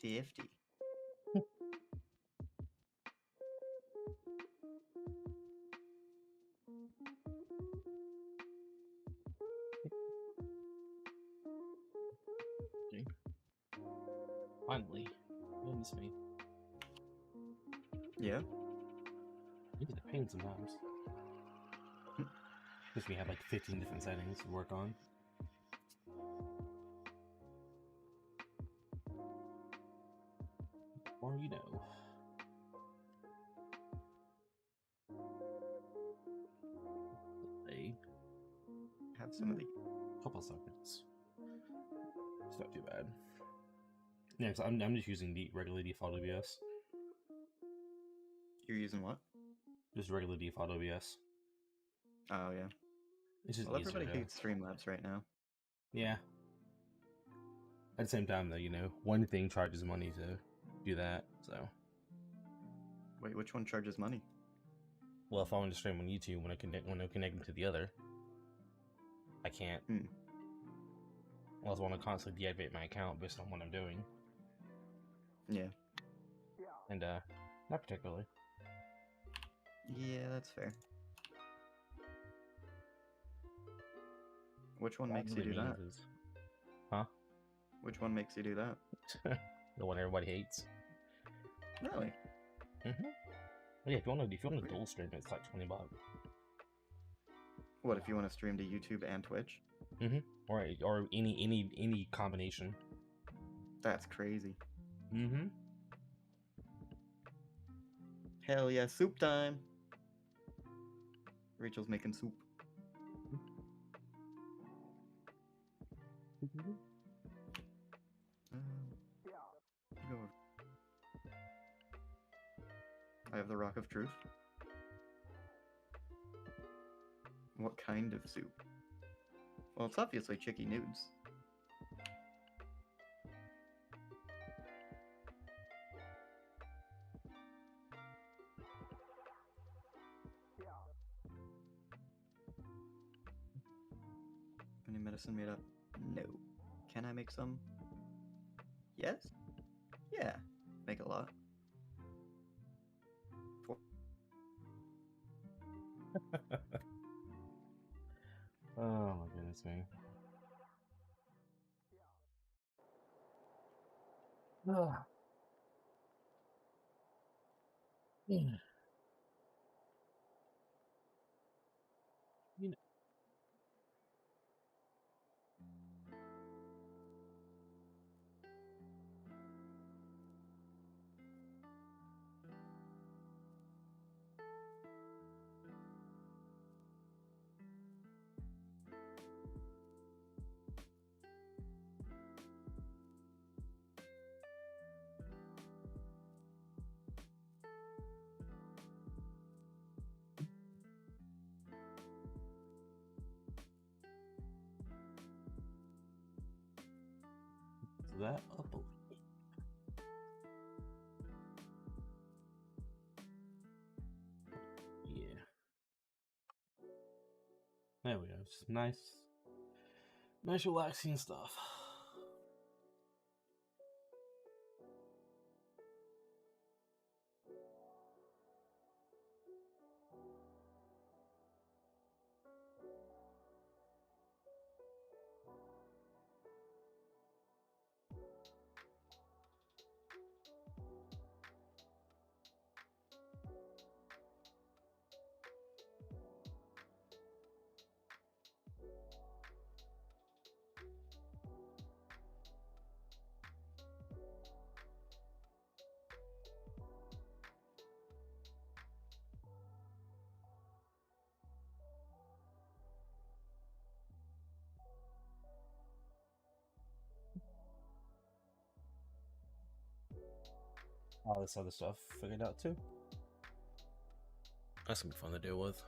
50. Finally. Goodness me. Yeah. You get a pain sometimes. Because we have like 15 different settings to work on. Or you know. They Have some of the. couple seconds. It's not too bad. Yeah, because I'm just using the regular default OBS. You're using what? Just regular default OBS. Oh yeah. It's just Well, easier everybody to... hates Streamlabs right now. Yeah. At the same time, though, you know, one thing charges money to do that, so... Wait, which one charges money? Well, if I want to stream on YouTube, when I connect them to the other, I can't. Unless I want to constantly deactivate my account based on what I'm doing. Yeah. And, not particularly. Yeah, that's fair. Which one makes you do that? Huh? Which one makes you do that? The one everybody hates. Really? Mm-hmm. Yeah, if you want to dual stream, it's like $20. What if you want to stream to YouTube and Twitch? Mm-hmm. Or any combination. That's crazy. Mm-hmm. Hell yeah, soup time! Rachel's making soup. Go. I have the Rock of Truth. What kind of soup? Well, it's obviously chicky nudes. Any medicine made up? No. Can I make some? Yes? Yeah. Make a lot. Oh my goodness me. Ah. You know. That up a little. Yeah. There we go. Just nice relaxing stuff. All this other stuff figured out too. That's gonna be fun to deal with.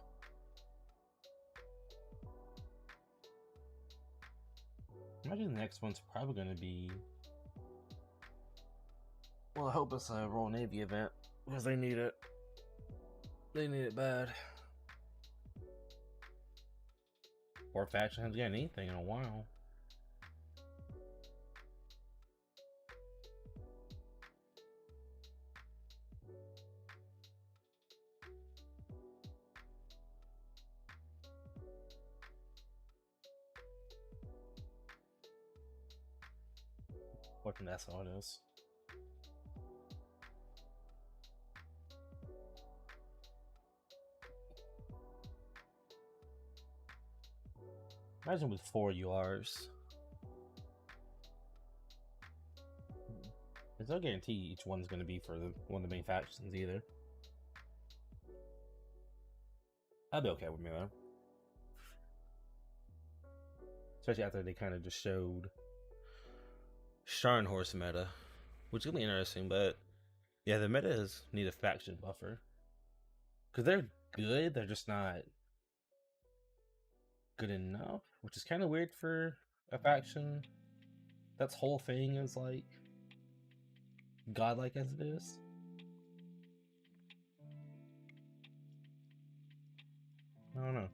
Imagine the next one's probably gonna be... Well, I hope it's a Royal Navy event, because they need it. They need it bad. Or faction hasn't gotten anything in a while. Fortunately, that's all it is. Imagine with 4 URs. There's no guarantee each one's going to be for one of the main factions either. That'd be okay with me though. Especially after they kind of just showed Scharnhorst meta, which is going to be interesting, but yeah, the metas need a faction buffer. Because they're good, they're just not good enough, which is kind of weird for a faction that's whole thing is like godlike as it is. I don't know.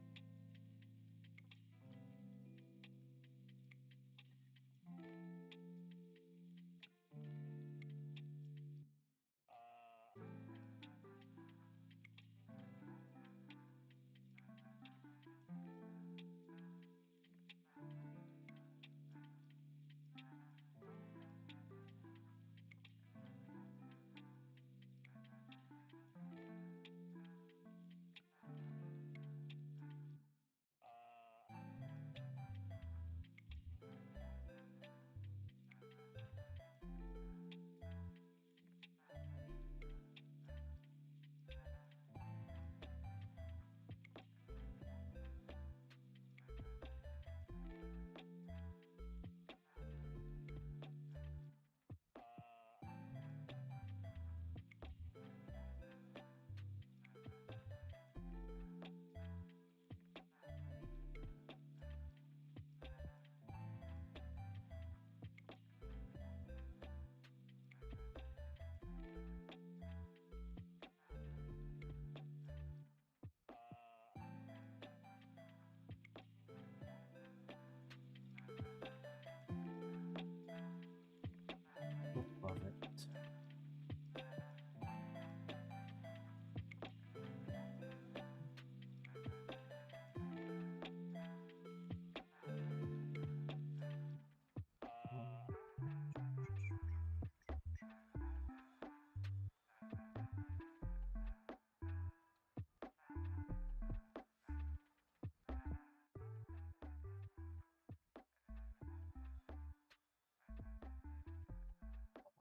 Love it.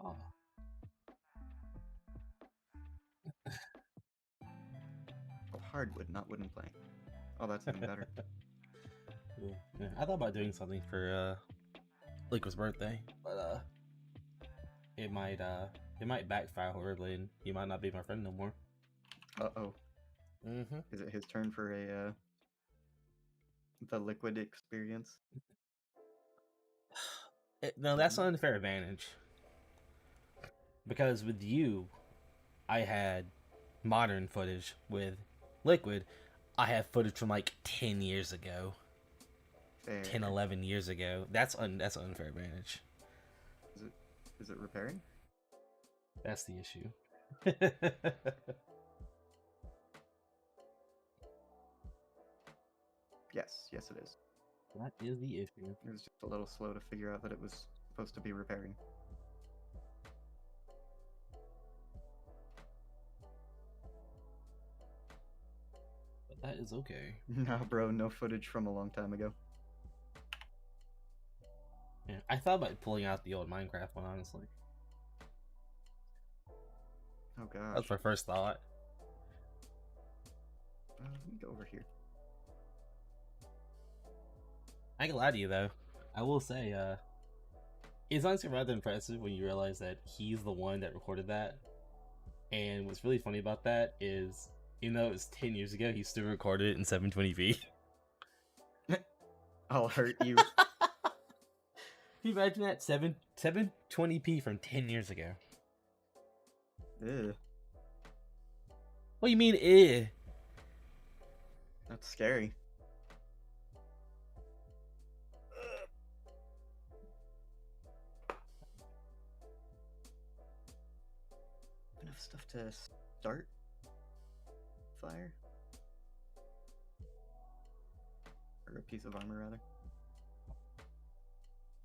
Oh. Hardwood, not wooden plank. Oh, that's even better. Yeah, I thought about doing something for Liquid's birthday, but it might backfire horribly, and he might not be my friend no more. Uh-oh. Mm-hmm. Is it his turn for a the Liquid experience? No, that's an unfair advantage. Because with you, I had modern footage. With Liquid, I have footage from like 10 years ago. Fair. 10, 11 years ago. That's an unfair advantage. Is it repairing? That's the issue. Yes, it is. That is the issue. It was just a little slow to figure out that it was supposed to be repairing. But that is okay. Nah, bro, no footage from a long time ago. Yeah, I thought about pulling out the old Minecraft one, honestly. Oh gosh. That's my first thought. Let me go over here. I can lie to you though. I will say, it's honestly rather impressive when you realize that he's the one that recorded that. And what's really funny about that is, even though it was 10 years ago, he still recorded it in 720p. I'll hurt you. Can you imagine that? 720p from 10 years ago. Ew. What do you mean, eh? That's scary. Enough stuff to start fire? Or a piece of armor, rather.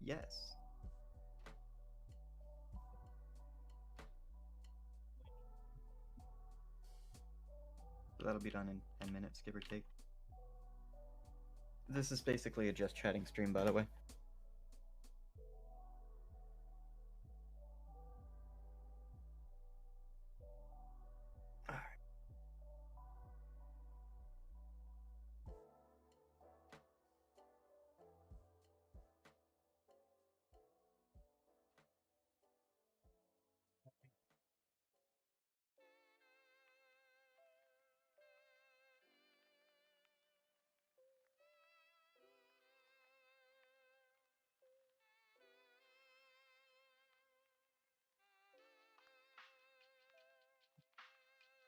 Yes. So that'll be done in 10 minutes, give or take. This is basically a just chatting stream, by the way.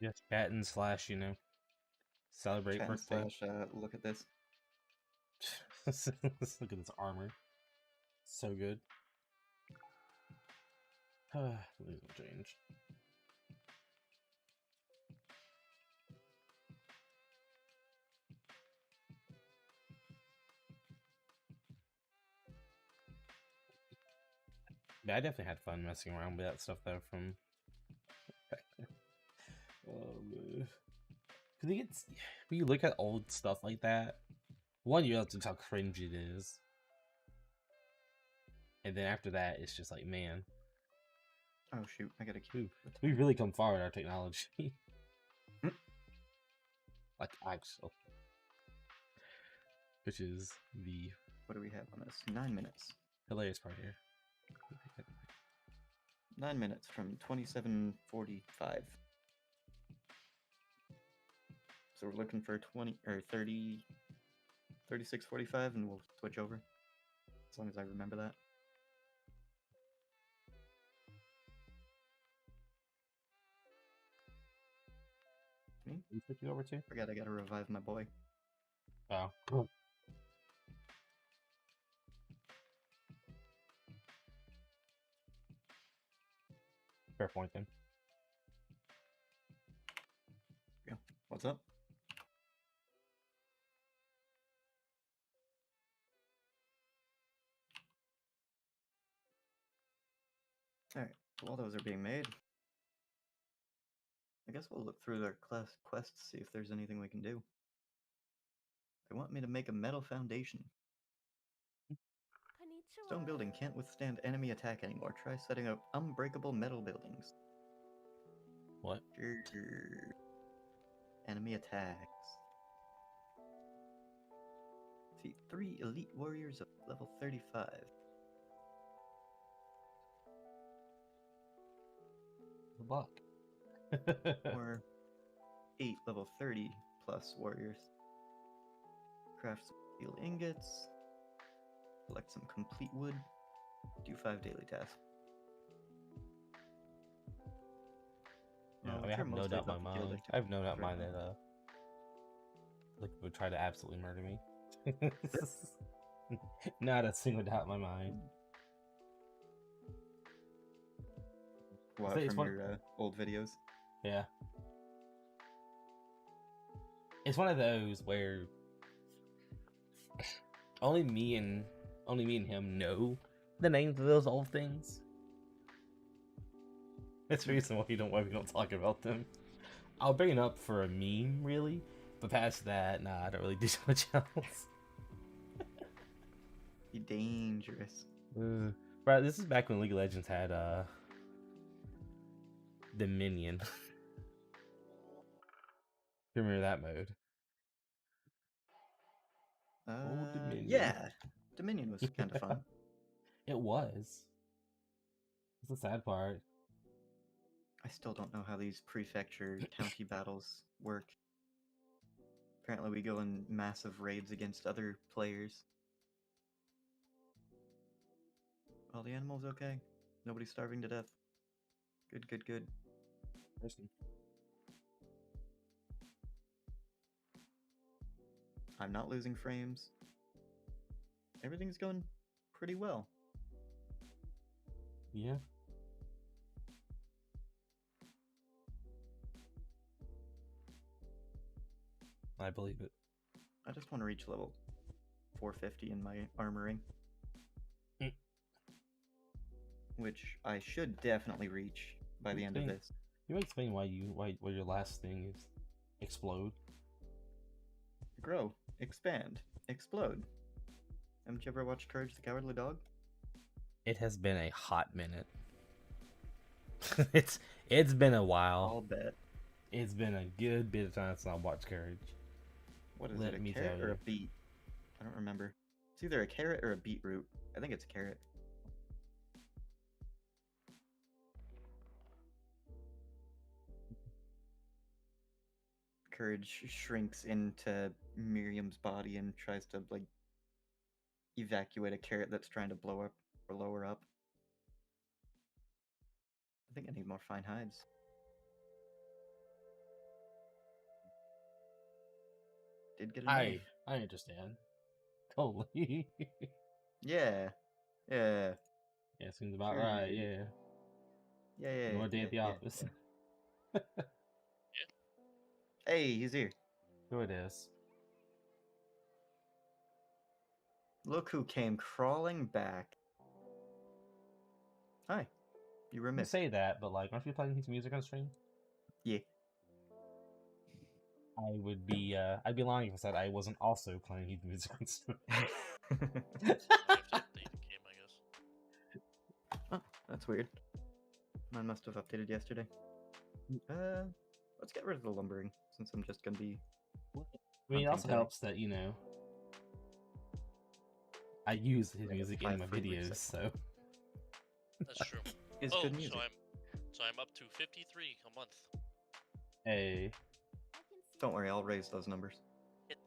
Just chatting slash, celebrate Chat birthday. slash, look at this. Look at this armor. So good. Please don't change. Yeah, I definitely had fun messing around with that stuff though from back there. Oh man. Cause it gets, when you look at old stuff like that, one, you realize how cringe it is. And then after that, it's just like, man. Oh shoot, I gotta keep. We've really come far in our technology. Like, actually. Which is the... What do we have on this? 9 minutes. hilarious part here. 9 minutes from 27:45. So we're looking for 20 or 30, 36:45, and we'll switch over. As long as I remember that. Me? You switching over to? Forgot I gotta revive my boy. Oh, cool. Fair point then. Yeah. What's up? Alright, so while those are being made, I guess we'll look through their class quests, see if there's anything we can do. They want me to make a metal foundation. Stone building can't withstand enemy attack anymore. Try setting up unbreakable metal buildings. What? Enemy attacks. Defeat 3 elite warriors of level 35. The block. Or 8 level 30 plus warriors. Craft steel ingots. Collect some complete wood. Do 5 daily tasks. Yeah, Well, I mean, I sure have no most doubt days in my off the guild mind. are I have no doubt in my right mind now. that like would try to absolutely murder me. Not a single doubt in my mind. What, It's from one- your old videos? Yeah. It's one of those where only me and him know the names of those old things. That's the reason why we don't talk about them. I'll bring it up for a meme, really, but past that, nah, I don't really do so much else. Be dangerous. Right, this is back when League of Legends had Dominion. Remember that mode? Dominion. Yeah, Dominion was kind of fun. It was. That's the sad part. I still don't know how these prefecture county battles work. Apparently we go in massive raids against other players. All the animals okay? Nobody's starving to death. Good, good, good. Person. I'm not losing frames. Everything's going pretty well. Yeah. I believe it. I just want to reach level 450 in my armoring. Mm. Which I should definitely reach by the end of this. You might explain why what your last thing is. explode. Grow, expand, explode. Haven't you ever watched Courage the Cowardly Dog? It has been a hot minute. it's been a while. I'll bet. It's been a good bit of time since I watched Courage. What is Let it, me a carrot tell or you. a beet? I don't remember. It's either a carrot or a beetroot. I think it's a carrot. Courage shrinks into Miriam's body and tries to, like, evacuate a carrot that's trying to blow up or lower up. I think I need more fine hides. Did get a knife. I understand. Totally. Yeah. Yeah. Yeah, seems about Sure right. you do. Yeah. Yeah. Another day at the yeah. office. Hey, he's here. Who it is? Look who came crawling back. Hi. You were You missed. say that, but like, aren't you playing his music on stream? Yeah. I'd be lying if I said I wasn't also playing his music on stream. I have to update the game, I guess. Oh, that's weird. Mine must have updated yesterday. Let's get rid of the lumbering, since I'm just gonna be... I mean, it hunting also today. helps that, you know, I use his Like music 5 in my free weeks, videos, so. That's true. It's Oh, good music. so I'm up to 53 a month. Hey, Don't worry, I'll raise those numbers. Hit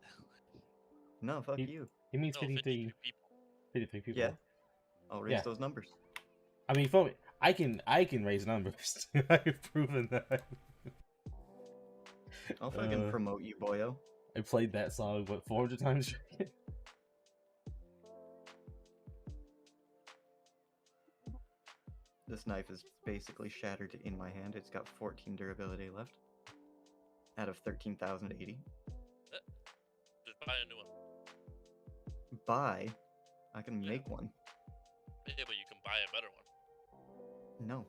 No, fuck He- you. he means no, 53, 53 people. 53 people. Yeah. I'll raise Yeah. those numbers. I mean, for me, I can raise numbers. I've proven that. I'll fucking Uh, promote you, boyo. I played that song, what, 400 times? This knife is basically shattered in my hand. It's got 14 durability left. Out of 13,080. Just buy a new one. Buy? I can Yeah. make one. Yeah, but you can buy a better one. No.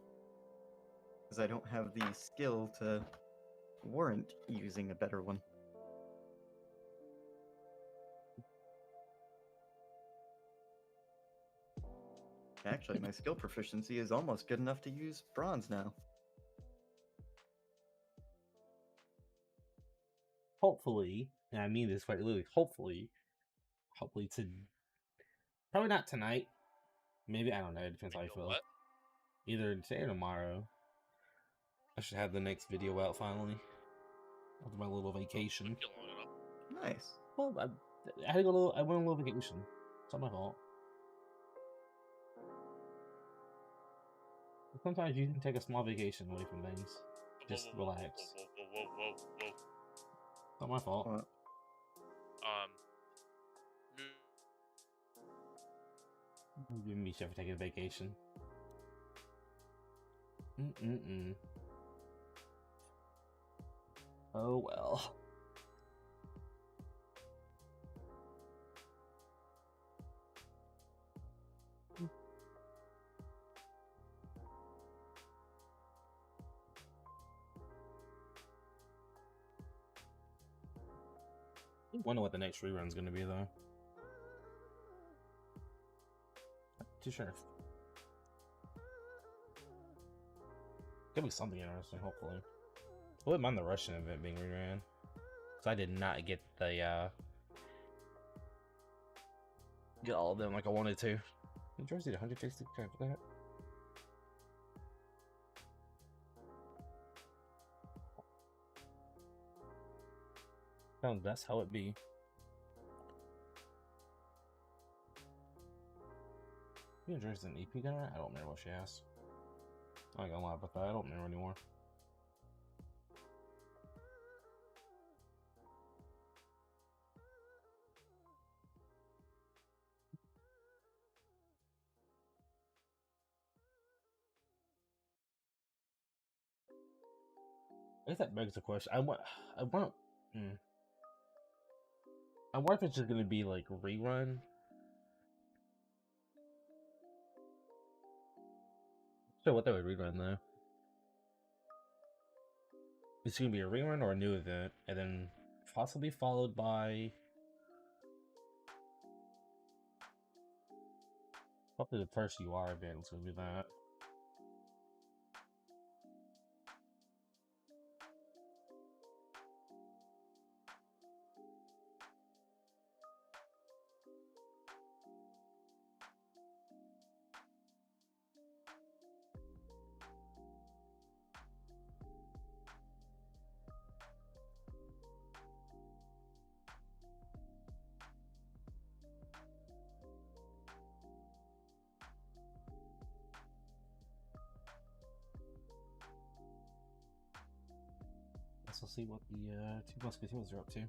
Because I don't have the skill to warrant using a better one. Actually, my skill proficiency is almost good enough to use bronze now. Hopefully, and I mean this quite literally, hopefully to probably not tonight. Maybe, I don't know, it depends how I You know feel. what? Either today or tomorrow. I should have the next video out finally. After my little vacation. Took you long enough. Nice. Well, I had to go I went on a little vacation. It's not my fault. Sometimes you can take a small vacation away from things. Just Whoa, whoa, relax. Whoa. It's not my fault. What? New- You and me should for taking a vacation. Mm-mm-mm. Oh well. I wonder what the next rerun's gonna be though. Not too sure. Could be something interesting, hopefully. I wouldn't mind the Russian event being reran. So I did not get the get all of them like I wanted to. New Jersey 150 for that. Sounds that's how it be. New Jersey's an EP gunner? I don't remember what she asked. I ain't gonna lie about that. I don't remember anymore. I guess that begs the question. I wonder if it's just gonna be like rerun. So what they would rerun though. It's gonna be a rerun or a new event, and then possibly followed by probably the first UR event is gonna be that. Guess we'll see what the two Musketeers are up to.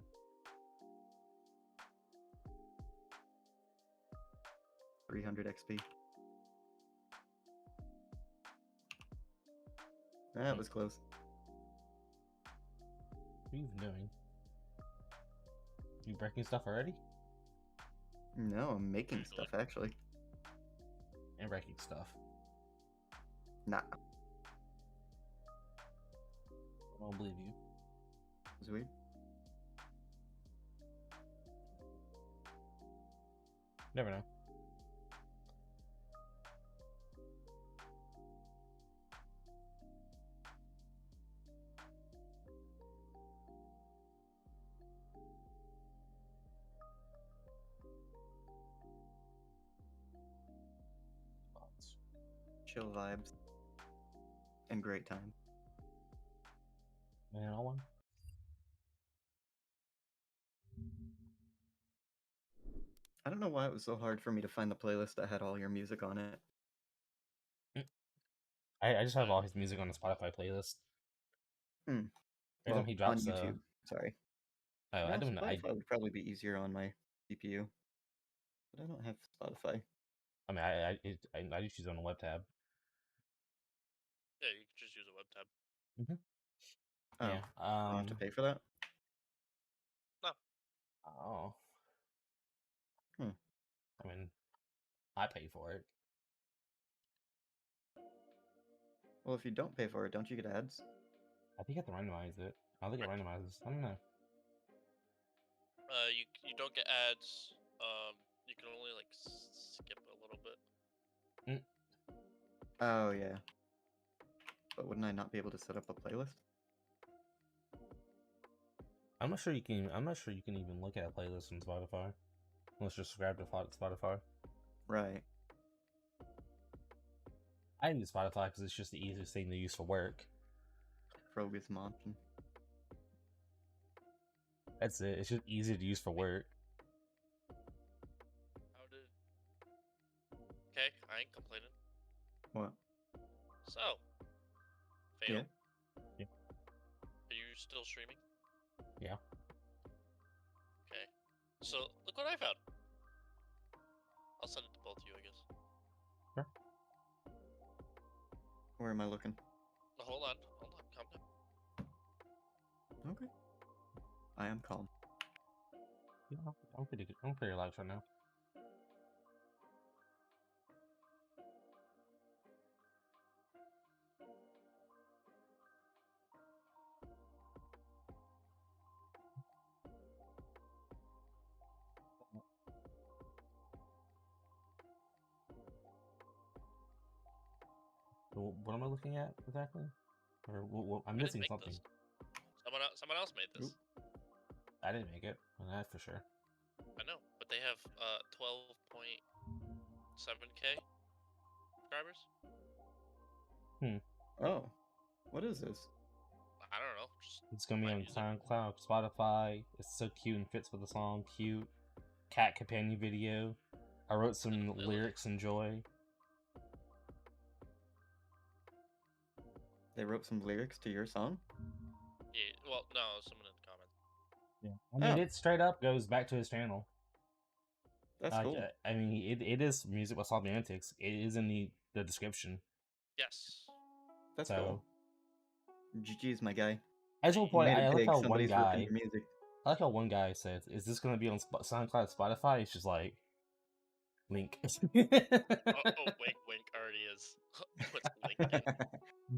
$300 XP. That was close. What are you even doing? You breaking stuff already? No, I'm making stuff actually. And breaking stuff. Nah, I don't believe you. it's weird. Never know. Chill vibes. And great time. Man, all one. I don't know why it was so hard for me to find the playlist that had all your music on it. I just have all his music on the Spotify playlist. Hmm. Every time he drops on YouTube. Sorry. Oh, I Well, don't know. Spotify would probably be easier on my CPU, but I don't have Spotify. I mean, I just use it on the web tab. Yeah, you can just use a web tab. Oh, Yeah. I have to pay for that? Oh. Hmm. I mean, I pay for it. Well, if you don't pay for it, don't you get ads? I think you have to randomize it. I don't think it randomizes. I don't know. You don't get ads. You can only like skip a little bit. Oh, yeah. But wouldn't I not be able to set up a playlist? I'm not sure you can even look at a playlist on Spotify unless you're subscribed to Spotify. Right. I use Spotify because it's just the easiest thing to use for work. Rogue is mountain. That's it. It's just easy to use for work. How did? Okay, I ain't complaining. What? So, fail. Yeah. Yeah. Are you still streaming? Yeah. Okay. So look what I found. I'll send it to both of you, I guess. Sure. Where am I looking? Oh, hold on, calm down. Okay. I am calm. Yeah, I'm pretty good. I'm pretty relaxed right now. So what am I looking at exactly? Or I'm I didn't missing make something. this. Someone else made this. Oop. I didn't make it. Well, that's for sure. I know, but they have 12.7K subscribers. Oh. What is this? I don't know. Just It's gonna be my on music. SoundCloud, Spotify. It's so cute and fits with the song. Cute cat companion video. I wrote some Lily. lyrics. Enjoy. They wrote some lyrics to your song? Yeah. Well, no, someone in the comments. Yeah. I mean, Oh. it straight up goes back to his channel. That's cool. I mean, it is music with Sloppy Antics. It is in the description. Yes. That's So, cool. GG's, my guy. I just want to You point made out, it I like big. how one Somebody's ripping guy, your music. I like how one guy says, "Is this gonna be on SoundCloud, Spotify?" It's just like, link. Oh, wink, wink already is. What's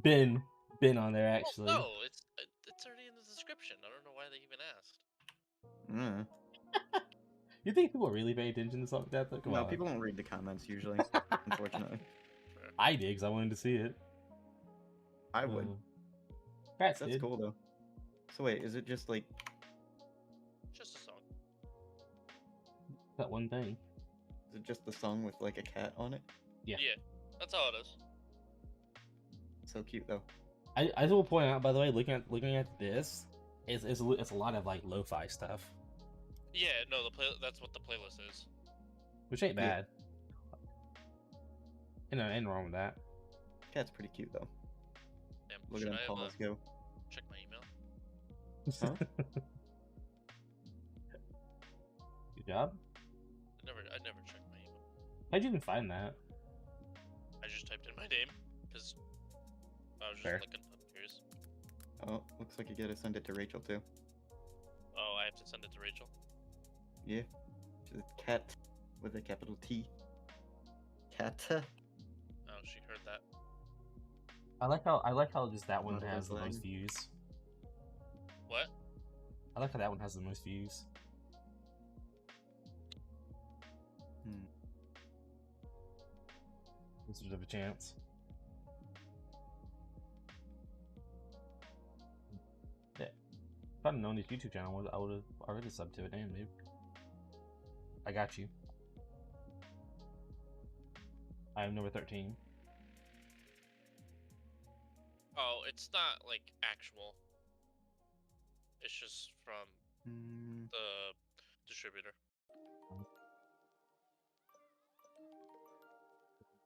LinkedIn? Been on there actually. Well, no, it's Mm. You think people really pay attention to something like that? Though? Come No, on. people don't read the comments usually, unfortunately. I did because I wanted to see it. I would. Cats That's did. cool though. So wait, is it just like Just a song. That one thing. is it just the song with like a cat on it? Yeah. Yeah, that's all it is. So cute though. I will point out, by the way, looking at this, it's a lot of like lo-fi stuff, Yeah, no, that's what the playlist is. which ain't Yeah. bad. You know, ain't wrong with that. Cat's pretty cute though. Damn, Look should at them I paws go. check my email? Huh? Good job. I never checked my email. How'd you even find that? I just typed in my name because I was just Fair. looking. I'm curious. Oh, looks like you gotta send it to Rachel too. Oh, I have to send it to Rachel. Yeah. To the cat with a capital T. Cat. Oh, she heard that. I like how just that one Not has the lag. most views. What? I like how that one has the most views. Hmm. Wizards of a chance. Yeah. If I'd known this YouTube channel, I would have already subbed to it. Damn, dude. I got you. I am number 13. Oh, it's not like actual. It's just from Hmm. the distributor.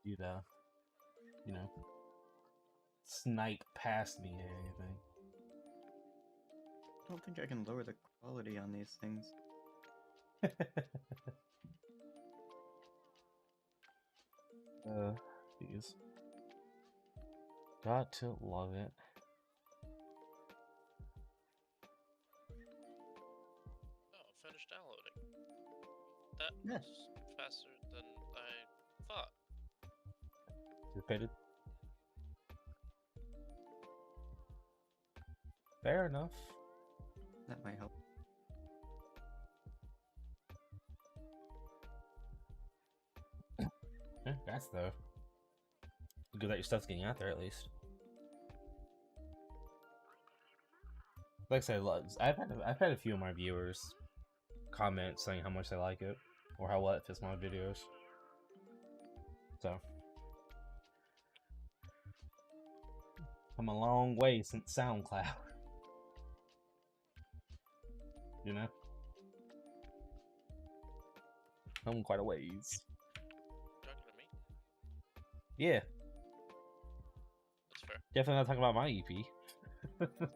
You'd, you know, snipe past me or anything. I don't think I can lower the quality on these things. Jeez. Got to love it. Oh, finished downloading. That Yes. was faster than I thought. Repeated. Fair enough. That might help. Yeah, that's though. Good that your stuff's getting out there at least. Like I said, I've had a few of my viewers comment saying how much they like it or how well it fits my videos. So come a long way since SoundCloud. You know? Come quite a ways. Talking to me? Yeah, That's fair. definitely not talking about my EP.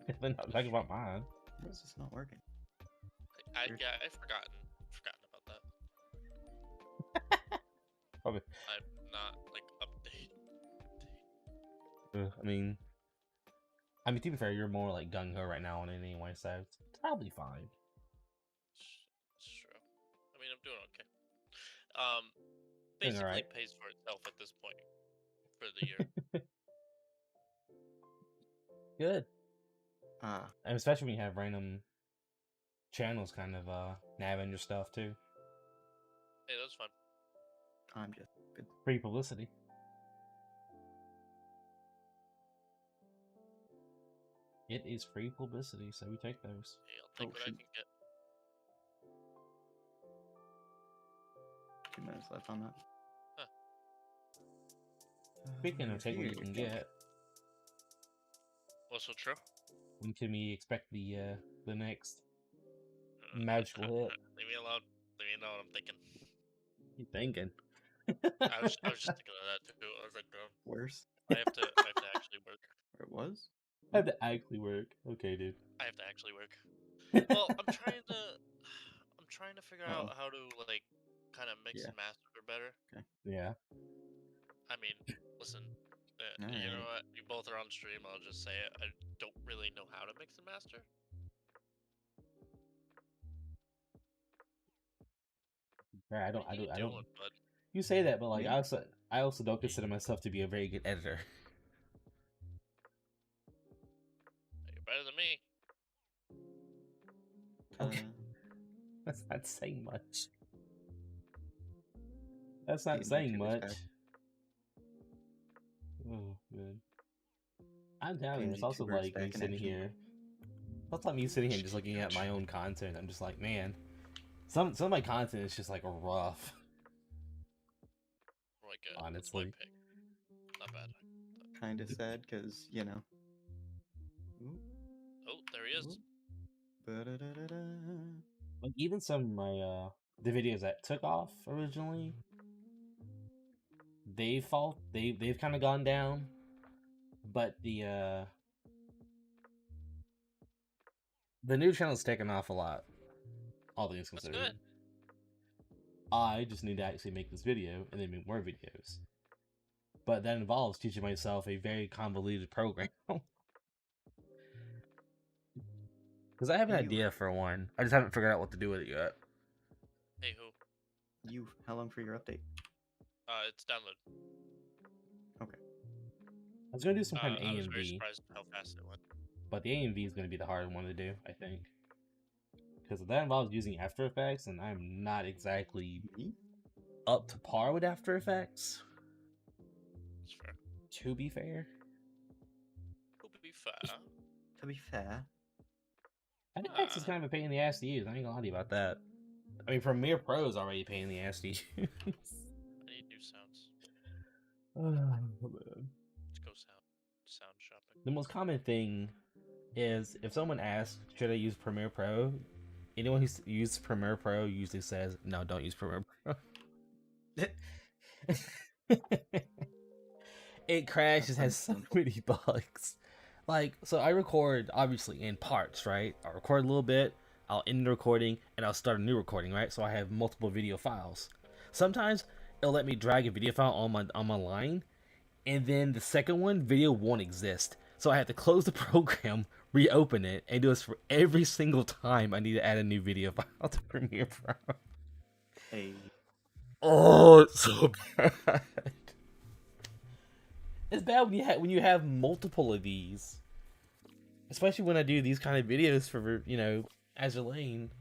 Definitely not talking about mine. Why is this not working? I've forgotten about that. Probably. I'm not like update. I mean, to be fair, you're more like gung ho right now on it anyway, so it's probably fine. It's true. I mean, I'm doing okay. Doing Basically alright. pays for itself at this point for the year. Good. Ah, And especially when you have random channels kind of nabbing your stuff too. Hey, that's fun. I'm just good. Free publicity. It is free publicity, so we take those. Hey, I'll take Oh, what I shoot. can get. 2 minutes left on that. Huh. Speaking of take what you Here can we go. get, Also true. when can we expect the next magical hit? Leave me alone. Leave me alone. I'm thinking. You thinking? I was just thinking of that too. I was like, Worse. I have to actually work. Or it was? Had to actually work. Okay, dude. I have to actually work. Well, I'm trying to figure out how to like kind of mix Yeah. and master better. Yeah. I mean, listen, you know Alright. what? You both are on stream. I'll just say it. I don't really know how to mix and master. Yeah, I What are you don't. doing, bud? You say that, but like Me? I also don't consider myself to be a very good editor. You're better than me. Okay. That's not saying much. That's The not saying injector is much. back. Oh man. I'm down PNG there. It's also Tuber's like me back in sitting action. here. It's like me sitting here just looking at my own content. I'm just like, man, some of my content is just like rough. Like a Honestly. white pig. Not bad. Kinda sad, because, you know. Ooh, Oh, there he is. ooh. Ba-da-da-da-da. Like even some of my the videos that took off originally, they've kind of gone down, but the new channel's taken off a lot. All things That's considered. good. I just need to actually make this video and then make more videos. But that involves teaching myself a very convoluted program. Because I have an Hey, you. idea for one. I just haven't figured out what to do with it yet. Hey, who? You, how long for your update? It's download. Okay. I was going to do some kind of I A was and very V, surprised how fast it went. but the A and V is going to be the hard one to do, I think. Because that involves using After Effects, and I'm not exactly Me? up to par with After Effects, It's fair. to be fair. To be fair. To be fair, After Effects is kind of a pain in the ass to use, I ain't gonna lie to you about that. I mean, Premiere Pro is already a pain in the ass to use. I need new sounds. Oh, man. Let's go sound shopping. The most common thing is if someone asks, should I use Premiere Pro? Anyone who's used Premiere Pro usually says, no, don't use Premiere Pro. It crashes, has so many bugs. Like, so I record, obviously, in parts, right? I'll record a little bit, I'll end the recording, and I'll start a new recording, right? So I have multiple video files. Sometimes it'll let me drag a video file on my line, and then the second one, video won't exist. So I have to close the program, reopen it, and do this for every single time I need to add a new video file to Premiere Pro. hey, Oh, it's so bad. It's bad when you have multiple of these, especially when I do these kind of videos for, you know, Azure Lane.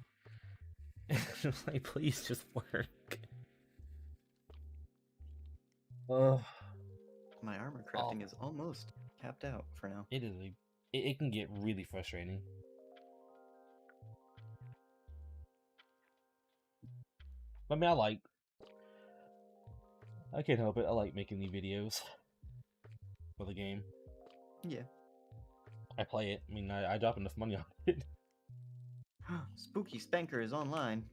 Just like, please just work. Oh, my armor crafting is almost capped out for now. it is it can get really frustrating. I mean, I can't help it. I like making new videos for the game. Yeah. I play it. I mean, I drop enough money on it. Spooky Spanker is online.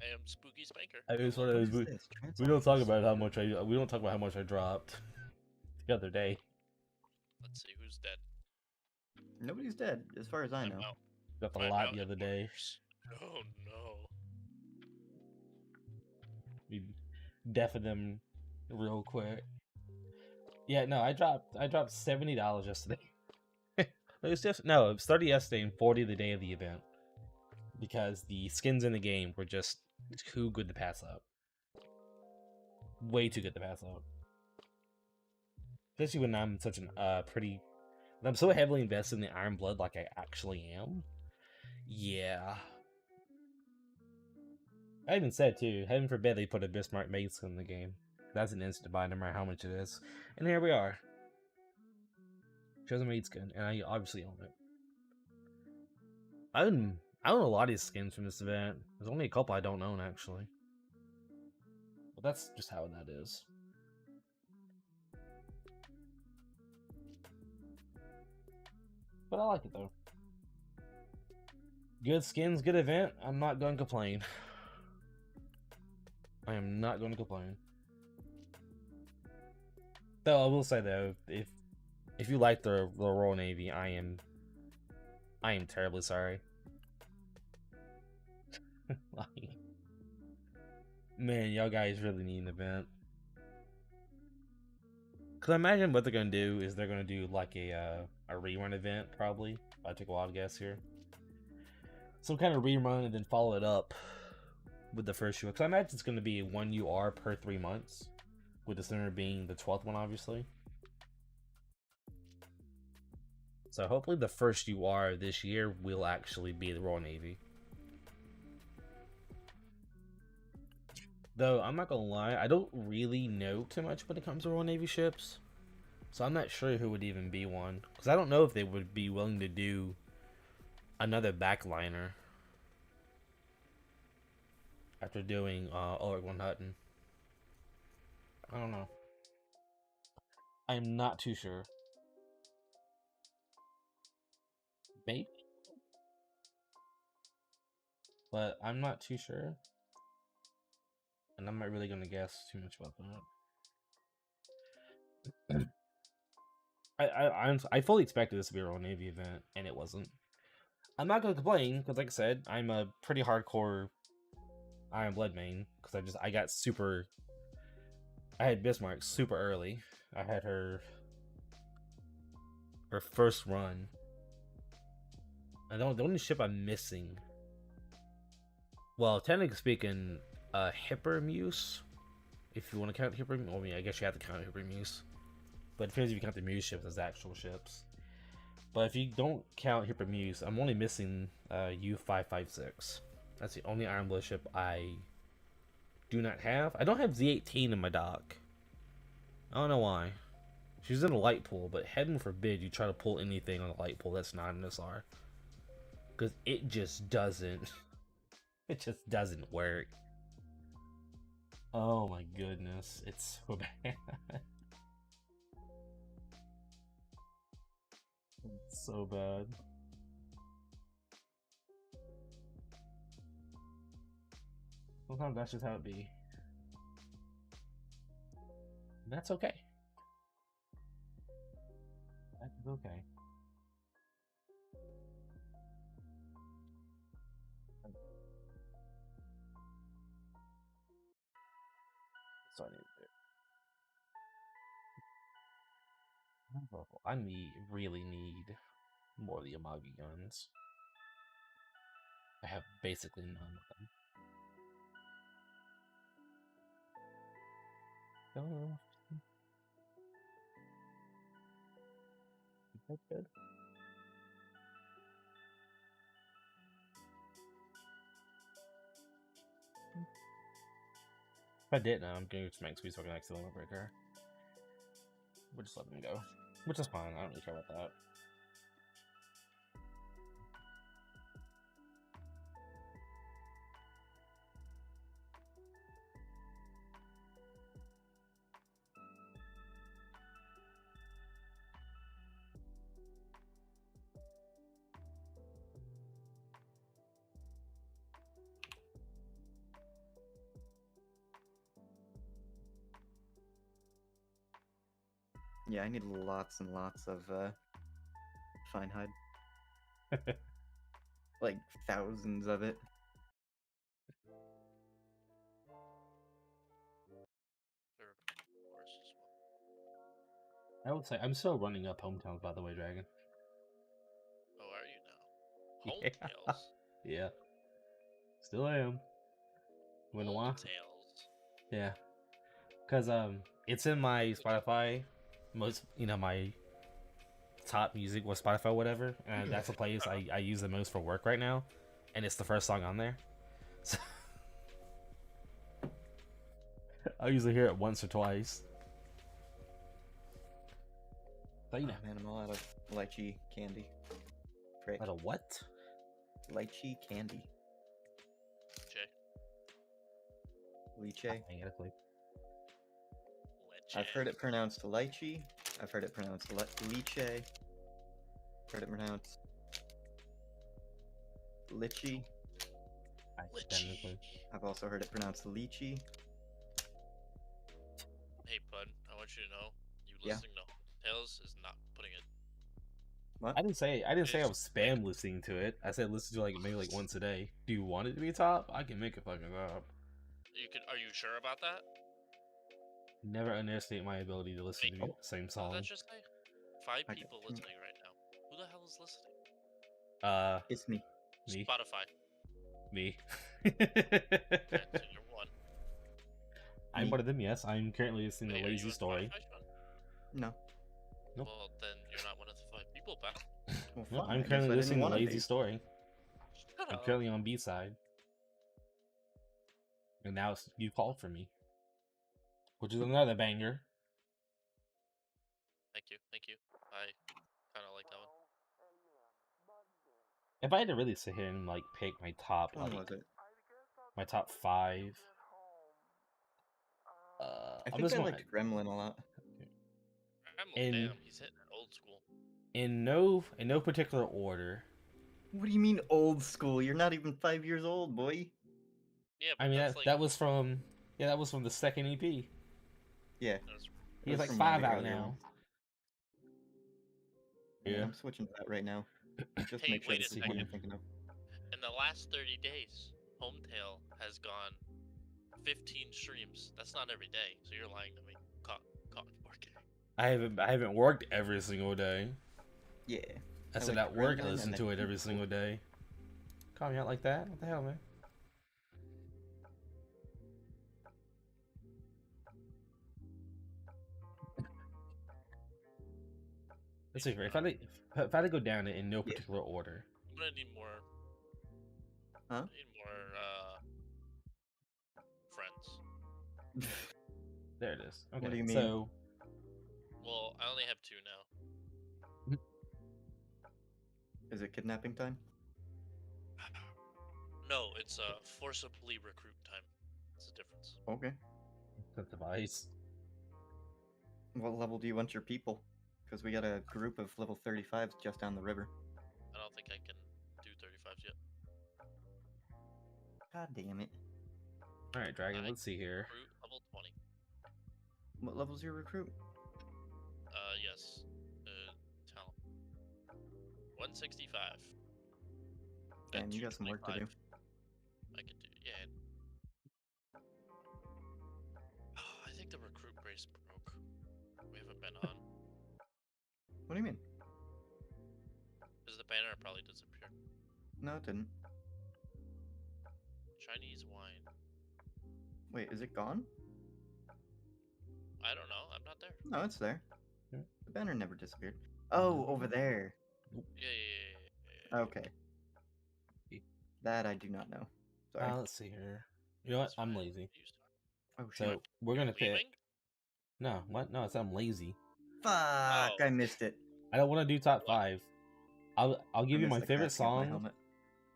I am Spooky Spanker. I was one What of is those. this? We don't talk Transformers? about how much we don't talk about how much I dropped the other day. Let's see who's dead. Nobody's dead, as far as I I'm know. out. Dropped a I'm lot out the in other day. numbers. Oh no. We deafened them real quick. Yeah, no, I dropped $70 yesterday. It was just it was 30 yesterday and 40 the day of the event. Because the skins in the game were just too good to pass up. Way too good to pass up. Especially when I'm such an I'm so heavily invested in the Iron Blood like I actually am. Yeah. I even said too, heaven forbid they put a Bismarck Mace in the game. That's an instant buy no matter how much it is. And here we are. Chosen Maid skin, and I obviously own it. I own a lot of these skins from this event. There's only a couple I don't own actually. But that's just how that is. But I like it though. Good skins, good event. I'm not going to complain. I am not going to complain. Though I will say though, if you like the Royal Navy, I am terribly sorry. Like, man, y'all guys really need an event. Cause I imagine what they're gonna do is they're gonna do like a rerun event probably. If I take a wild guess here. Some kind of rerun and then follow it up with the first UR. Cause I imagine it's gonna be 1 UR per 3 months, with the center being the 12th one, obviously. So hopefully the first UR this year will actually be the Royal Navy. Though I'm not gonna lie, I don't really know too much when it comes to Royal Navy ships, so I'm not sure who would even be one. Because I don't know if they would be willing to do another backliner after doing Ulrich von Hutten. I don't know. I'm not too sure. Maybe, but I'm not too sure, and I'm not really gonna guess too much about that. I fully expected this to be a Royal Navy event, and it wasn't. I'm not gonna complain because, like I said, I'm a pretty hardcore Iron Blood main because I got super. I had Bismarck super early. I had her first run. I don't. The only ship I'm missing. Well, technically speaking, Hypermuse. If you want to count Hypermuse, well, I mean, I guess you have to count Hypermuse. But it depends if you count the Muse ships as actual ships. But if you don't count Hypermuse, I'm only missing U556. That's the only Iron Blood ship I do not have. I don't have Z18 in my dock. I don't know why. She's in a light pool, but heaven forbid you try to pull anything on a light pool that's not an SR. Because it just doesn't. It just doesn't work. Oh my goodness. It's so bad. It's so bad. Sometimes that's just how it be. And that's okay. That is okay. Sorry. I really need more of the Amagi guns. I have basically none of them. Oh, that's good. If I didn't, I'm going to make squeeze so I can accidentally break her. We'll just let them go. Which is fine, I don't really care about that. Yeah, I need lots and lots of fine hide. Like thousands of it. Sure, of course, as well. I would say I'm still running up hometowns, by the way, Dragon. Oh, are you now? Home Yeah. Tales. Yeah. Still am. Win a while. Tales. Yeah. Cause it's in my Spotify, most my top music with Spotify, whatever, and that's the place I use the most for work right now, and it's the first song on there. So I usually hear it once or twice. But you know, man, I'm all out of lychee candy. Frick. out of what? Lychee candy. Jay. Lychee. I gotta click. I've heard it pronounced lychee. I've heard it pronounced lychee. Heard it pronounced lychee. Technically. I've also heard it pronounced lychee. Hey, bud, I want you to know, you Yeah. listening to Home Tales is not putting it. What? I didn't say I was spam listening to it. I said listen to maybe once a day. Do you want it to be top? I can make it fucking top. Are you sure about that? Never underestimate my ability to listen to the same What song. did that just say? 5 I people got- listening right now. Who the hell is listening? It's me. Me. Spotify. Me. Yeah, so you're one. I'm Me. one of them, yes. I'm currently listening Wait, to are you Lazy on Story. Spotify, Sean? No. Nope. Well, then you're not one of the 5 people, pal. Well, No, fine, I I'm guess currently I didn't listening to wanna Lazy be. Story. Shut I'm up. currently on B-side. And now it's You Called for Me, which is another banger. Thank you. I kind of like that one. If I had to really sit here and like pick my top, Which one was it? my top 5, I I'm think just I going liked Gremlin a lot. In- Damn, he's hitting old school. in no particular order. What do you mean old school? You're not even 5 years old, boy. Yeah, but I mean that's that was from the second EP. Yeah. that's- He has That's like from one of 5 the out earlier now. ones. Yeah, I'm switching to that right now. Just Hey, make sure wait this a is what I'm second. thinking of. in the last 30 days, Hometail has gone 15 streams. That's not every day, so you're lying to me. Caught 4K. I haven't worked every single day. Yeah. I said like at work I Gremlin listen and to I it every think single day. Call me out like that? What the hell, man? Let's see. If I had to go down it in no Yeah. particular order, I'm gonna need more. Huh? I need more friends. there it is. Okay. What do you mean? So Well, I only have 2 now. Is it kidnapping time? No, it's forcibly recruit time. That's the difference. Okay. that device. What level do you want your people? Because we got a group of level 35s just down the river. I don't think I can do 35s yet. God damn it. All right, Dragon. I Let's see here. Recruit level 20. What level's your recruit? Yes. Talent. 165. Damn, At you got some work to do. 225. I could do, yeah. Oh, I think the recruit brace broke. We haven't been on. What do you mean? Because the banner probably disappeared. No, it didn't. Chinese wine. Wait, is it gone? I don't know. I'm not there. No, it's there. Yeah. The banner never disappeared. Oh, over there. Yeah. Okay. That I do not know. Sorry. Let's see here. You know what? That's I'm fine. lazy. You start. Oh shit. So we're gonna pick. Leaving? No, what? No, it's I'm lazy. Fuck! Oh. I missed it. I don't want to do top 5. I'll give I you my missed the favorite casting of my song. helmet.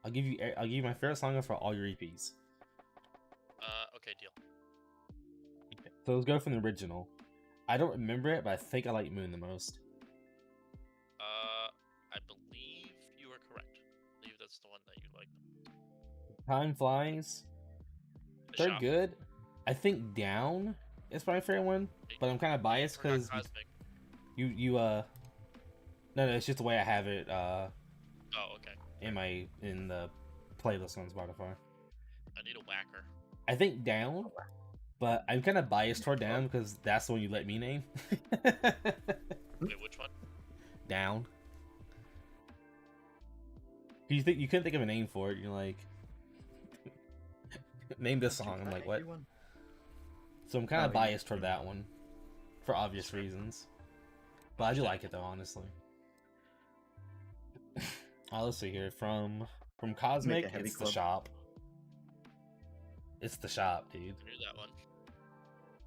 I'll give you my favorite song for all your EPs. Okay, deal. So let's go from the original. I don't remember it, but I think I like Moon the most. I believe you are correct. I believe that's the one that you like. Time Flies. The They're Shop. good. I think Down is my favorite one, but I'm kind of biased Forgot because Cosmic. no, it's just the way I have it Oh, okay. in the playlist on Spotify. I need a whacker. I think Down, but I'm kind of biased toward Down because that's the one you let me name. Wait, which one? Down. You couldn't think of a name for it? You're like, name this song. I'm like, what? Everyone. So I'm kind Oh, of yeah. biased toward that one, for obvious reasons. But I do like it though, honestly. Let's see here. From Cosmic, heavy it's club. The Shop. It's The Shop, dude. I knew that one.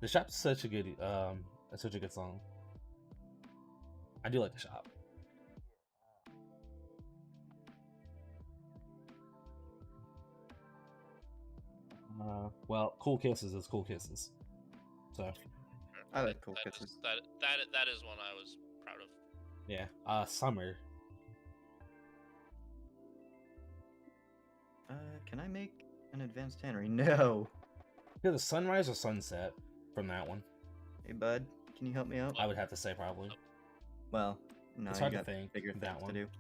The Shop's such a good song. I do like The Shop. Well, Cool Kisses is Cool Kisses. So I like Cool That Kisses. is- that is one I was proud of. yeah, Summer. Can I make an advanced tannery? No. Either Sunrise or Sunset from that one. Hey, bud, can you help me out? I would have to say probably. Well, no, It's you hard to got think, bigger that things one. to do.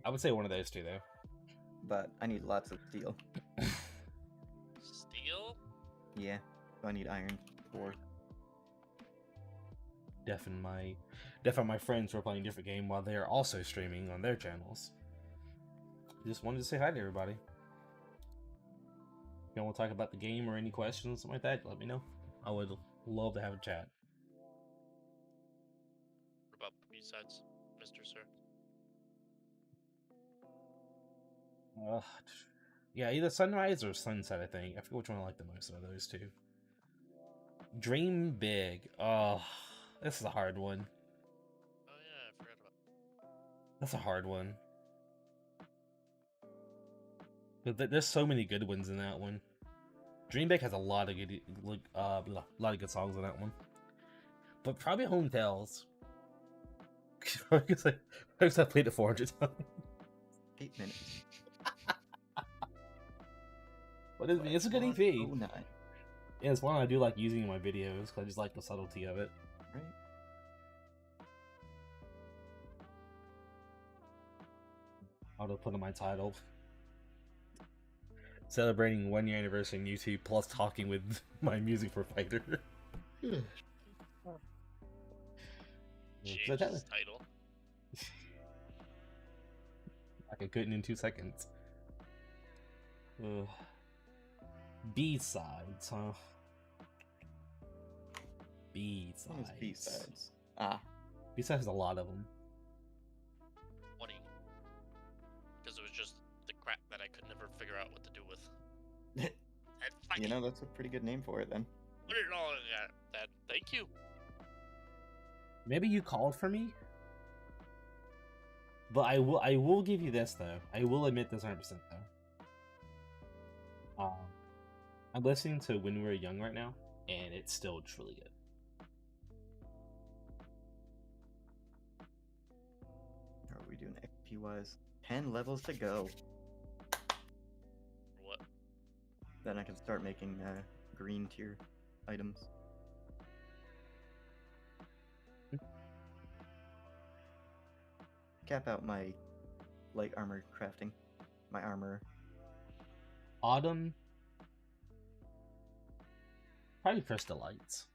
I would say one of those two though. But I need lots of steel. Steel? Yeah, so I need iron ore. Def and my friends who are playing a different game while they are also streaming on their channels. Just wanted to say hi to everybody. If you want to talk about the game or any questions, something like that, let me know. I would love to have a chat. What about B-sides, Mr. Sir? Yeah, either sunrise or sunset. I think I forget which one I like the most of those two. Dream big. Oh, this is a hard one. Oh yeah, I forgot about. That's a hard one. But there's so many good ones in that one. Dream big has a lot of good, lot of good songs in that one. But probably Home Tales. Because I played it 400 times. 8 minutes. But it's a good EP. 109. Yeah, it's one I do like using in my videos because I just like the subtlety of it. Right. I'll just put in my title. Celebrating 1 year anniversary on YouTube plus talking with my music provider. Change So that- his title. I could in 2 seconds. B-sides, huh? B-sides. What is B-sides? Ah. B-sides has a lot of them. 20. Because it was just the crap that I could never figure out what to do with. And You know, that's a pretty good name for it then. put it all in that. Thank you. Maybe you called for me? But I will give you this though. I will admit this 100% though. I'm listening to When We Were Young right now, and it's still truly good. How are we doing XP wise? 10 levels to go. What? Then I can start making green tier items. Cap out my light armor crafting. My armor. Autumn. Probably Crystal Lights.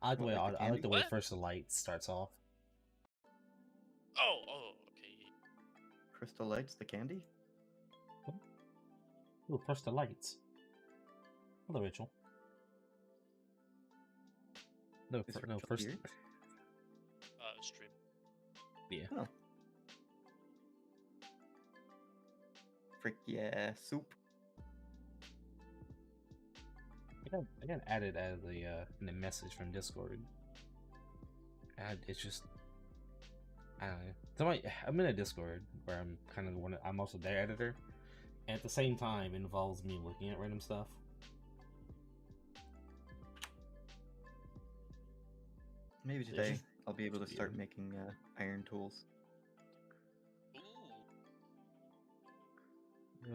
I like the way What, like the I like the way candy? First Light starts off. Oh, okay. Crystal Lights, the candy? Ooh, First Lights. Hello, Rachel. No, Is no, Rachel first. here? Stream. Yeah. Frick yeah, soup. I got added as in a message from Discord. It's just I don't know. I'm in a Discord where I'm kind of I'm also their editor, and at the same time it involves me looking at random stuff. Maybe It's today just I'll be able to start weird. making iron tools. Ooh.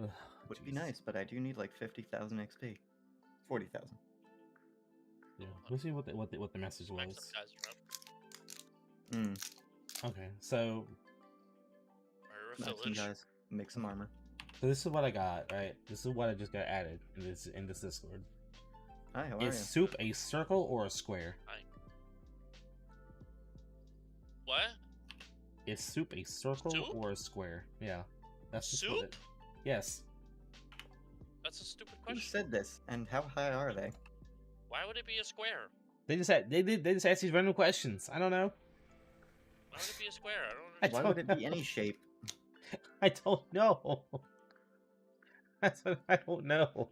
Ugh, Would be jeez. nice, but I do need like 50,000 XP. 40,000. Yeah, let's see what the message Back was. some guys around. Okay, so Or a Nice, village. guys. Make some armor. this is what I got. Right, this is what I just got added in this Discord. Hi, how are Is you? soup a circle or a square? What? Is soup a circle Soup? or a square? Yeah, that's just what Soup? it- Yes. That's a stupid Who question. said this? And how high are they? Why would it be a square? They just asked these random questions. I don't know. Why would it be a square? I don't I Why understand. would don't it be know. any shape? I don't know. That's what I don't know.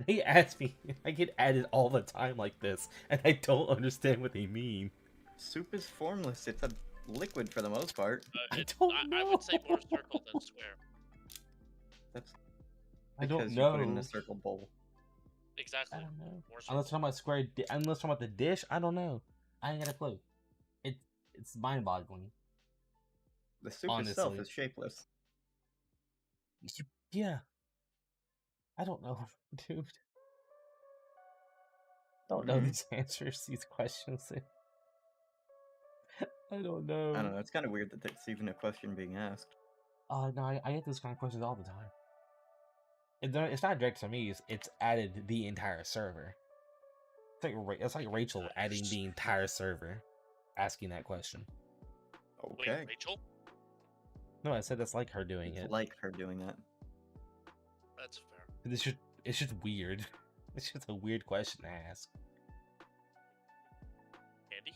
They ask me. I get added all the time like this, and I don't understand what they mean. Soup is formless. It's a liquid for the most part. I don't I would say more know. circle than square. That's I because don't you put it in know. a circle bowl. Exactly. I don't know. More Unless circle. talking about square, unless talking about the dish, I don't know. I ain't got a clue. It's mind-boggling. The soup itself Honestly. is shapeless. Yeah. I don't know, dude. Don't know Mhm. these answers, these questions. I don't know. I don't know. It's kind of weird that it's even a question being asked. No, I get those kind of questions all the time. It's not direct to me. It's added the entire server. It's like Rachel adding the entire server, asking that question. Okay. Wait, Rachel? No, I said that's like her doing It's it. like her doing that. That's fair. It's just weird. It's just a weird question to ask. Andy?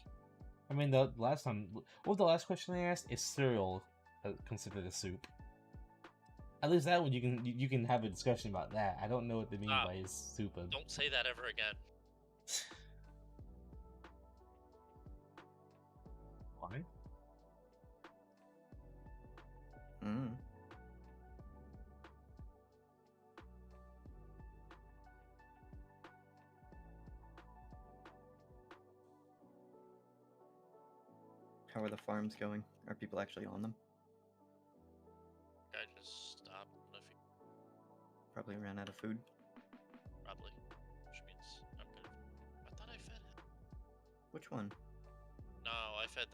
I mean, the last time, what was the last question I asked? Is cereal considered a soup? At least that one you can have a discussion about that. I don't know what they mean by is stupid. Don't say that ever again. Why? Mm. How are the farms going? Are people actually on them? I just stopped. Probably ran out of food. Probably. Which means I'm good. I thought I fed it. Which one? No, I fed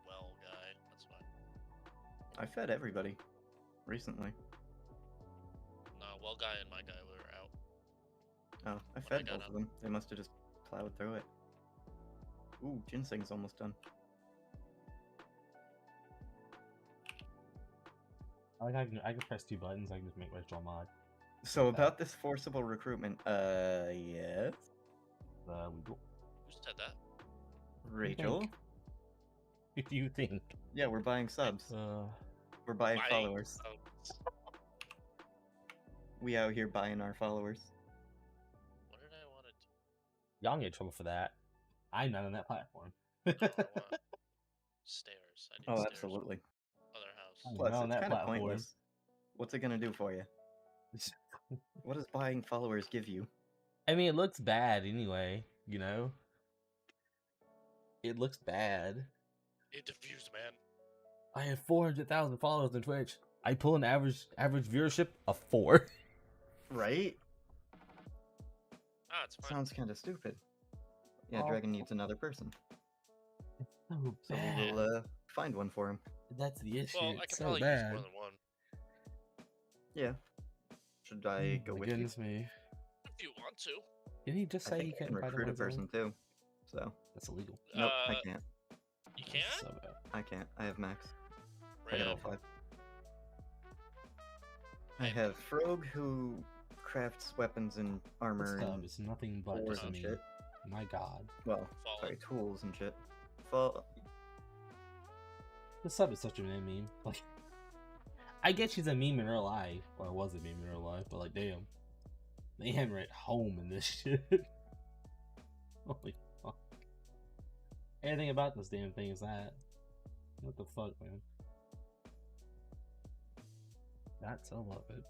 well guy. That's fine. I fed everybody. Recently. No, well guy and my guy were out. Oh, I I fed got both up. of them. They must have just plowed through it. Ooh, ginseng's almost done. I can press 2 buttons. I can just make ritual mod. So about this forcible recruitment, yes. We go. Who said that? Rachel? What do you think? Yeah, we're buying subs. We're buying Buying followers. subs. We out here buying our followers. What did I want to do? Y'all can get in trouble for that. I'm not on that platform. No, I want stairs. I need Oh, stairs. absolutely. Other house. I'm Plus, not on it's that kind of platform. pointless. What's it gonna do for you? What does buying followers give you? I mean, it looks bad anyway, you know? It looks bad. It diffused, man. I have 400,000 followers on Twitch. I pull an average viewership of 4. Right? Ah, it's fine. Sounds kind of stupid. Yeah, Oh. Dragon needs another person. So So bad. we'll find one for him. That's the issue. Well, I It's can so probably use bad. more than one. Yeah. Should I go My with you? goodness me. If you want to. Didn't he just I say think he I can't can fight recruit a him on his person own? too. So That's illegal. nope, I Uh, can't. You That's can? so bad. I can't. I have max. I Rad. got all 5. I Hey. have Frog who crafts weapons and This armor sub and is nothing but ores just and me. shit. My god. Well, Fallen. sorry, tools and shit. Fall. This sub is such a meme. Like, I get she's a meme in real life, or was a meme in real life, but like, damn, they hammer it home in this shit. Holy fuck! Everything about this damn thing is that. What the fuck, man? That's a love it.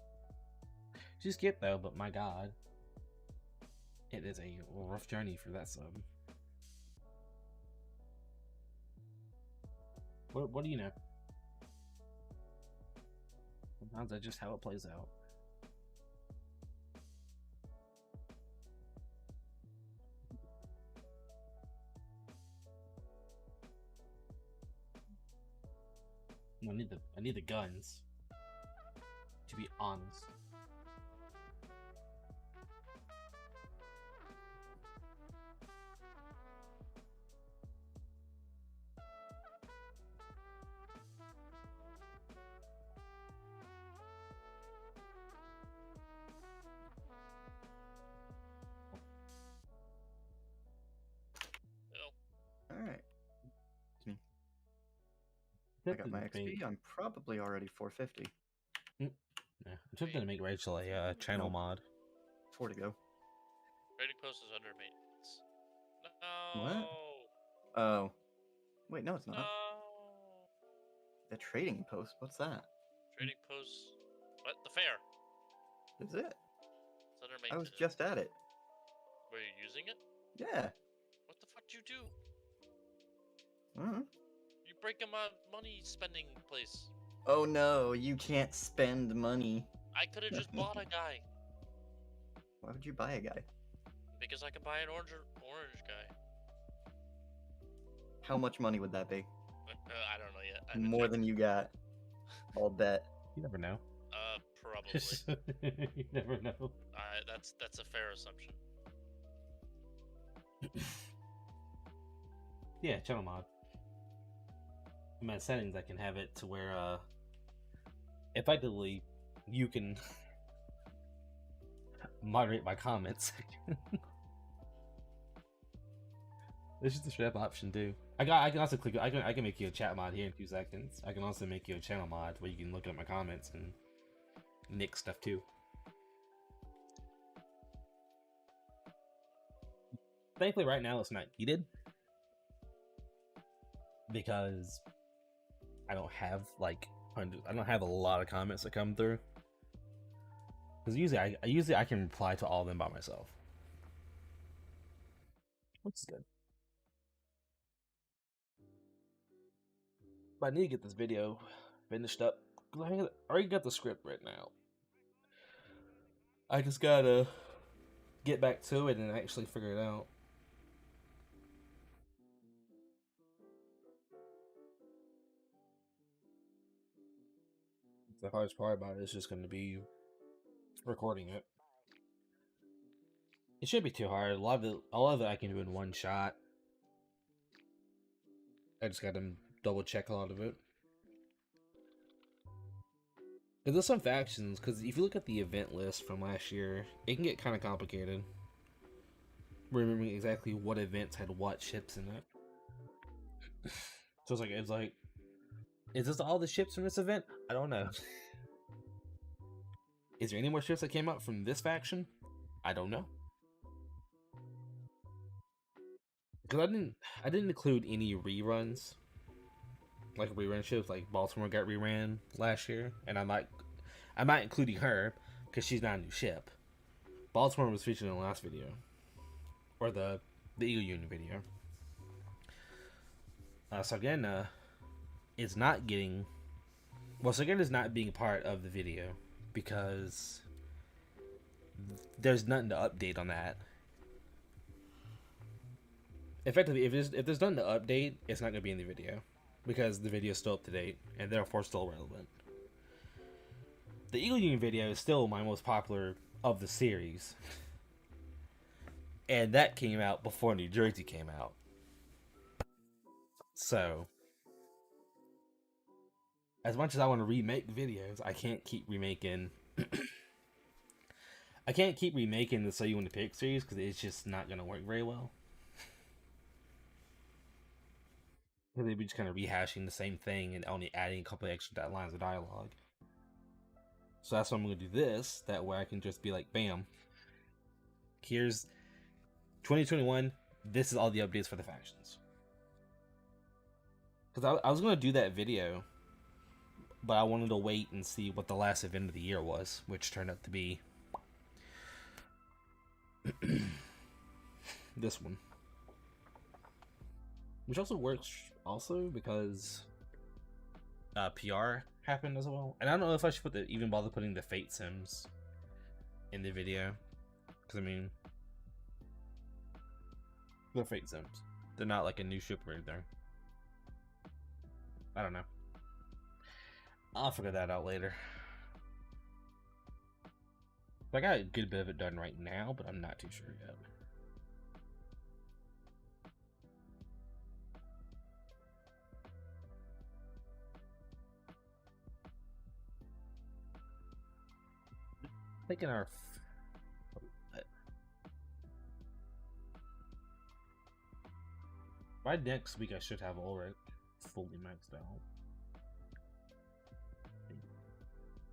She's cute though, but my god, it is a rough journey for that sub. What do you know? Sometimes that's just how it plays out. I need the guns. To be honest. Alright. I got my XP. I'm probably already 450. Yeah, I'm tempted to make Rachel a channel Nope. mod. 4 to go. Trading post is under maintenance. What? No. Oh. Wait, no, it's not. No. The trading post. What's that? Trading post. What? The fair. Is it? It's under I was maintenance. just at it. Were you using it? Yeah. What the fuck did you do? Mhm. You breaking my money spending place. Oh no, you can't spend money. I could have just bought a guy Why would you buy a guy? because I could buy an orange guy. How much money would that be? I don't know yet. I haven't More checked. than you got. I'll bet. You never know. Probably. You never know. That's a fair assumption. Yeah, channel mod. In my settings, I can have it to where, effectively, you can moderate my comments. This is the strap option too. I can also click. I can make you a chat mod here in 2 seconds. I can also make you a channel mod where you can look at my comments and Nick stuff too. Thankfully, right now it's not needed because I don't have I don't have a lot of comments that come through. Because usually I can reply to all of them by myself, which is good. But I need to get this video finished up because I already got the script right now. I just gotta get back to it and actually figure it out. The hardest part about it is just going to be recording it. It shouldn't be too hard. A lot of it I can do in one shot. I just got to double check a lot of it. Because there's some factions, because if you look at the event list from last year, it can get kind of complicated. Remembering exactly what events had what ships in it. So it's like, is this all the ships from this event? I don't know. Is there any more ships that came out from this faction? I don't know. Because I didn't include any reruns. Like rerun ships, like Baltimore got reran last year, and I'm not including her because she's not a new ship. Baltimore was featured in the last video, or the Eagle Union video. So again, it's not getting. Well, so again, it's not being part of the video because there's nothing to update on that. Effectively, if there's nothing to update, it's not going to be in the video because the video is still up to date and therefore still relevant. The Eagle Union video is still my most popular of the series, and that came out before New Jersey came out. So, as much as I want to remake videos, I can't keep remaking. I can't keep remaking the So You Want to Pick series because it's just not going to work very well. They'd be just kind of rehashing the same thing and only adding a couple of extra lines of dialogue. So that's why I'm going to do this. That way I can just be like, bam. Here's 2021. This is all the updates for the factions. Because I was going to do that video, but I wanted to wait and see what the last event of the year was, which turned out to be this one. Which also works because PR happened as well. And I don't know if I should even bother putting the Fate Sims in the video. Because, I mean, they're Fate Sims. They're not like a new ship or anything. I don't know. I'll figure that out later. I got a good bit of it done right now, but I'm not too sure yet. Thinking by next week I should have Ulrich fully maxed out.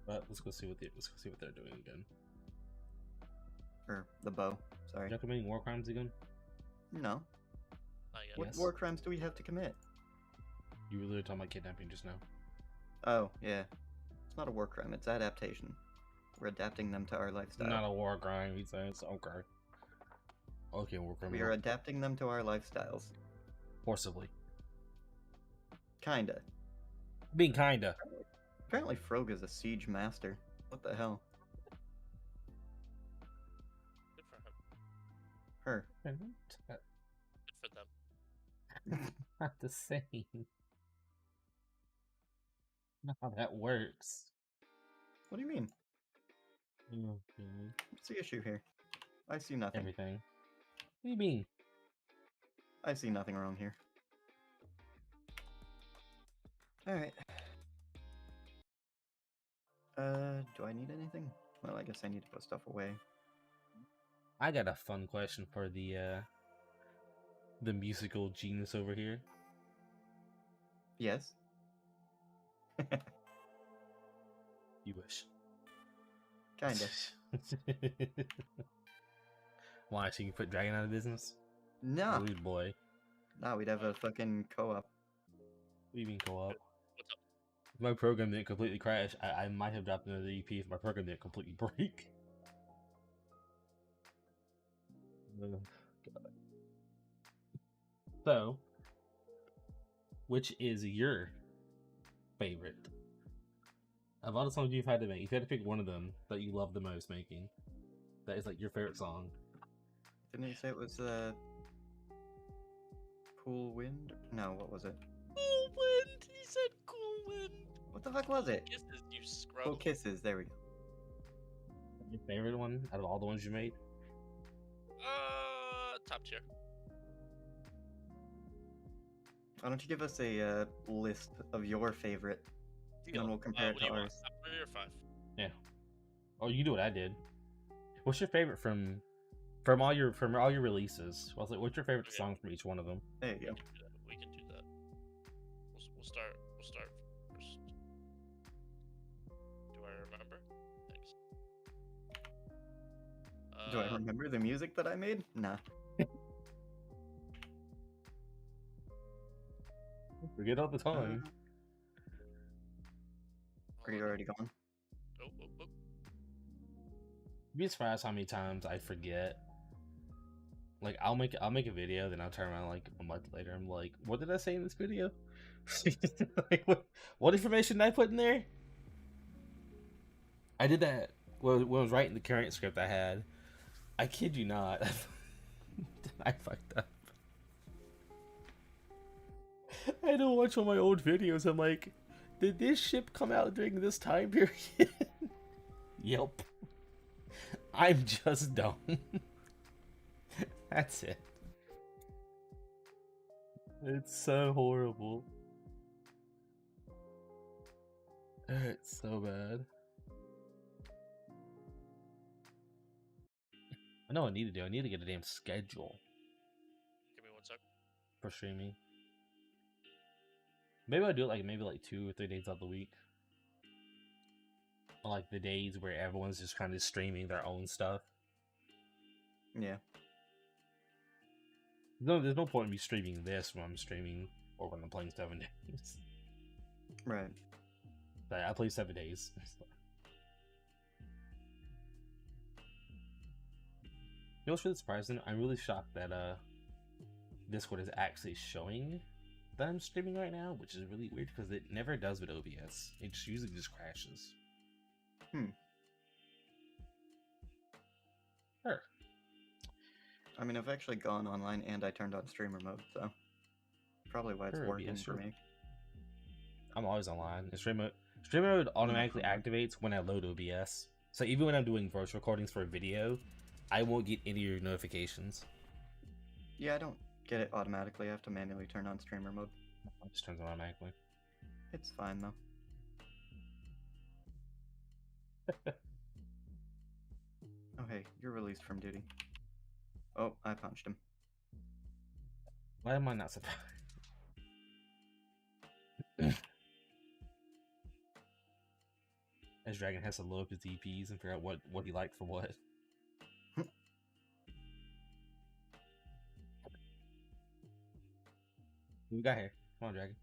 But let's go see what they're doing again. Or the bow. Sorry. Are you committing war crimes again? No. What Yes. war crimes do we have to commit? You were literally talking about kidnapping just now. Oh, yeah. It's not a war crime, it's adaptation. We're adapting them to our lifestyle. Not a war crime, he says. Okay. Okay, war crime. We are adapting them to our lifestyles. Forcibly. Kinda. Being kinda. Apparently Frog is a siege master. What the hell? Good for him. Her. Good for them. Not the same. Not how that works. What do you mean? Okay. What's the issue here? I see nothing. Everything. What do you mean? I see nothing wrong here. Alright. Do I need anything? Well, I guess I need to put stuff away. I got a fun question for the musical genius over here. Yes? You wish. Kinda. Why? So you can put Dragon out of business? No. Rude boy. No, we'd have a fucking co-op. What do you mean co-op? What's up? If my program didn't completely crash, I might have dropped another EP if my program didn't completely break. God. So, which is your favorite of all the songs you've had to make? If you had to pick one of them that you love the most making, that is like your favorite song. Didn't you say it was Cool Wind? No, what was it? Cool wind. He said cool wind. What the fuck was it? Kisses, you scrub. Cool Kisses, there we go. Your favorite one out of all the ones you made? Top tier. Why don't you give us a list of your favorite, and then we'll compare it What to do you want? ours. Top 3 or 5? Yeah. Oh, you do what I did. What's your favorite from all your releases? What's your favorite Okay. song from each one of them? There you go. We can do that. We'll start. We'll start first. Do I remember? Thanks. Do I remember the music that I made? Nah. Forget all the time. Are you already gone? Oh. You'd be surprised how many times I forget. Like I'll make a video, then I'll turn around like a month later. I'm like, what did I say in this video? Like, what information did I put in there? I did that when I was writing the current script I had. I kid you not. I fucked up. I had to watch all my old videos. I'm like, did this ship come out during this time period? Yep. I'm just dumb. That's it. It's so horrible. It's so bad. I know what I need to do. I need to get a damn schedule Give me 1 sec. for streaming. Maybe I'll do it maybe 2 or 3 days out of the week. Or like the days where everyone's just kind of streaming their own stuff. Yeah. No, there's no point in me streaming this when I'm streaming or when I'm playing 7 days. Right. Like, I play 7 days. You know what's really surprising? I'm really shocked that Discord is actually showing that I'm streaming right now, which is really weird because it never does with OBS. It usually just crashes. Sure. I mean, I've actually gone online and I turned on streamer mode, so probably why it's Sure, working yeah, for sure. me. I'm always online. And stream mode automatically activates when I load OBS. So even when I'm doing voice recordings for a video, I won't get any of your notifications. Yeah, I don't get it automatically. I have to manually turn on streamer mode. It just turns on automatically. It's fine though. Oh hey, you're released from duty. Oh, I punched him. Why am I not surprised? As Dragon has to load up his EPs and figure out what he liked for what. What we got here? Come on, Dragon.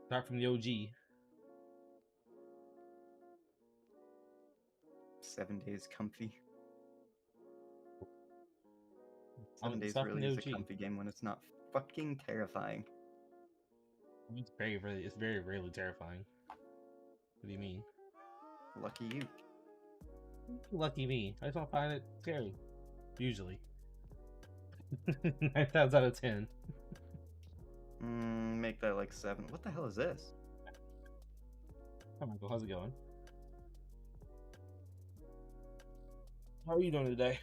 Start from the OG. 7 days comfy. 7 days Start from really the is a OG. comfy game when it's not fucking terrifying. It's very rarely terrifying. What do you mean? Lucky you. Lucky me. I just don't find it scary. Usually. 9 times out of 10. Make that like 7. What the hell is this? Hi Michael, how's it going? How are you doing today?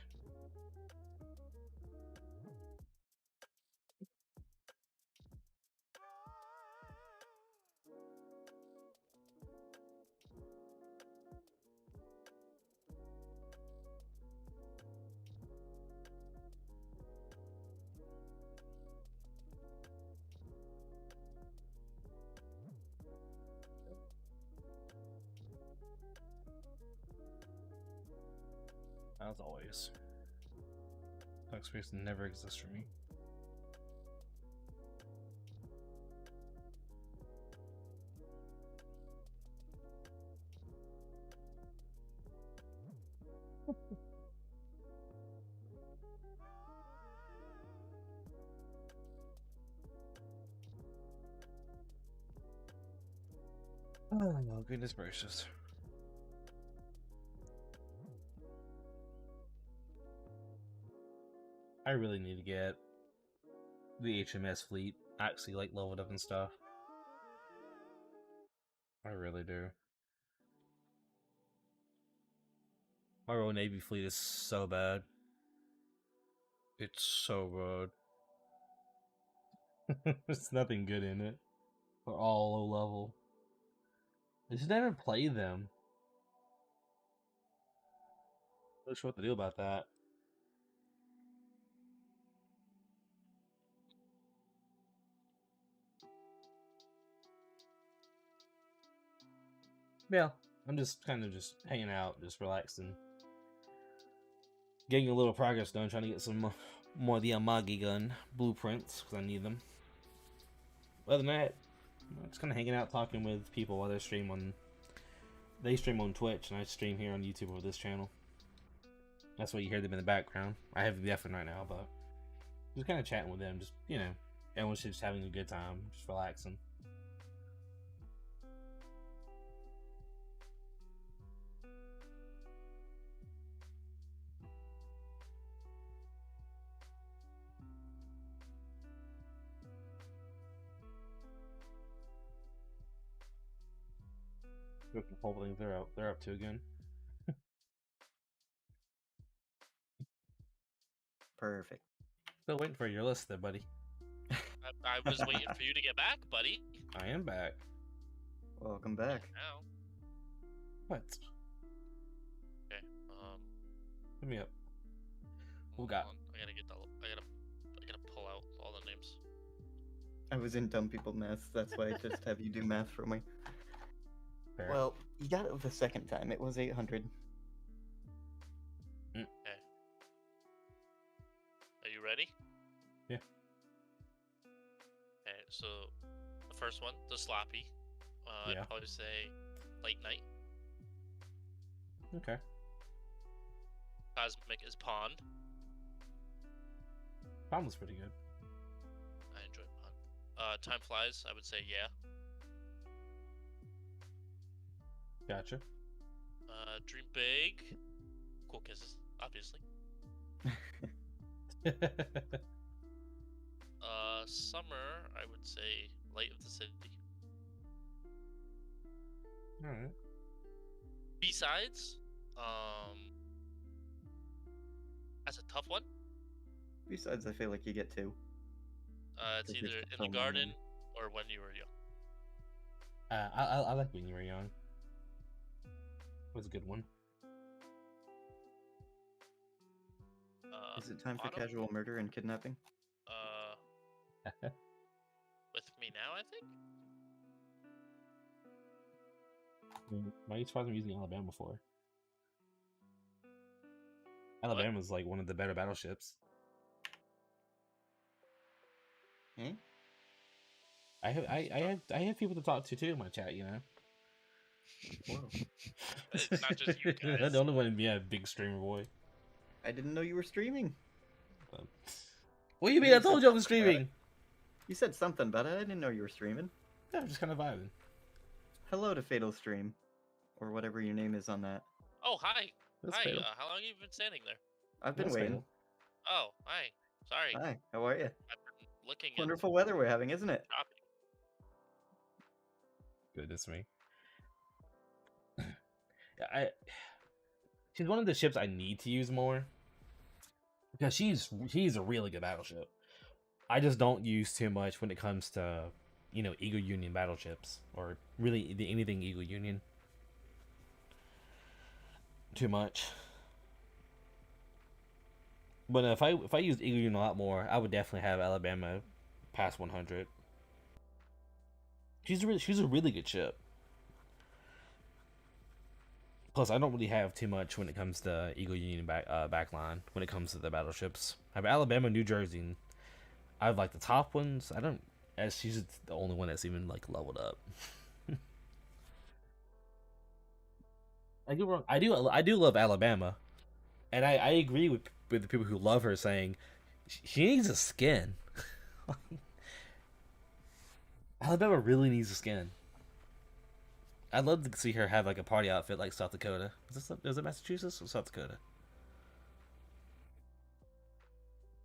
as always. Talk space never exists for me. Oh, goodness gracious. I really need to get the HMS fleet actually like leveled up and stuff. I really do. Our Royal Navy fleet is so bad. It's so bad. There's nothing good in it. They're all low level. I just never play them. Not sure what to do about that. Yeah, I'm just kind of just hanging out, just relaxing. Getting a little progress done, trying to get some more of the Amagi gun blueprints, because I need them. Other than that, I'm just kind of hanging out, talking with people while they stream on Twitch, and I stream here on YouTube over this channel. That's why you hear them in the background. I have the effort right now, but just kind of chatting with them, just, you know, everyone's just having a good time, just relaxing. Hopefully they're up to again. Perfect. Still waiting for your list there, buddy. I was waiting for you to get back, buddy. I am back. Welcome back. Now. What? Okay. Hit me up. Who Hold got? on. I gotta pull out all the names. I was in dumb people math, that's why I just have you do math for me. Fair. Well, you got it the second time. It was 800. Okay. Are you ready? Yeah. Okay, so the first one, the sloppy. Yeah. I'd probably say late night. Okay. Cosmic is pond. Pond was pretty good. I enjoy pond. Time flies. I would say yeah. Gotcha. Dream big. Cool kisses, obviously. Summer. I would say light of the city. All right. B-sides. That's a tough one. Besides, I feel like you get two. It's Because either it's in the so garden many. or when you were young. I like when you were young. It was a good one. Is it time for autumn? casual murder and kidnapping? With me now, I think. Why are you surprised I'm using Alabama for? Alabama's like one of the better battleships. Eh? I have people to talk to too in my chat, you know. Whoa. It's not just you I guys. don't want to be a big streamer boy. I didn't know you were streaming. What do you mean? I told you I was streaming. You said something about it. I didn't know you were streaming. Yeah, I'm just kind of vibing. Hello to Fatal Stream. Or whatever your name is on that. Oh, hi. That's Hi. fatal. How long have you been standing there? I've been That's waiting. fatal. Oh, hi. Sorry. Hi, how are you? I've been looking at Wonderful weather we're having, isn't it? shopping. Goodness me. She's one of the ships I need to use more. Because she's a really good battleship. I just don't use too much when it comes to, you know, Eagle Union battleships. Or really anything Eagle Union. Too much. But if I used Eagle Union a lot more, I would definitely have Alabama past 100. She's a really good ship. Plus, I don't really have too much when it comes to Eagle Union backline. When it comes to the battleships, I have Alabama, New Jersey. And I have like the top ones. I don't. As she's the only one that's even like leveled up. I do love Alabama, and I agree with the people who love her saying she needs a skin. Alabama really needs a skin. I'd love to see her have like a party outfit like South Dakota. Is it Massachusetts or South Dakota?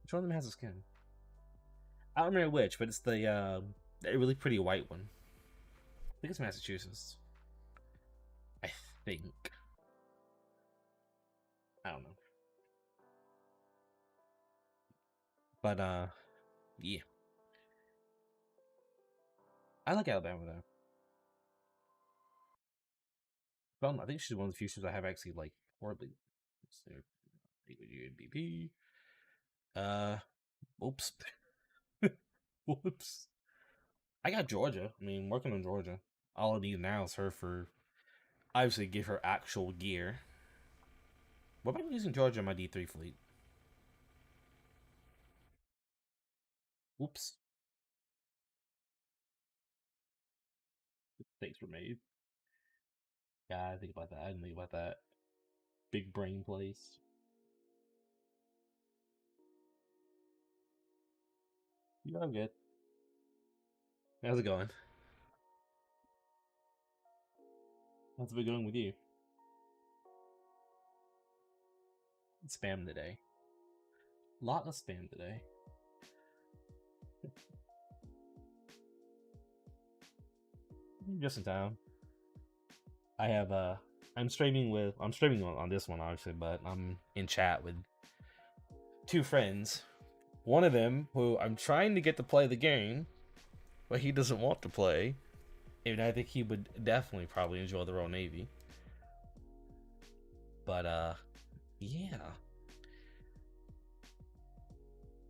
Which one of them has a skin? I don't remember which, but it's the really pretty white one. I think it's Massachusetts. I think. I don't know. But yeah. I like Alabama though. Well, I think she's one of the few shows I have actually like horribly. So, BP. Oops. Whoops. I got Georgia. I mean, working on Georgia. All I need now is her for obviously give her actual gear. What am I using Georgia in my D3 fleet? Whoops. Mistakes were made. Yeah, I think about that. I didn't think about that. Big brain place. Yeah, I'm good. How's it going? How's it been going with you? Spam today. Lot of spam today. Just in time. I have I'm streaming on this one obviously, but I'm in chat with two friends. One of them who I'm trying to get to play the game, but he doesn't want to play. And I think he would definitely probably enjoy the Royal Navy. But yeah.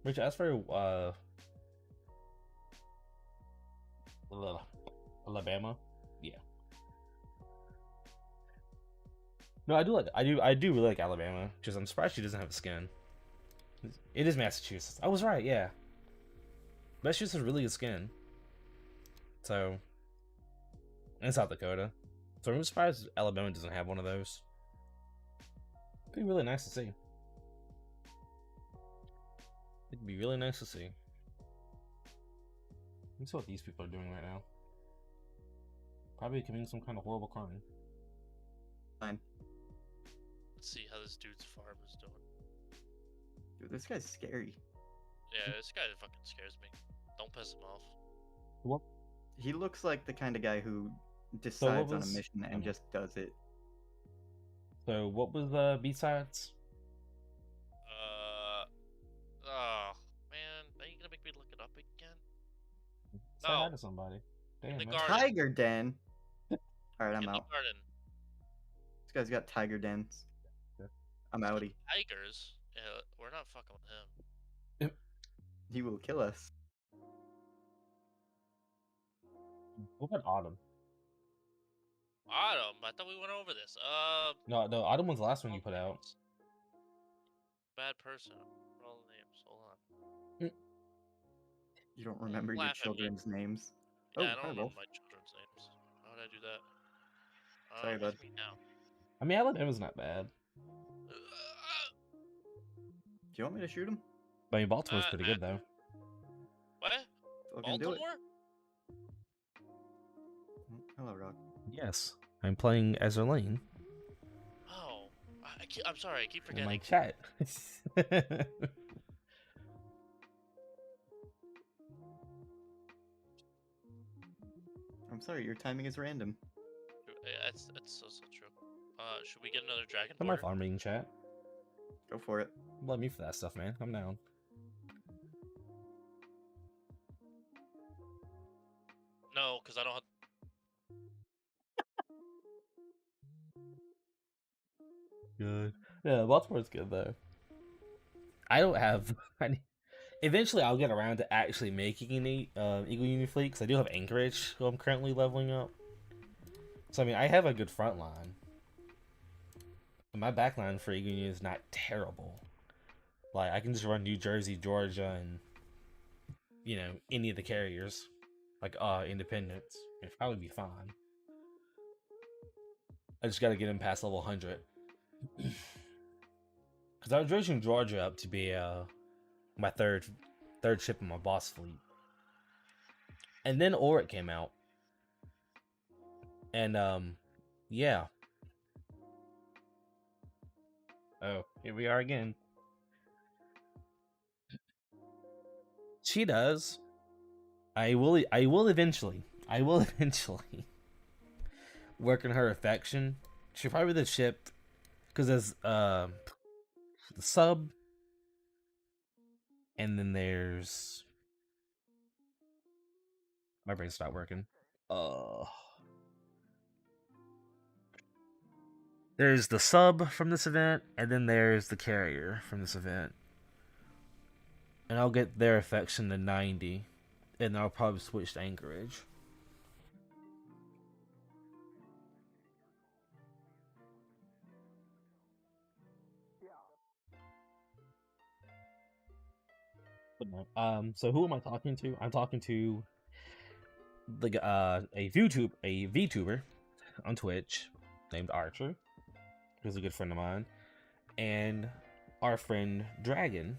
Rich, as for Alabama, yeah. No, I do really like Alabama. Just I'm surprised she doesn't have a skin. It is Massachusetts. I was right, yeah. Massachusetts has really good skin. So, and South Dakota. So I'm surprised Alabama doesn't have one of those. It'd be really nice to see. It'd be really nice to see. Let me see what these people are doing right now. Probably committing some kind of horrible crime. Fine. Let's see how this dude's farm is doing. Dude, this guy's scary. Yeah, this guy fucking scares me. Don't piss him off. What? He looks like the kind of guy who decides on a was- mission and just does it. So what was the B-sides? Oh man, are you gonna make me look it up again? Say hi No. to somebody. Damn, The man. garden. Tiger Den. Alright, I'm In the out. garden. This guy's got tiger dens. Yeah. I'm outie. Tigers. Yeah, we're not fucking with him. He will kill us. What about Autumn? Autumn. I thought we went over this. No, Autumn was the last one you put out. Bad person. Roll the names. Hold on. You don't remember your laugh at me. children's names. Yeah, I Oh, don't hi, remember Wolf. my children's names. How would I do that? Sorry, what's bud. me now? I mean, Alabama's not bad. Do you want me to shoot him? But I mean, Baltimore's pretty good though. What? Fucking do it. Baltimore? Hello, Rock. Yes, I'm playing Ezra Lane Oh, I'm sorry. I keep in forgetting. my chat. I'm sorry, your timing is random. That's so true. Should we get another dragon? I'm my border? farming chat. Go for it. Let me for that stuff, man. I'm down. No, because I don't have. Good. Yeah, Baltimore's good though. I don't have. Eventually, I'll get around to actually making an Eagle Union fleet because I do have Anchorage, who I'm currently leveling up. So I mean, I have a good front line. My backline for Eagle Union is not terrible. Like I can just run New Jersey, Georgia, and any of the carriers, like Independence. It'd probably be fine. I just got to get him past level 100. Because I was raising Georgia up to be my third ship in my boss fleet, and then Auric came out, and yeah. Oh, here we are again. She does. I will eventually. I will eventually work on her affection. She'll probably be the ship, because there's the sub, and then there's my brain stopped working. There's the sub from this event, and then there's the carrier from this event. And I'll get their affection to 90, and I'll probably switch to Anchorage. But no. So who am I talking to? I'm talking to the a VTuber on Twitch named Archer, who's a good friend of mine, and our friend Dragon.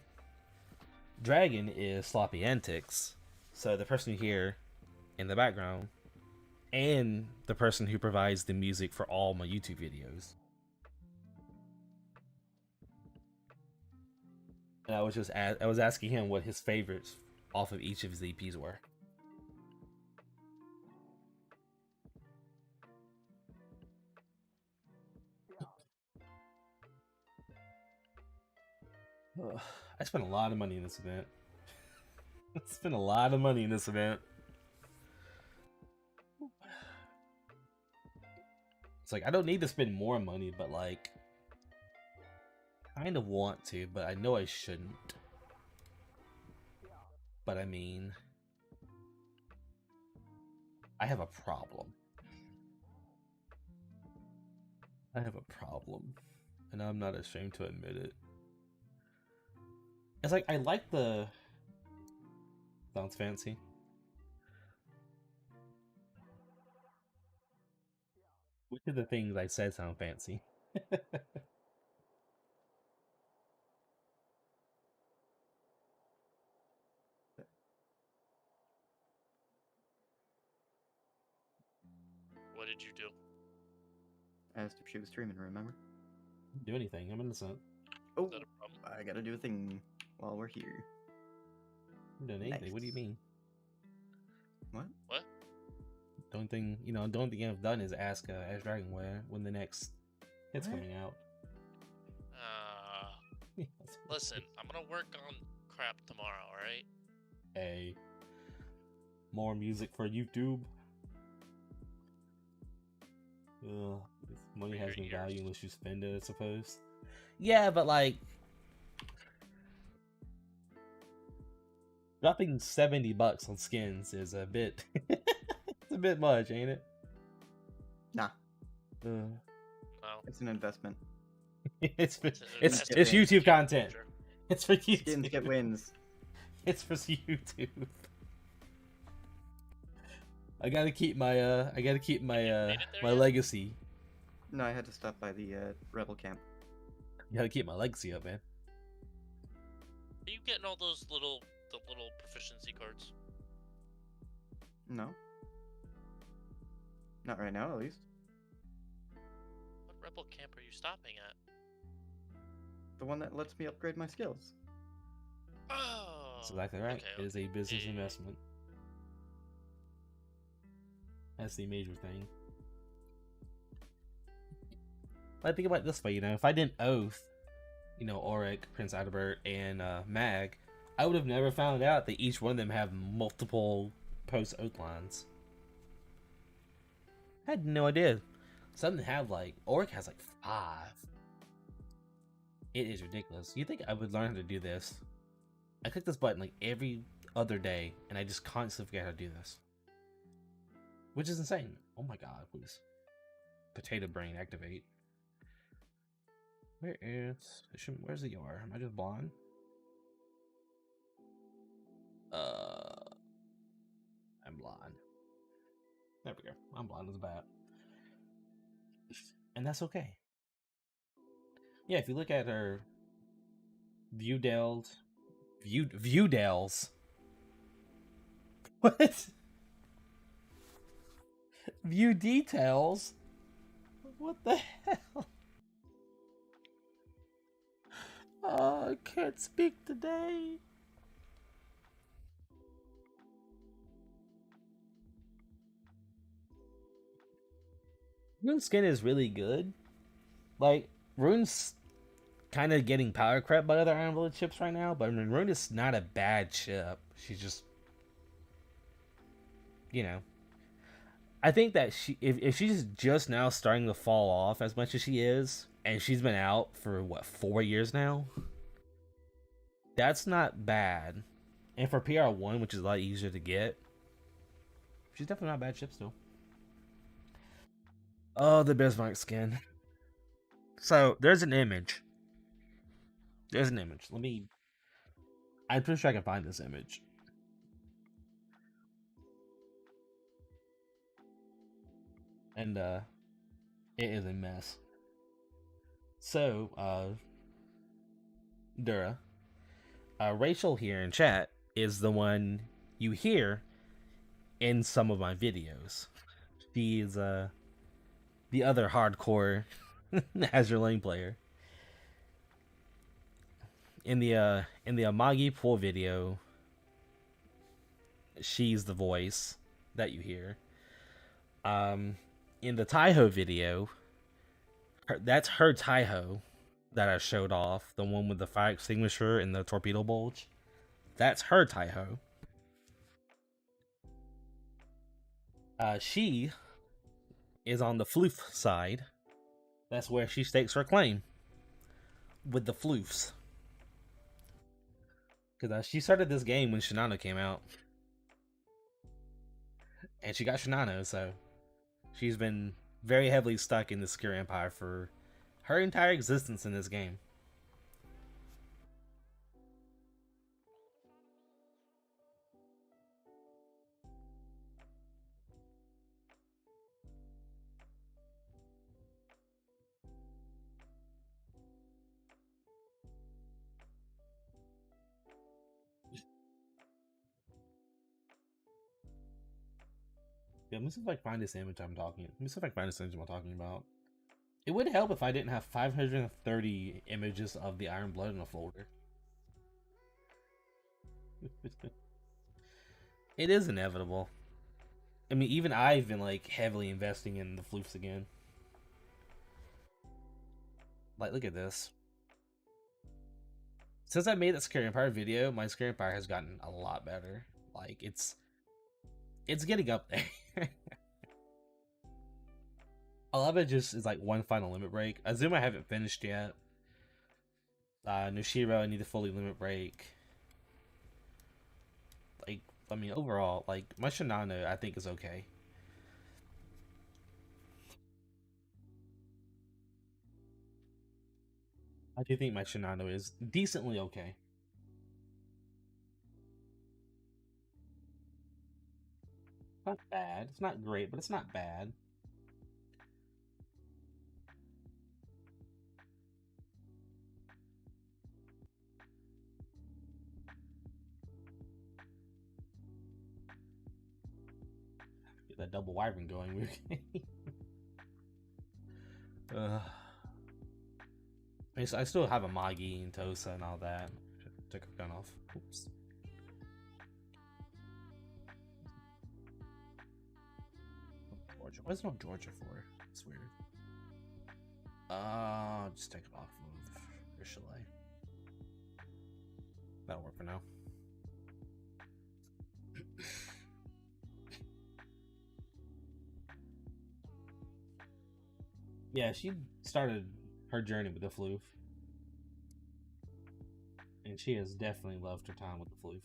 Dragon is Sloppy Antics, so the person you hear in the background, and the person who provides the music for all my YouTube videos. And I was asking him what his favorites off of each of his EPs were. I spent a lot of money in this event. I spent a lot of money in this event. It's like I don't need to spend more money, but like kind of want to, but I know I shouldn't. But I mean, I have a problem. I have a problem, and I'm not ashamed to admit it. It's like I like the sounds fancy. Which of the things I said sound fancy? What did you do? I asked if she was streaming, remember? Do anything? I'm innocent. Oh, Is that a problem? I gotta do a thing while we're here. I'm doing anything. What do you mean? What? What? The only thing I've done is ask Dragon when the next hit's What? coming out. Listen, I'm gonna work on crap tomorrow, alright? Hey, more music for YouTube. Ugh, money For has your no value ears. unless you spend it, I suppose. Yeah, but like dropping $70 on skins is a bit it's a bit much, ain't it? Nah, No. it's an investment. it's for, It's an it's investment it's in YouTube your content. future. It's for YouTube. Skins get wins. It's for YouTube. I gotta keep my made it there my yet? legacy. No, I had to stop by the rebel camp. Gotta keep my legacy up, man. Are you getting all the little proficiency cards? No. Not right now, at least. What rebel camp are you stopping at? The one that lets me upgrade my skills. Oh, That's exactly right. okay, It is a business yeah. investment. That's the major thing. But I think about it this way, if I didn't oath, Auric, Prince Adalbert, and Mag, I would have never found out that each one of them have multiple post-oath lines. I had no idea. Some have Auric has 5. It is ridiculous. You think I would learn how to do this? I click this button every other day, and I just constantly forget how to do this. Which is insane. Oh my god, please. Potato brain activate. Where's the yar? Am I just blind? I'm blind. There we go. I'm blind as a bat. And that's okay. Yeah, if you look at her view dells. What? View details? What the hell? Oh, I can't speak today. Rune skin is really good. Like, Rune's kind of getting power crept by other Iron Blooded chips right now, but I mean, Rune is not a bad chip. She's just, you know. I think that if she's just now starting to fall off as much as she is, and she's been out for, what, 4 years now? That's not bad. And for PR1, which is a lot easier to get, she's definitely not a bad chip still. Oh, the Bismarck skin. So, there's an image. I'm pretty sure I can find this image. And, it is a mess. So, Dura, Rachel here in chat is the one you hear in some of my videos. She's, the other hardcore Azure Lane player. In the Amagi pool video, she's the voice that you hear. In the Taiho video, that's her Taiho that I showed off, the one with the fire extinguisher and the torpedo bulge. That's her Taiho. She is on the floof side. That's where she stakes her claim with the floofs. Because she started this game when Shinano came out. And she got Shinano, so she's been very heavily stuck in the Secure Empire for her entire existence in this game. Yeah, let me see if I can find this image I'm talking about. It would help if I didn't have 530 images of the Iron Blood in a folder. It is inevitable. I mean, even I've been like heavily investing in the floofs again. Like, look at this. Since I made that Secure Empire video, my Secure Empire has gotten a lot better. Like, it's getting up there. A lot of it just is like one final limit break. Azuma I haven't finished yet. Noshiro I need to fully limit break. Like, I mean, overall, like, my Shinano I think is okay. I do think my Shinano is decently okay. Not bad. It's not great, but it's not bad. Get that double wiring going. I still have a Magi and Tosa and all that. Took a gun off. Oops. Georgia. What is no Georgia for? It's weird. Just take it off of Chalet. That'll work for now. Yeah, she started her journey with the floof. And she has definitely loved her time with the floof.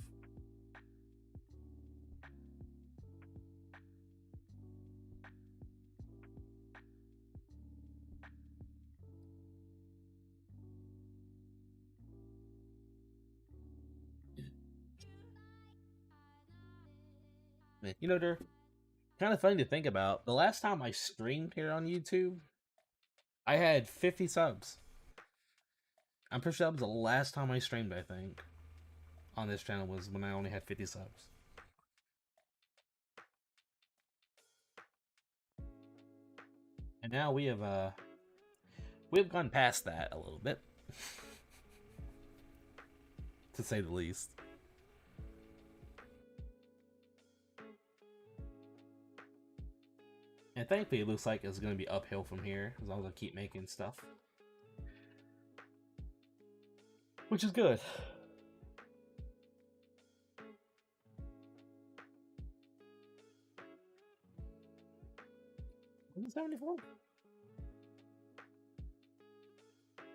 You know, they're kind of funny to think about. The last time I streamed here on YouTube, I had 50 subs. I'm pretty sure that was the last time I streamed, I think, on this channel was when I only had 50 subs. And now we've gone past that a little bit. To say the least. And thankfully it looks like it's going to be uphill from here, as long as I keep making stuff. Which is good. 74?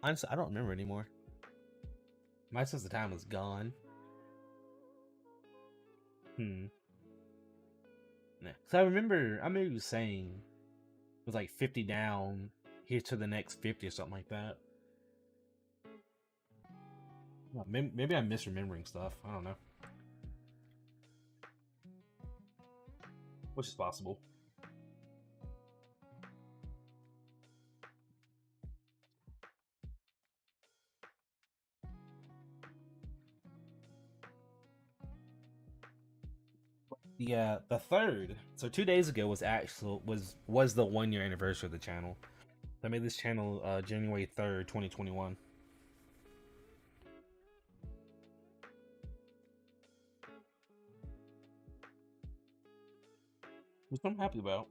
Honestly, I don't remember anymore. My sense of time is gone. Yeah. So I remember you saying it was like 50 down, here to the next 50 or something like that. Well, maybe I'm misremembering stuff. I don't know. Which is possible. The third. So 2 days ago was the 1 year anniversary of the channel. I made this channel January 3rd, 2021. Which I'm happy about.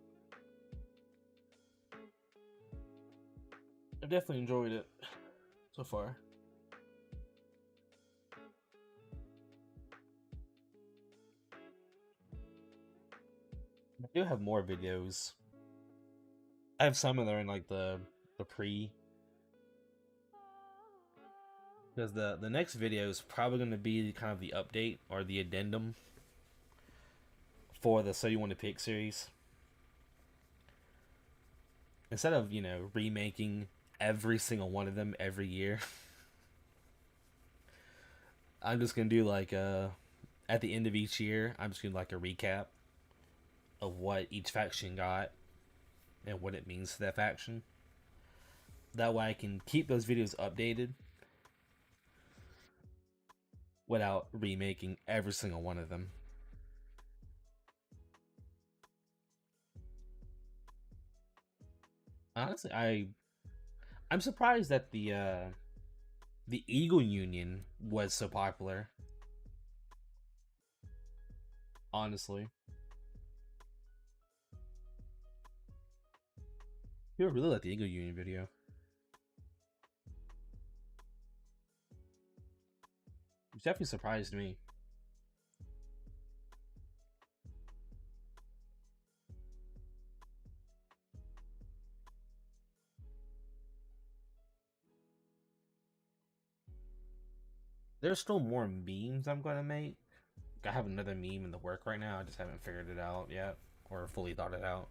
I've definitely enjoyed it so far. I do have more videos. I have some that are in like the pre. Because the next video is probably going to be kind of the update or the addendum for the So You Want to Pick series. Instead of, you know, remaking every single one of them every year, I'm just going to do like at the end of each year, I'm just going to do like a recap of what each faction got and what it means to that faction. That way I can keep those videos updated without remaking every single one of them. Honestly, I'm surprised that the Eagle Union was so popular. Honestly. People really like the Eagle Union video. Which definitely surprised me. There's still more memes I'm gonna make. I have another meme in the work right now. I just haven't figured it out yet or fully thought it out.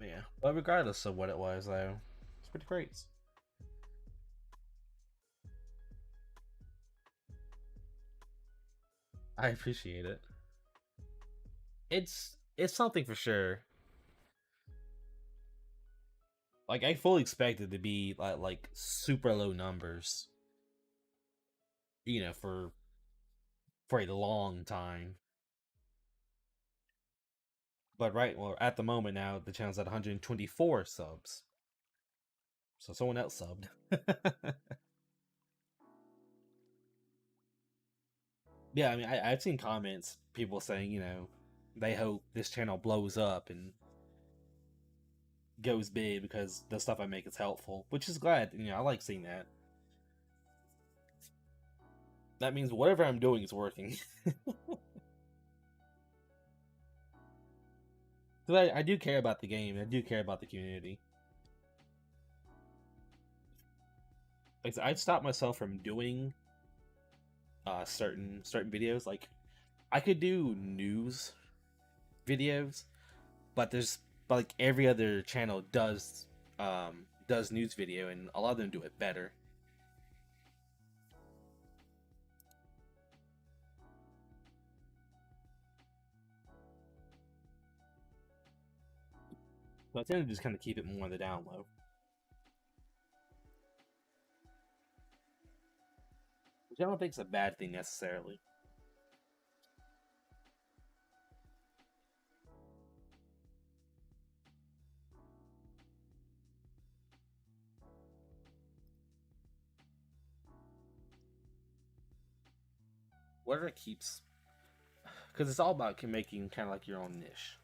Yeah, but regardless of what it was, though, it's pretty great. I appreciate it. It's something for sure. Like I fully expected to be like super low numbers. You know, for a long time. But at the moment now, the channel's at 124 subs. So someone else subbed. Yeah, I mean, I've seen comments, people saying, you know, they hope this channel blows up and goes big because the stuff I make is helpful, which is glad. You know, I like seeing that. That means whatever I'm doing is working. Because I do care about the game. I do care about the community. Like, I'd stop myself from doing certain videos. Like, I could do news videos, but there's but like every other channel does news video, and a lot of them do it better. So I tend to just kind of keep it more on the down low. Which I don't think is a bad thing necessarily. Whatever keeps, because it's all about making kind of like your own niche.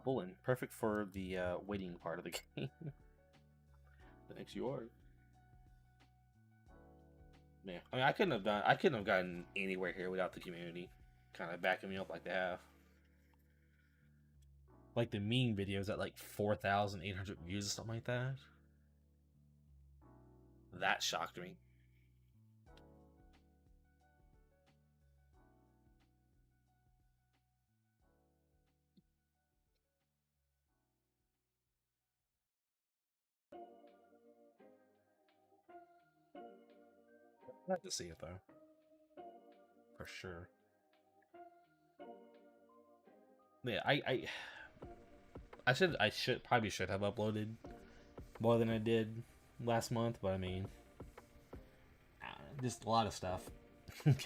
Bullen, perfect for the waiting part of the game. Thanks, you are. Man, I mean, I couldn't have gotten anywhere here without the community kind of backing me up like they have. Like the meme videos at like 4,800 views or something like that. That shocked me. I'd like to see it though, for sure. Yeah, I should probably should have uploaded more than I did last month, but I mean, just a lot of stuff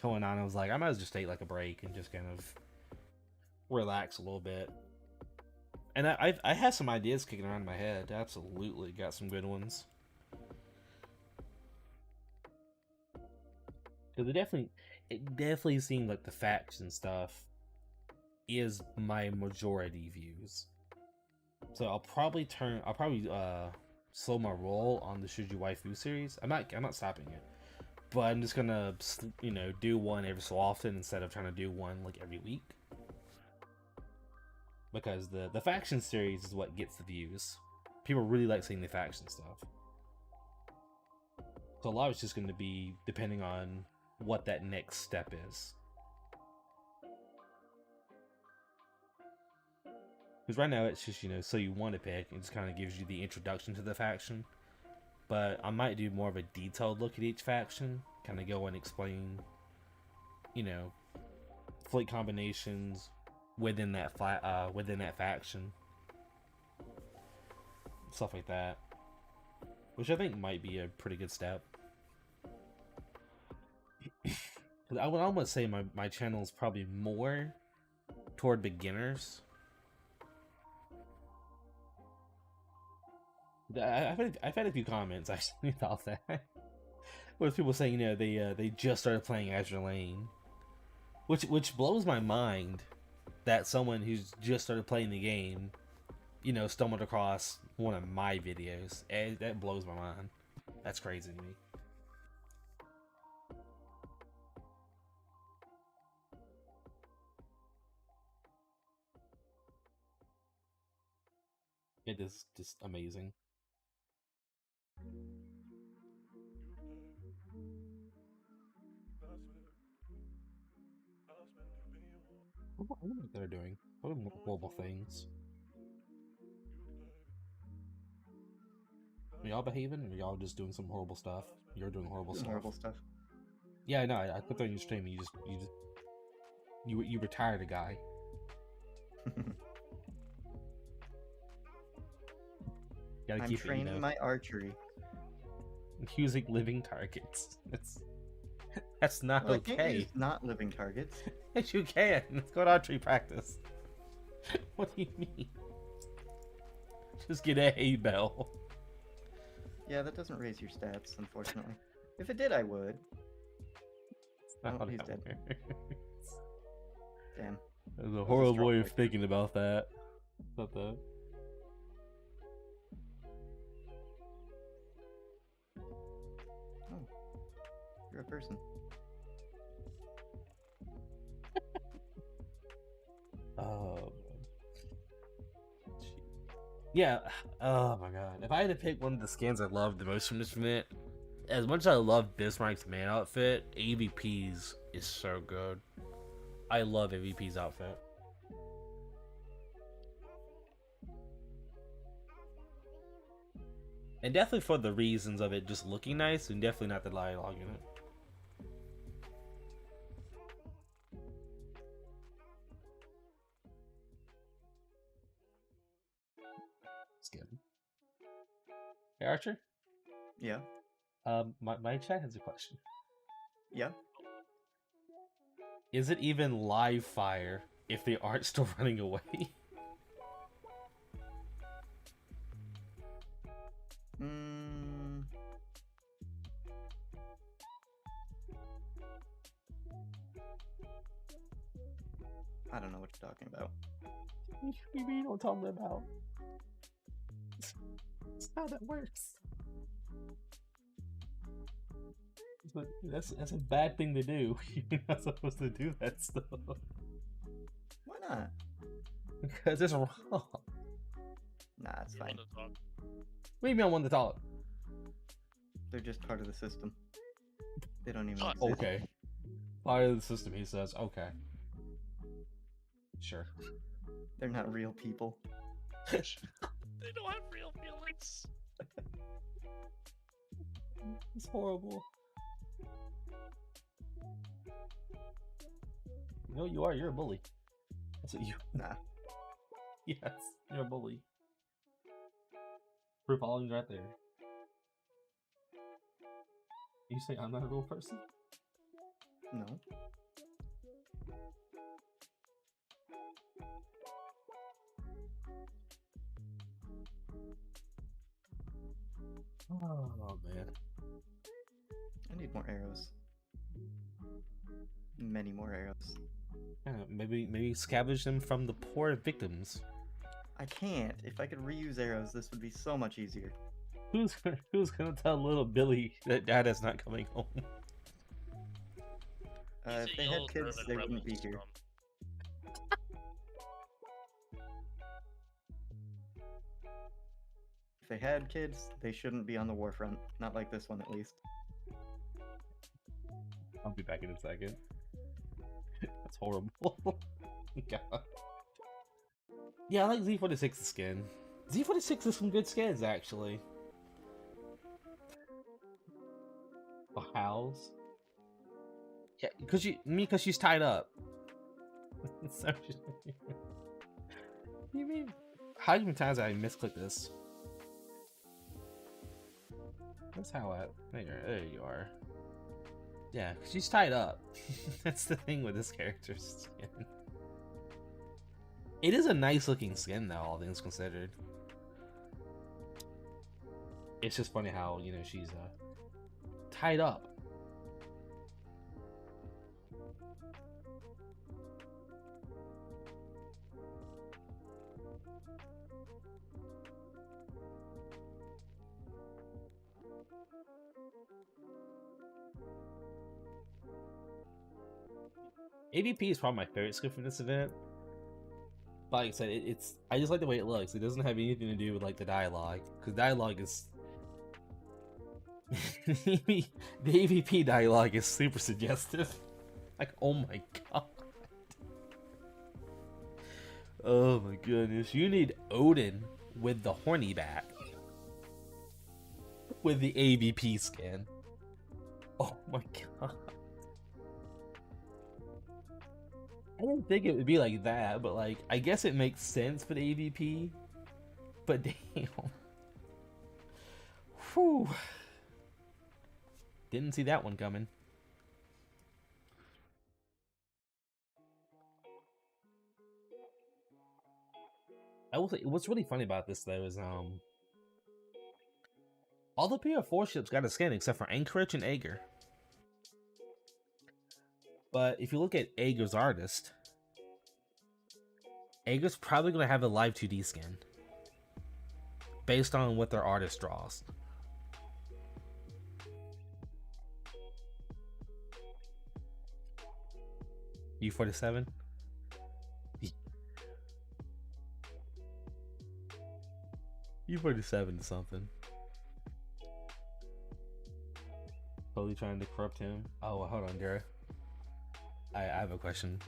going on. I was like, I might as well just take like a break and just kind of relax a little bit. And I had some ideas kicking around in my head. Absolutely got some good ones. Because it definitely seemed like the faction stuff is my majority views. So I'll probably slow my roll on the Shuju Waifu series. I'm not stopping it, but I'm just gonna, you know, do one every so often instead of trying to do one like every week. Because the faction series is what gets the views. People really like seeing the faction stuff. So a lot of it's just going to be depending on what that next step is. Because right now it's just, you know, so you want to pick. It just kind of gives you the introduction to the faction. But I might do more of a detailed look at each faction. Kind of go and explain, you know, fleet combinations within that faction. Stuff like that. Which I think might be a pretty good step. I would almost say my channel is probably more toward beginners. I've had a few comments actually about that. With people saying, you know, they just started playing Azure Lane. Which blows my mind that someone who's just started playing the game, you know, stumbled across one of my videos. That blows my mind. That's crazy to me. It is just amazing. I wonder what they're doing. What horrible things. Are y'all behaving, or y'all just doing some horrible stuff? You're doing horrible stuff. Horrible stuff. Yeah, I know. I put that on your stream. And you retired a guy. Gotta I'm keep training my archery. Using living targets. That's not Well, okay. I can't use not living targets. Yes, you can. Let's go to archery practice. What do you mean? Just get a hay bell. Yeah, that doesn't raise your stats, unfortunately. If it did, I would. That's not Oh, he's how dead. it works. Damn. There's a was a horrible strong way of pick. thinking about that. About that. Oh. You're a person. Oh. Yeah. Oh my god. If I had to pick one of the skins I loved the most from this event, as much as I love Bismarck's man outfit, AVP's is so good. I love AVP's outfit. And definitely for the reasons of it just looking nice, and definitely not the dialogue in it. Skip. Hey Archer? Yeah. My chat has a question. Yeah. Is it even live fire if they aren't still running away? I don't know what you're talking about. What do you mean don't tell me about? That's how that works. But that's a bad thing to do. You're not supposed to do that stuff. Why not? Because it's wrong. Nah, it's You fine. wanna talk? What do you mean I want to talk? They're just part of the system. They don't even Oh, exist. Okay. Part of the system, he says. Okay. Sure. They're not real people. They don't have real feelings. It's horrible. You know you are. You're a bully. That's what you. Nah. Yes, you're a bully. Proof all right there. You say I'm not a real person? No. Oh man. I need more arrows. Many more arrows. Maybe scavenge them from the poor victims. I can't. If I could reuse arrows, this would be so much easier. Who's gonna tell little Billy that Dad is not coming home? He's If a they had yellow kids, German they rebel wouldn't be here. scum. If they had kids, they shouldn't be on the war front. Not like this one, at least. I'll be back in a second. That's horrible. God. Yeah, I like Z46's skin. Z46 has some good skins, actually. Oh, Howls? Yeah, because she's tied up. So you mean? How many times did I misclick this? That's how there you are. Yeah, she's tied up. That's the thing with this character's skin. It is a nice looking skin though, all things considered. It's just funny how, she's tied up. AVP is probably my favorite skin from this event. But like I said, I just like the way it looks. It doesn't have anything to do with like the dialogue, because dialogue is the AVP dialogue is super suggestive. Like, oh my god. Oh my goodness. You need Odin with the horny back. With the AVP skin. Oh my god. I didn't think it would be like that, but like, I guess it makes sense for the AVP. But damn. Whew. Didn't see that one coming. I will say, what's really funny about this though is all the PR4 ships got a skin except for Anchorage and Aegir. But if you look at Aegir's artist, Aegir's probably going to have a live 2D skin based on what their artist draws. U47? U47 is something. Totally trying to corrupt him. Oh, hold on, Dara. I have a question.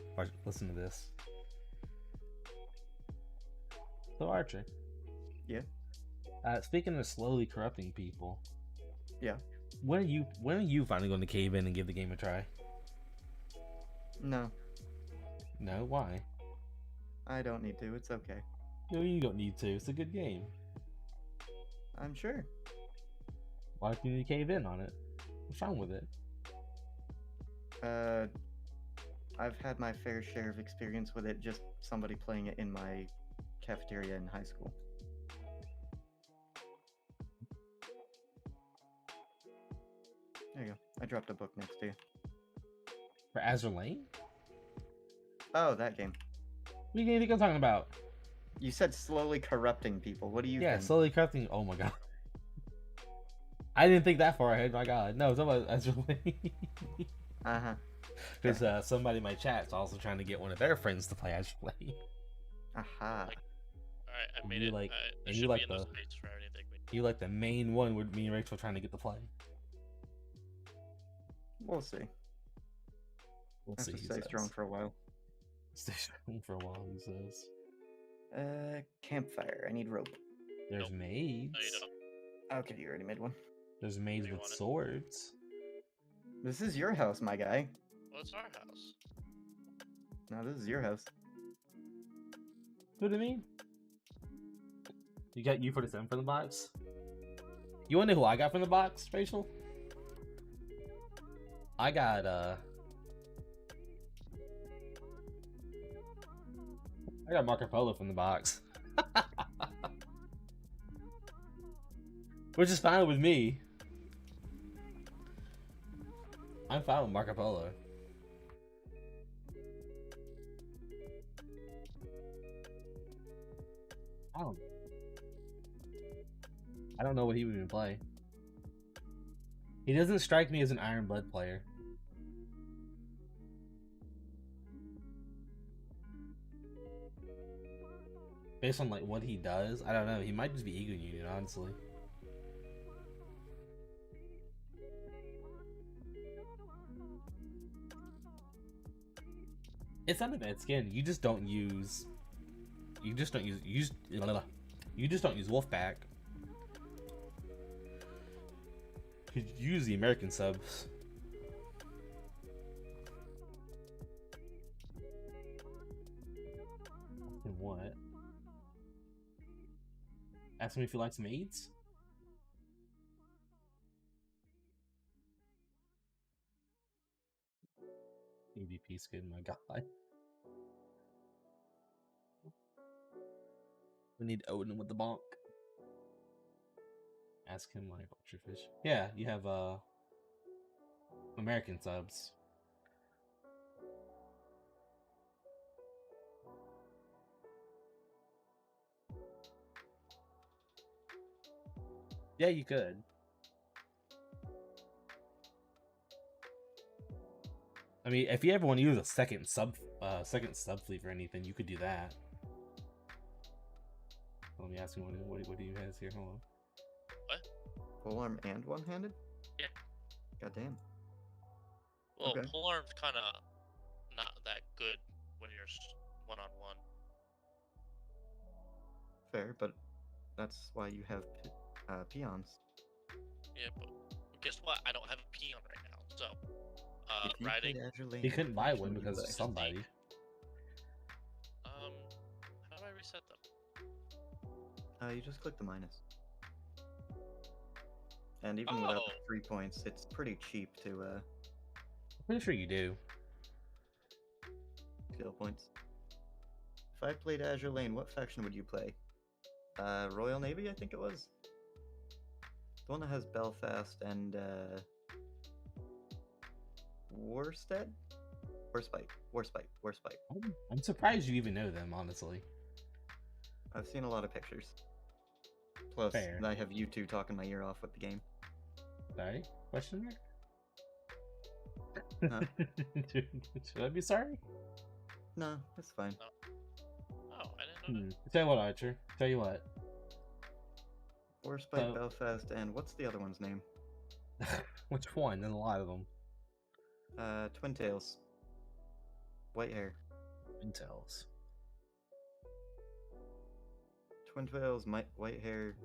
Listen to this. So Archer. Yeah. Speaking of slowly corrupting people. Yeah. When are you finally going to cave in and give the game a try? No, No, why? I don't need to. It's okay. No, you don't need to. It's a good game. I'm sure. Why do you need to cave in on it? What's wrong with it? I've had my fair share of experience with it, just somebody playing it in my cafeteria in high school. There you go. I dropped a book next to you. For Azur Lane? Oh, that game. What do you think I'm talking about? You said slowly corrupting people. What do you Yeah, think? slowly corrupting. Oh my god. I didn't think that far ahead. My god. No, it's about Azur Lane. Uh-huh. Because somebody in my chat's also trying to get one of their friends to play Azur Lane. Aha. Alright, I And made you it. like- There and you should like be enough the- space for anything. You like the main one with me and Rachel trying to get to play. We'll see. We'll I have see. to He stay says. strong for a while. Stay strong for a while, he says. Campfire. I need rope. There's Nope. maids. No, you don't. Okay, you already made one. There's maids You with want it? swords. This is your house, my guy. Well, it's our house. No, this is your house. What do you mean? You got U47 from the box? You wanna know who I got from the box, Rachel? I got Marco Polo from the box. Which is fine with me. I'm fine with Marco Polo. I don't know what he would even play. He doesn't strike me as an Iron Blood player. Based on like what he does, I don't know. He might just be Ego Union, honestly. It's not a bad skin. You just don't use. You just don't use. You just don't use Wolfpack. Could use the American subs. And what? Ask him if he likes maids. EVP skin, my god. We need Odin with the bonk. Ask him like Ultrafish. Yeah, you have American subs. Yeah, you could. I mean, if you ever want to use a second sub fleet for anything, you could do that. Let me ask you what do you have here? Hold on. Polearm and one-handed? Yeah. Goddamn. Well, Okay. polearm's kind of not that good when you're one-on-one. Fair, but that's why you have peons. Yeah, but guess what? I don't have a peon right now, so If you riding. played Azure Lane, He couldn't buy which one would you because of buy? somebody. How do I reset them? You just click the minus. And even without the Oh. 3 points, it's pretty cheap to I'm pretty sure you do. skill points. If I played Azure Lane, what faction would you play? Royal Navy, I think it was? The one that has Belfast and Warstead? Warspite. I'm surprised you even know them, honestly. I've seen a lot of pictures. Plus, Fair. I have you two talking my ear off with the game. Sorry? Question Huh? mark? Should I be sorry? No, it's fine. Oh, I didn't know Tell you what, Archer. Tell you what. Warspite, So- Belfast, and what's the other one's name? Which one? There's a lot of them. Twin Tails. white hair. Intels. Twin tails, white hair,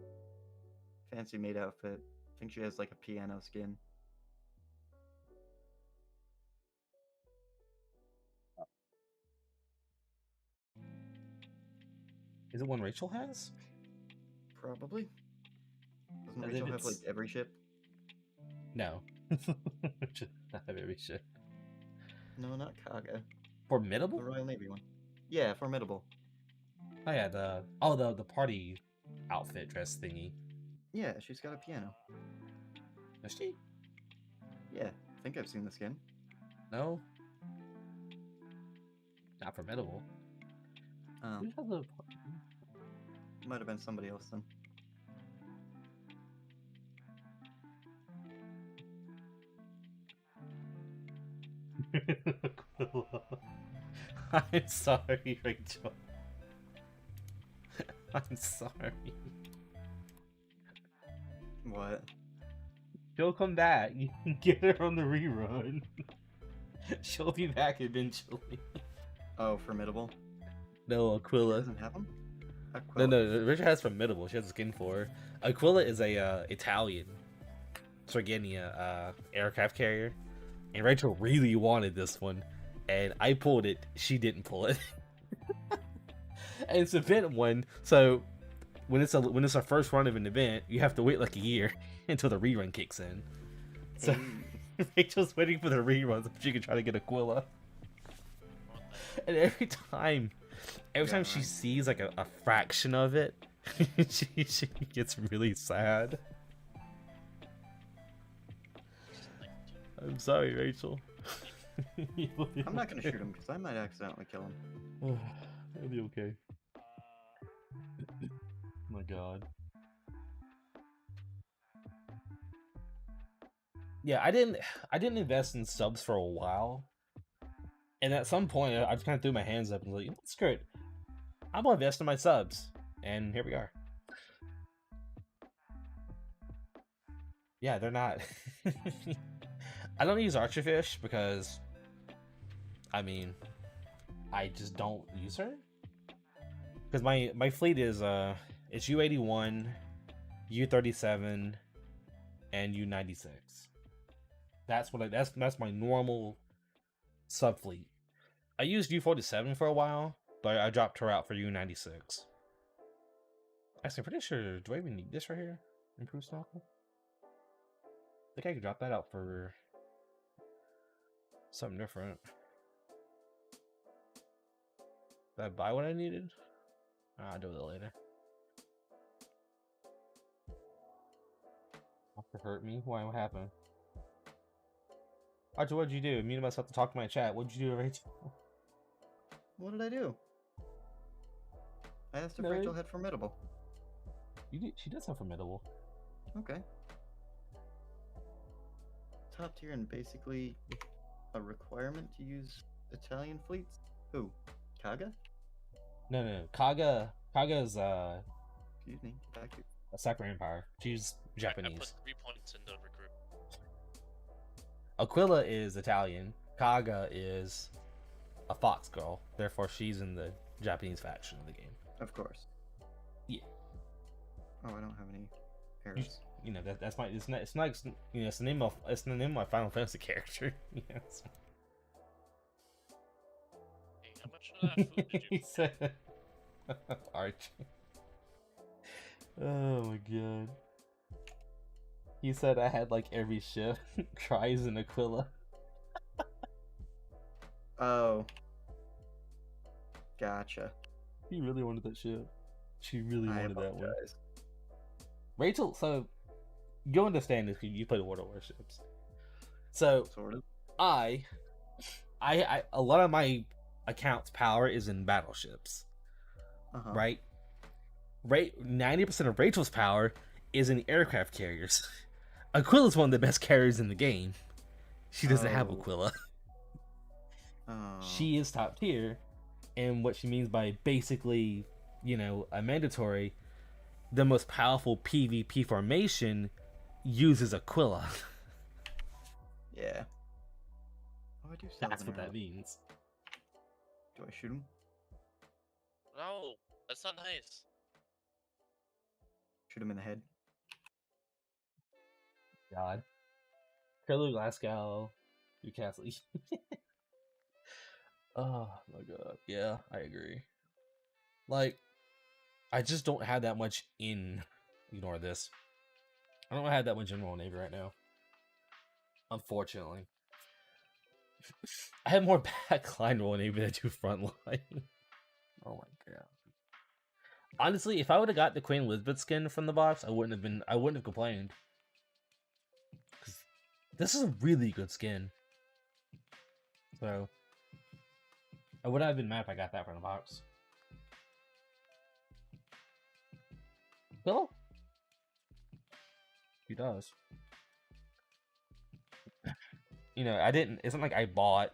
fancy maid outfit. I think she has like a piano skin. Is it one Rachel has? Probably. Doesn't As if Rachel have like it's- every ship? No. Just not have every shit. No, not Kaga. Formidable? The Royal Navy one. Yeah, formidable. Oh yeah, the party outfit dress thingy. Yeah, she's got a piano. Does she? Yeah, I think I've seen the skin. No. Not formidable. Oh, Who has a might have been somebody else then. I'm sorry, Rachel. I'm sorry. What? She'll come back. You can get her on the rerun. She'll be back eventually. Oh, formidable. No, Aquila. Doesn't have them? No. Richard has Formidable. She has a skin for her. Aquila is a Italian Sardinia aircraft carrier, and Rachel really wanted this one, and I pulled it. She didn't pull it. And it's an event one, so when it's a first run of an event, you have to wait like a year until the rerun kicks in. So Rachel's waiting for the reruns so she can try to get Aquila. And every time she sees like a fraction of it, she gets really sad. I'm sorry, Rachel. I'm not gonna shoot him because I might accidentally kill him. It'll be okay. My God. Yeah, I didn't invest in subs for a while, and at some point I just kind of threw my hands up and was like, screw it, I'm gonna invest in my subs, and here we are. Yeah, they're not. I don't use Archerfish because, I mean, I just don't use her. Because my fleet is it's U-81, U-37, and U-96. That's that's my normal sub fleet. I used U-47 for a while, but I dropped her out for U-96. Actually, I'm pretty sure, do I even need this right here? Improved stalker? I think I could drop that out for something different. Did I buy what I needed? I'll do it later. After hurt me? Why? What happened? Archer, what'd you do? I muted myself to talk to my chat. What'd you do, Rachel? What did I do? I asked if No. Rachel had formidable. She does have formidable. Okay. Top tier and basically a requirement to use Italian fleets? Who? Kaga? No. Kaga's Excuse me. Back to a Sakura Empire. She's I Japanese. put 3 points in the recruit. Aquila is Italian. Kaga is a fox girl. Therefore, she's in the Japanese faction of the game. Of course. Yeah. Oh, I don't have any arrows. You know that's my it's not you know it's the name of my Final Fantasy character. Yes. Hey, how much of that food did you He said, Archie. Oh my God. He said I had like every shift. Cries and Aquila. Oh. Gotcha. He really wanted that ship. She really I wanted that one. apologize. Rachel, so you understand this because you play World of Warships. So Sort of. I a lot of my account's power is in battleships, Uh-huh. right? 90% of Rachel's power is in aircraft carriers. Aquila's one of the best carriers in the game. She doesn't have Oh. Aquila. Oh. She is top tier, and what she means by basically, you know, a mandatory, the most powerful PvP formation uses Aquila. Yeah. Oh, I do still That's have an what that arrow. means. Do I shoot him? No, that's not nice. Shoot him in the head. God. Curlew, Glasgow, Newcastle. Oh my god. Yeah, I agree. Like, I just don't have that much in. Ignore this. I don't have that much in Royal Navy right now. Unfortunately. I have more backline Royal Navy than I do frontline. Oh my god. Honestly, if I would have got the Queen Elizabeth skin from the box, I wouldn't have complained. Cause this is a really good skin. So I would have been mad if I got that from the box. Well, he does. You know, I didn't. It's not like I bought.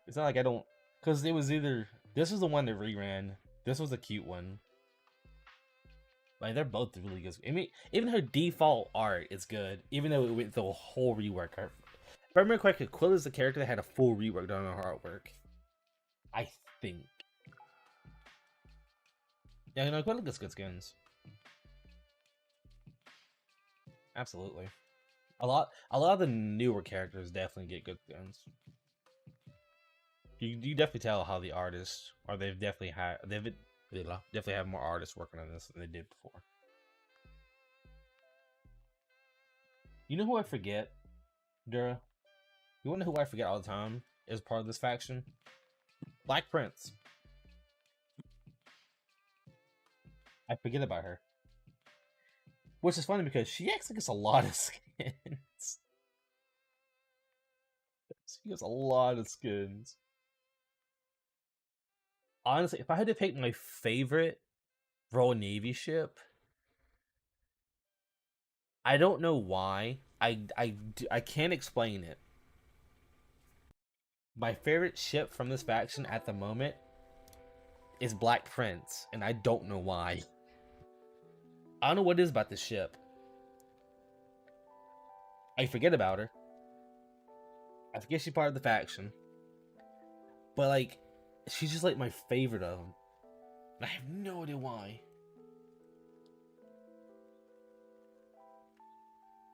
It's not like I don't. Because it was either. This was the one that reran. This was a cute one. Like, they're both really good. I mean, even her default art is good. Even though it went through a whole rework. If I remember correctly, Quill is the character that had a full rework done on her artwork. I think. Yeah, you know, Quill gets good skins. Absolutely. A lot of the newer characters definitely get good skins. You definitely tell how the artists, or they've definitely have more artists working on this than they did before. You know who I forget, Dura? You wanna know who I forget all the time is part of this faction? Black Prince. I forget about her. Which is funny because she actually gets a lot of skins. She gets a lot of skins. Honestly, if I had to pick my favorite Royal Navy ship, I don't know why. I can't explain it. My favorite ship from this faction at the moment is Black Prince, and I don't know why. I don't know what it is about this ship. I forget about her. I forget she's part of the faction. But, like, she's just, like, my favorite of them. I have no idea why.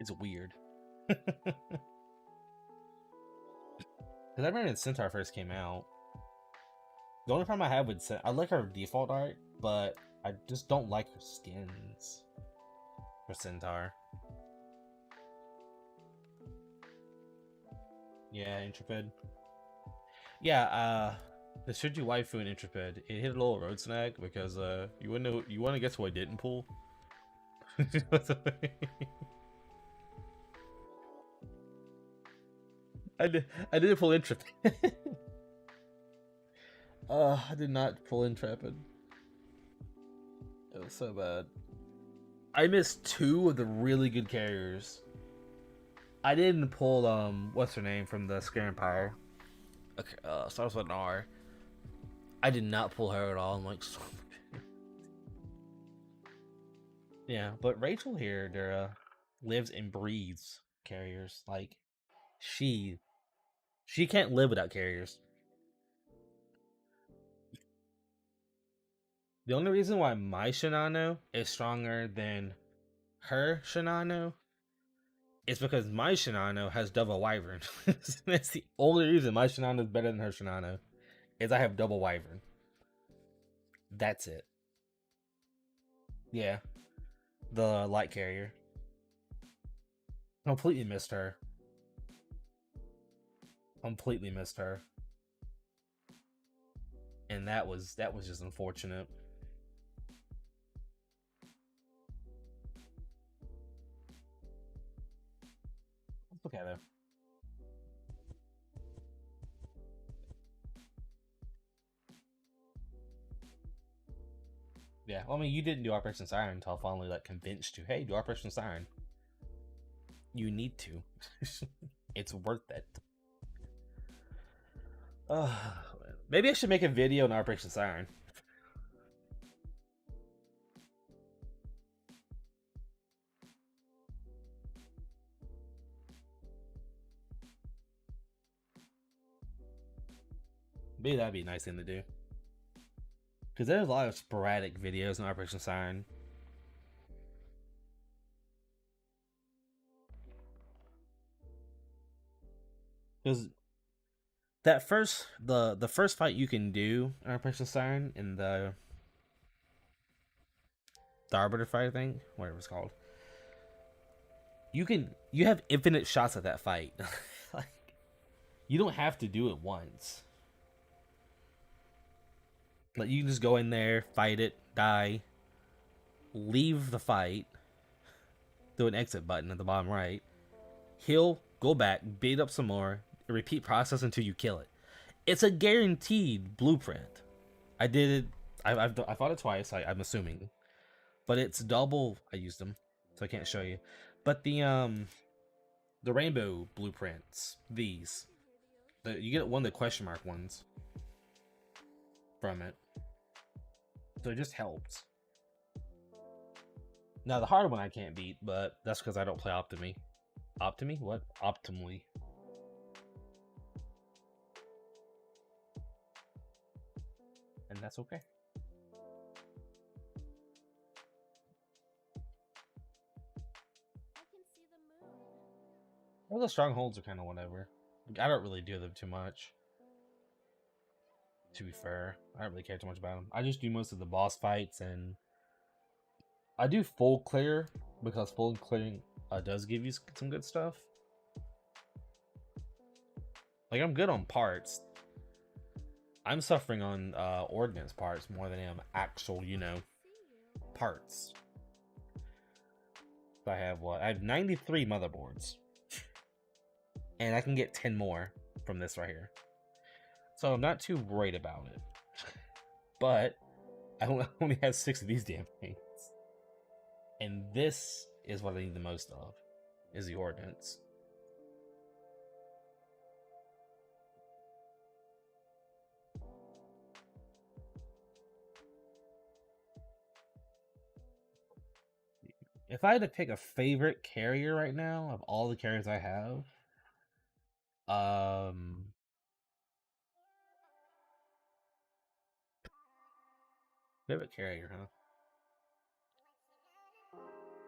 It's weird. Because I remember when Centaur first came out. The only problem I have with I like her default art, but I just don't like her skins for Centaur. Yeah, Intrepid. Yeah, the Shuji waifu in Intrepid, it hit a little road snag because you want to guess who I didn't pull? I didn't pull Intrepid. I did not pull Intrepid. It was so bad. I missed two of the really good carriers. I didn't pull what's her name from the Scare Empire. Okay, starts with an R. I did not pull her at all. I'm like, so yeah, but Rachel here, Dura, lives and breathes carriers. Like, she can't live without carriers. The only reason why my Shinano is stronger than her Shinano is because my Shinano has double Wyvern. That's the only reason my Shinano is better than her Shinano, is I have double Wyvern. That's it. Yeah. The light carrier. Completely missed her. Completely missed her. And that was just unfortunate. It's okay though. Yeah, well, I mean, you didn't do Operation Siren until I finally like convinced you. Hey, do Operation Siren. You need to. It's worth it. Maybe I should make a video on Operation Siren. Maybe that'd be a nice thing to do. Because there's a lot of sporadic videos in Operation Siren. Because that the first fight you can do in Operation Siren in the Arbiter fight, I think, whatever it's called. You have infinite shots at that fight. Like, you don't have to do it once. Like, you can just go in there, fight it, die, leave the fight, do an exit button at the bottom right, heal, go back, beat up some more, and repeat process until you kill it. It's a guaranteed blueprint. I did it. I fought it twice. I'm assuming, but it's double. I used them, so I can't show you. But the rainbow blueprints, you get one of the question mark ones from it, so it just helps. Now the hard one I can't beat, but that's because I don't play Optimi. Optimi? What? Optimally. And that's okay. Well, the strongholds are kind of whatever. I don't really do them too much. To be fair, I don't really care too much about them. I just do most of the boss fights, and I do full clear because full clearing does give you some good stuff. Like, I'm good on parts. I'm suffering on ordnance parts more than I am actual, parts. So I have what? I have 93 motherboards. And I can get 10 more from this right here. So I'm not too worried about it. But I only have 6 of these damn things. And this is what I need the most of, is the ordnance. If I had to pick a favorite carrier right now of all the carriers I have, favorite carrier, huh?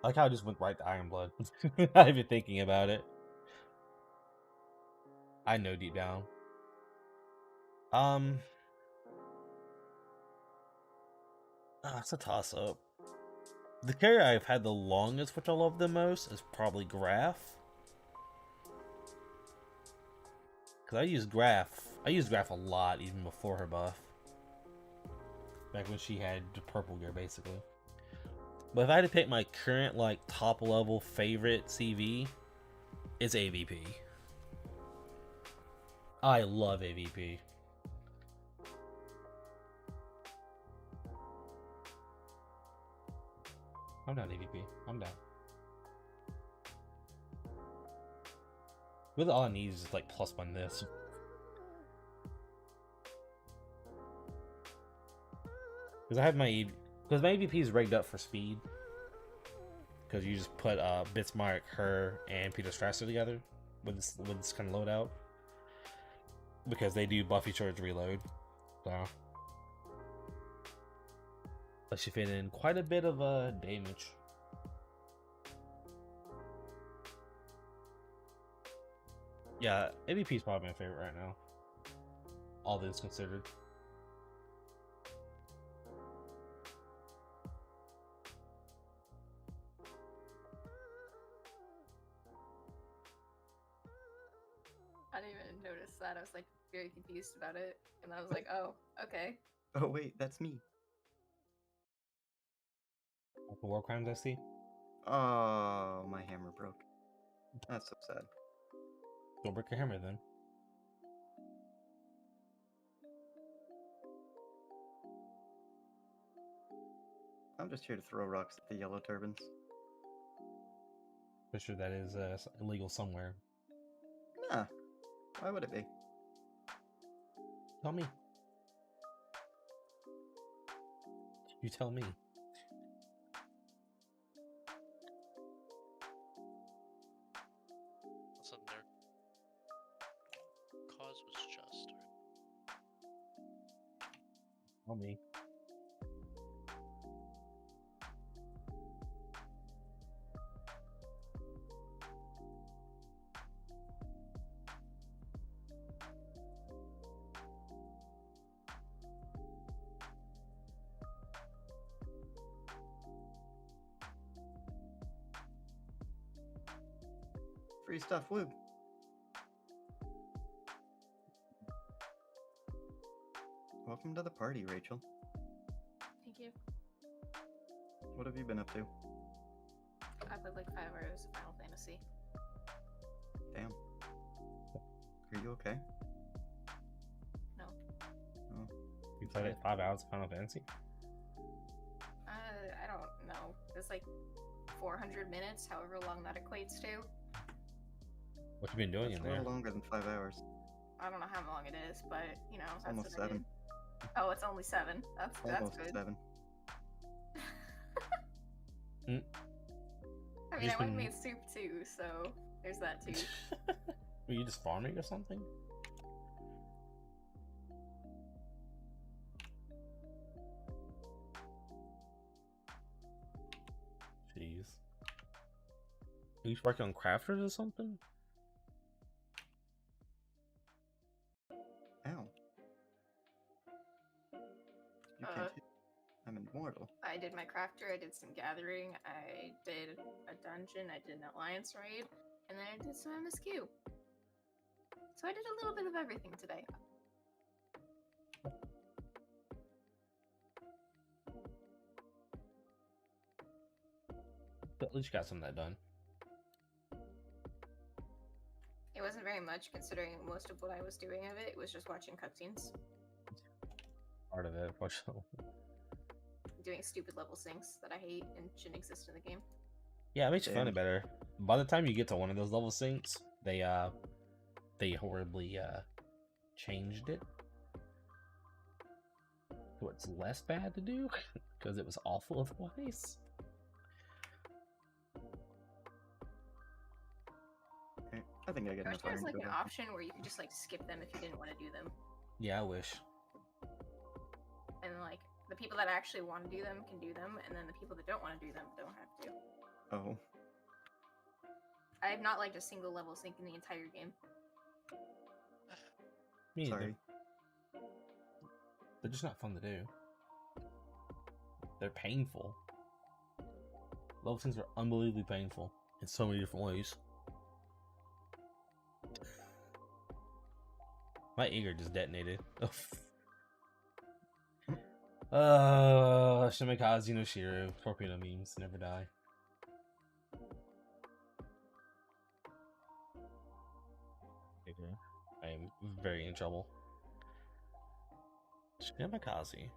I like how I just went right to Ironblood. I've been thinking about it. I know deep down. It's a toss-up. The carrier I've had the longest, which I love the most, is probably Graf. Because I used Graf a lot even before her buff. Back when she had the purple gear, basically. But if I had to pick my current, like, top-level favorite CV, it's AVP. I love AVP. I'm down AVP. I'm down. Really all I need is just, like, +1 this. Because I have my AVP is rigged up for speed. Because you just put Bismarck, her, and Peter Strasser together with this kind of loadout. Because they do buffy charge reload. So lets you fit in quite a bit of damage. Yeah, AVP is probably my favorite right now. All things considered. I didn't even notice that. I was like very confused about it, and I was like, "Oh, okay." Oh wait, that's me. The war crimes I see. Oh, my hammer broke. That's so sad. Don't break your hammer then. I'm just here to throw rocks at the yellow turbans. For sure that is illegal somewhere. Nah, why would it be? Tell me. You tell me. Listen, their cause was just. Tell me. Free stuff, woo. Welcome to the party, Rachel. Thank you. What have you been up to? I played like 5 hours of Final Fantasy. Damn. Are you okay? No. Oh. You played like 5 hours of Final Fantasy? I don't know. It's like 400 minutes, however long that equates to. What you been doing It's in a there? little longer than 5 hours. I don't know how long it is, but you know, that's Almost what I 7. did. Oh, it's only 7. That's Almost good. 7. Mm. I mean, Just I went and been- made soup too, so there's that too. Were you just farming or something? Jeez. Are you working on crafters or something? Ow. You Uh, can't. I'm immortal. I did my crafter, I did some gathering, I did a dungeon, I did an alliance raid, and then I did some MSQ. So I did a little bit of everything today. At least you got some of that done. It wasn't very much considering most of what I was doing of it was just watching cutscenes, Part of it, unfortunately. doing stupid level syncs that I hate and shouldn't exist in the game. Yeah, it makes you find Damn. it better. By the time you get to one of those level syncs, they horribly changed it. So it's less bad to do because it was awful otherwise. Okay. I think I get I wish enough there was iron like to an go. option where you could just like skip them if you didn't want to do them. Yeah, I wish. And like the people that actually want to do them can do them, and then the people that don't want to do them don't have to. Oh. I have not liked a single level sync in the entire game. Me neither. Sorry. They're just not fun to do. They're painful. Level syncs are unbelievably painful in so many different ways. My eager just detonated. Shimikaze no Shiro. Torpedo memes never die. I am very in trouble. Shimikaze.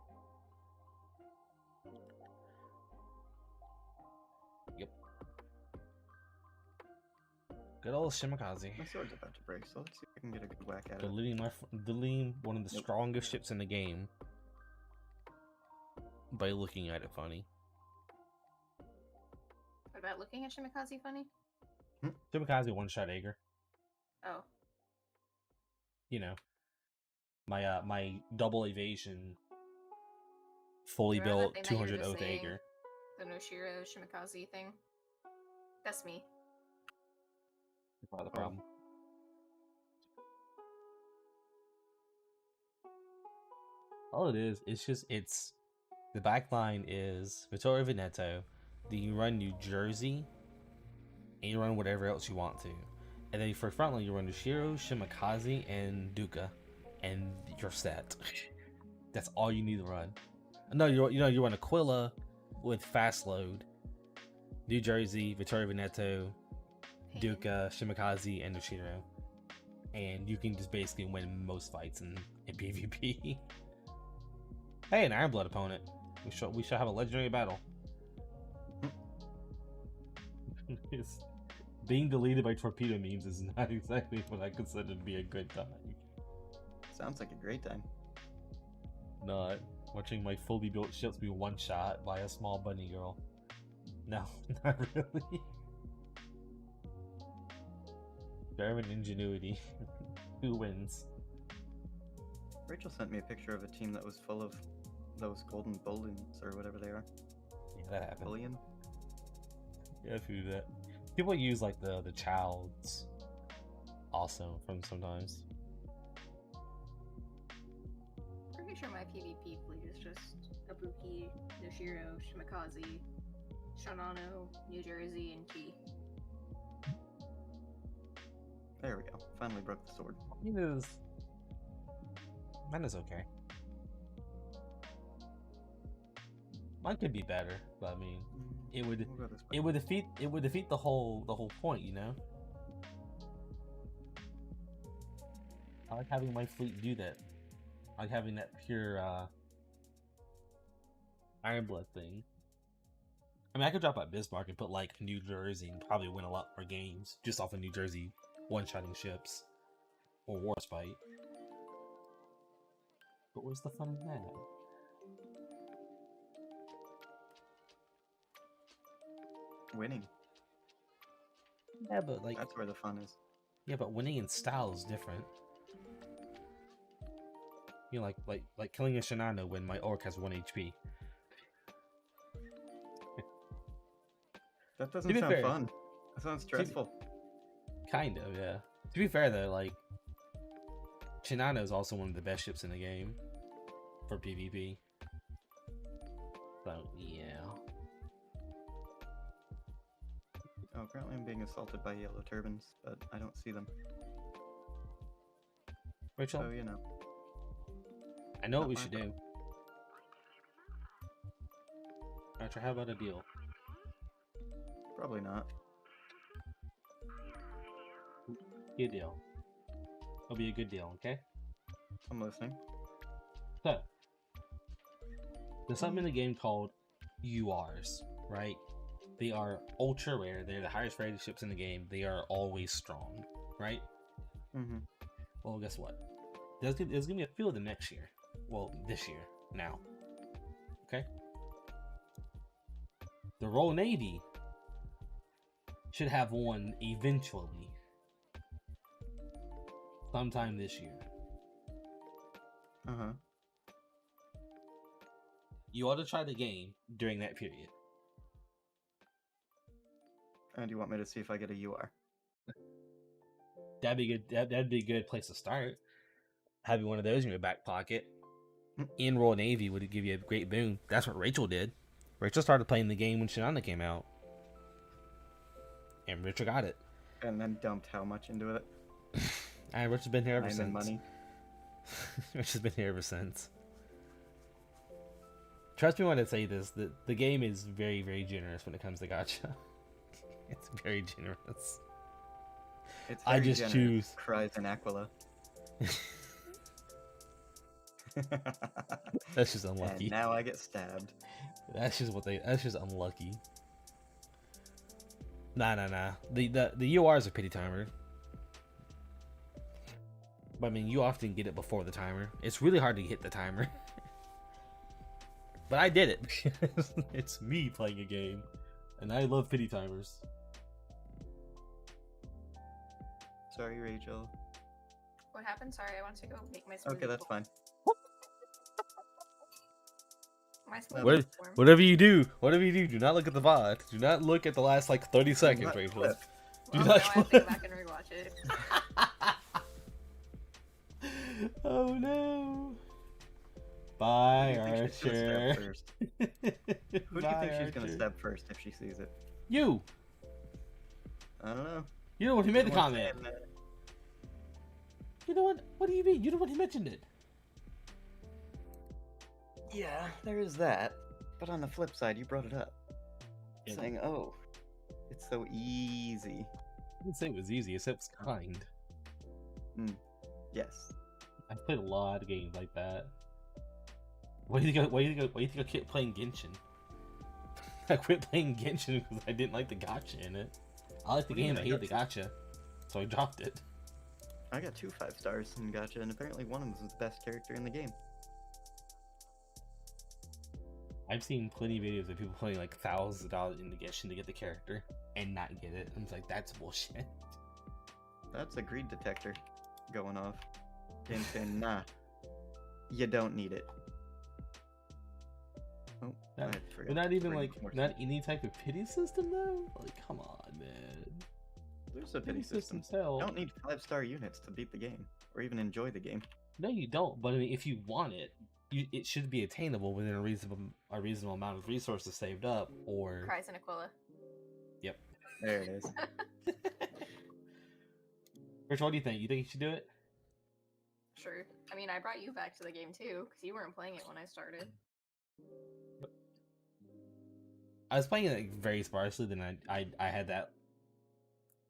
Yep. Good old Shimikaze. My sword's about to break, so let's see if I can get a good whack at it. Deleting one of the Nope. strongest ships in the game by looking at it funny. What about looking at Shimikaze funny? Shimikaze one-shot Aegir. Oh, You know, my double evasion, fully Remember that built thing that you were 200 just oath saying? Aegir. the Noshiro Shimikaze thing. That's me. Part of the problem. All it is, it's the backline is Vittorio Veneto. Then you run New Jersey, and you run whatever else you want to. And then for frontline, you run Nushiro, Shimikaze, and Duca, and you're set. That's all you need to run. No, you run Aquila with fast load, New Jersey, Vittorio Veneto, Pain. Duca, Shimikaze, and Nushiro, and you can just basically win most fights in PvP. Hey, an Iron Blood opponent. We should have a legendary battle. It's- being deleted by torpedo memes is not exactly what I consider to be a good time. Sounds like a great time. Not watching my fully built ships be one shot by a small bunny girl. No, not really. German ingenuity. Who wins? Rachel sent me a picture of a team that was full of those golden bullets or whatever they are. Yeah, that happened. Bullion. Yeah, if you do that. People use like the childs also from sometimes. Pretty sure my PvP fleet is just Ibuki, Noshiro, Shimakaze, Shinano, New Jersey, and Key. There we go. Finally broke the sword. Mine is okay. Mine could be better, but I mean, it would We'll go this way. it would defeat the whole point, you know. I like having my fleet do that. I like having that pure Ironblood thing. I mean, I could drop out Bismarck and put like New Jersey and probably win a lot more games just off of New Jersey one-shotting ships or Warspite. But where's the fun in that? Winning. Yeah, but like, That's where the fun is. yeah, but winning in style is different. You know, like killing a Shinano when my orc has 1 HP. That doesn't be sound fair- fun. That sounds stressful. Kind of, yeah. To be fair though, like Shinano is also one of the best ships in the game for PvP. So yeah. Oh, apparently I'm being assaulted by yellow turbans, but I don't see them. Rachel, So, you know. I know what not we my should do. Archer, how about a deal? Probably not. Good deal. It'll be a good deal, okay? I'm listening. So, there's something in the game called URs, right? They are ultra rare. They're the highest rated ships in the game. They are always strong, right? Mm-hmm. Well, guess what? There's gonna be a few of them next year. Well, this year, now. Okay? The Royal Navy should have one eventually. Sometime this year. Uh-huh. You ought to try the game during that period. And you want me to see if I get a UR? That'd be good. That'd be a good place to start. Having one of those in your back pocket in Royal Navy would give you a great boon. That's what Rachel did. Rachel started playing the game when Shinana came out, and Rachel got it. And then dumped how much into it? And Rachel's been here ever Time and since. money. Rachel's been here ever since. Trust me when I say this. The game is very, very generous when it comes to gacha. It's very generous. It's I very just generous, choose- cries in Aquila. That's just unlucky. And now I get stabbed. That's just unlucky. Nah. The URs are pity timer. But I mean, you often get it before the timer. It's really hard to hit the timer. But I did it. It's me playing a game. And I love pity timers. Sorry, Rachel. What happened? Sorry, I want to go make my smoothie. Okay, that's fine. My smoothie What- is warm. Whatever you do, do not look at the VOD. Do not look at the last like 30 seconds, not Rachel. clip. Do Well, not now I have to go back and rewatch it. Oh no. Bye, Who do you think she's gonna Archer. stab first? Who do you think she's gonna stab first if she sees it? You. I don't know. You're the one who made the Someone comment. saying that. You know what? What do you mean? You're the one who mentioned it. Yeah, there is that. But on the flip side, you brought it up. Yeah. Saying, oh, it's so easy. I didn't say it was easy. I said it was kind. Yes. I played a lot of games like that. Why do you think I quit playing Genshin? I quit playing Genshin because I didn't like the gacha in it. I like the What do you game, I mean, hated the gacha. So I dropped it. I got 2 5 stars in Gacha, and apparently one of them is the best character in the game. I've seen plenty of videos of people playing like thousands of dollars into Genshin to get the character and not get it. I'm like, that's bullshit. That's a greed detector going off. And saying, nah, you don't need it. Oh, Not, I forgot but not to even bring like more not stuff. any type of pity system though. Like, come on, man. There's a pity system. system's hell. You don't need 5-star units to beat the game, or even enjoy the game. No, you don't. But I mean, if you want it, it should be attainable within a reasonable amount of resources saved up. Or Cries in Aquila. yep. There it is. Rich, what do you think? You think you should do it? Sure. I mean, I brought you back to the game too, because you weren't playing it when I started. I was playing it like, very sparsely. Then I had that.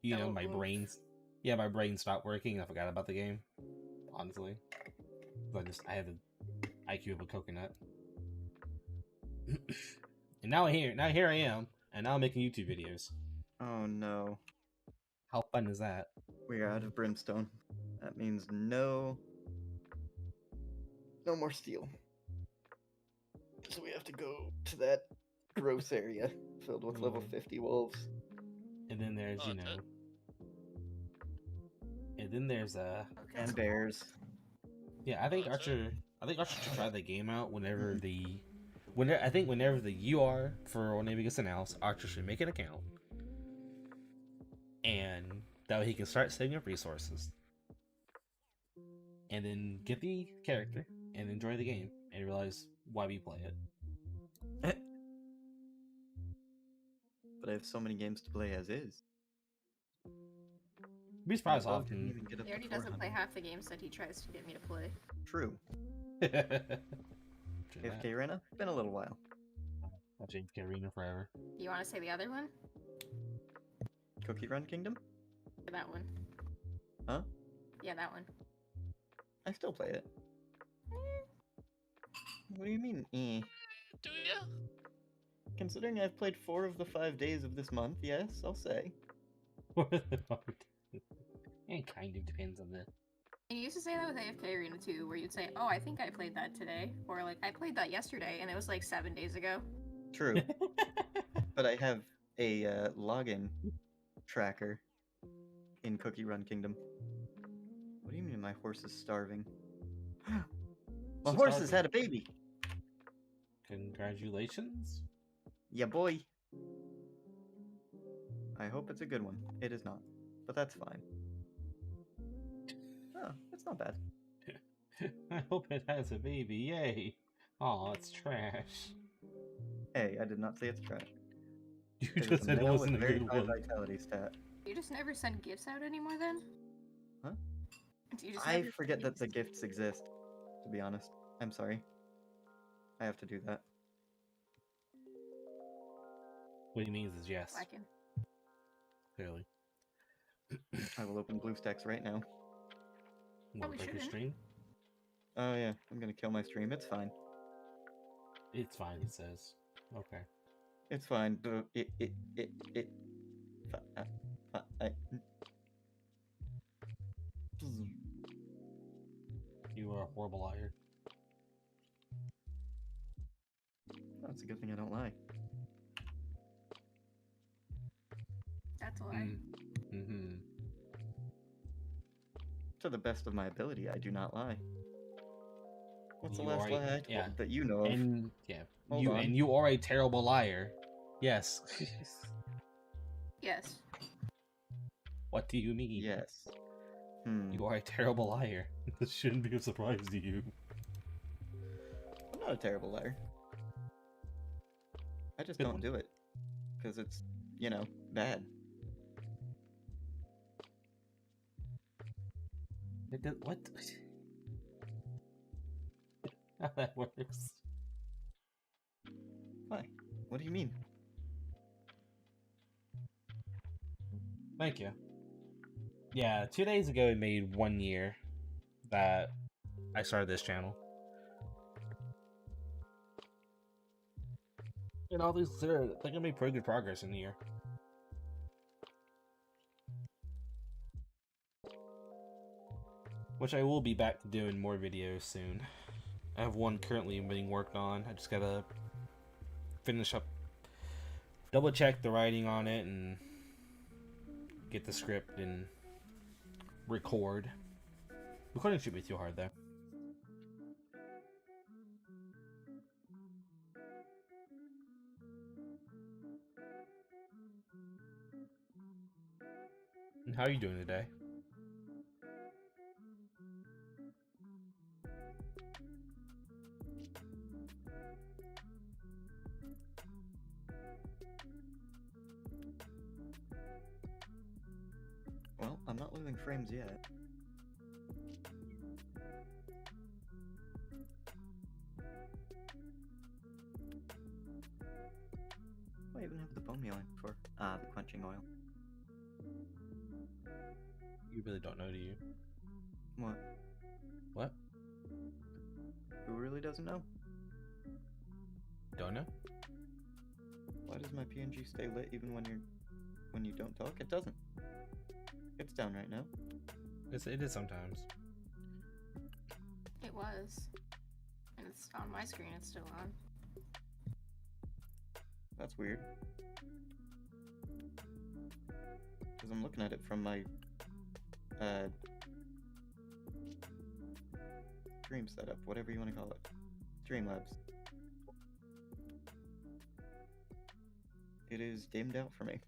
You know, Double my oomph. brains. Yeah, my brain stopped working. I forgot about the game. Honestly, I had the IQ of a coconut. And now here I am, and now I'm making YouTube videos. Oh no. How fun is that? We are out of brimstone. That means no more steel. So we have to go to that gross area filled with level Mhm. 50 wolves. And then there's Oh, you that's know, it. and then there's Okay, And so- bears. yeah. I think Oh, that's Archer should try the game out whenever whenever the UR for when it gets announced, Archer should make an account, and that way he can start saving up resources, and then get the character and enjoy the game and realize why we play it. But I have so many games to play as is. Be surprised My how dog didn't often. even get up He already to doesn't play 400. half the games that he tries to get me to play. True. True AFK that. Rena? Been a little while. I'll change Arena forever. Do you want to say the other one? Cookie Run Kingdom? That one. Huh? Yeah, that one. I still play it. What do you mean, eh? Do ya? Considering I've played 4 of the 5 days of this month, yes, I'll say. It kind of depends on the. And you used to say that with AFK Arena too, where you'd say, "Oh, I think I played that today," or like, "I played that yesterday," and it was like 7 days ago. True. But I have a login tracker in Cookie Run Kingdom. What do you mean my horse is starving? My So horse has starving. had a baby! Congratulations. Yeah, boy! I hope it's a good one. It is not. But that's fine. Oh, it's not bad. I hope it has a baby. Yay. Oh, it's trash. Hey, I did not say it's trash. You It just is a said it male wasn't a with very good high one. vitality stat. You just never send gifts out anymore, then? Huh? Do you just I never send forget that the gifts? gifts exist, to be honest. I'm sorry. I have to do that. What he means is yes, Slacking. clearly. I will open BlueStacks right now. What, we like your shouldn't. stream? Oh yeah, I'm gonna kill my stream. It's fine. It's fine, he says. Okay. It's fine. You are a horrible liar. That's a good thing I don't lie. That's a lie. Mm-hmm. To the best of my ability, I do not lie. What's the You last are a- lie I told yeah. that you know of? And yeah, Hold you on. and you are a terrible liar. Yes. Yes. What do you mean? Yes. You are a terrible liar. This shouldn't be a surprise to you. I'm not a terrible liar. I just Good don't one. do it. Because it's, you know, bad. What? How that works? Why? What do you mean? Thank you. Yeah, 2 days ago it made 1 year that I started this channel. And all things considered, I think I made pretty good progress in the year. Which I will be back to doing more videos soon. I have one currently being worked on. I just gotta finish up, double check the writing on it, and get the script and record. Recording shouldn't be too hard though. How are you doing today? Well, I'm not losing frames yet. What do I even have the bone meal in for? Ah, the quenching oil. You really don't know, do you? What? What? Who really doesn't know? Don't know? Why does my PNG stay lit even when you don't talk? It doesn't. It's down right now. It is sometimes. It was. And it's on my screen, it's still on. That's weird. Because I'm looking at it from my stream setup, whatever you want to call it. Streamlabs. It is dimmed out for me.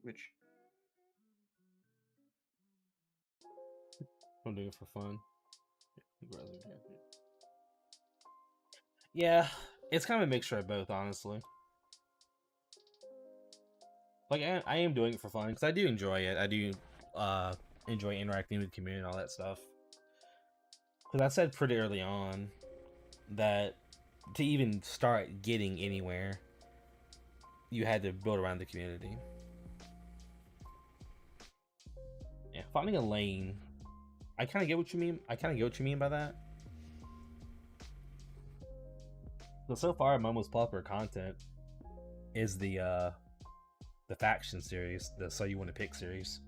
Which, I'm doing it for fun. Yeah, it's kind of a mixture of both, honestly. Like, I am doing it for fun, because I do enjoy it. I do enjoy interacting with the community and all that stuff. Because I said pretty early on that to even start getting anywhere, you had to build around the community. Yeah, finding a lane. I kind of get what you mean. I kind of get what you mean by that. So far, my most popular content is the faction series, the So You Want to Pick series.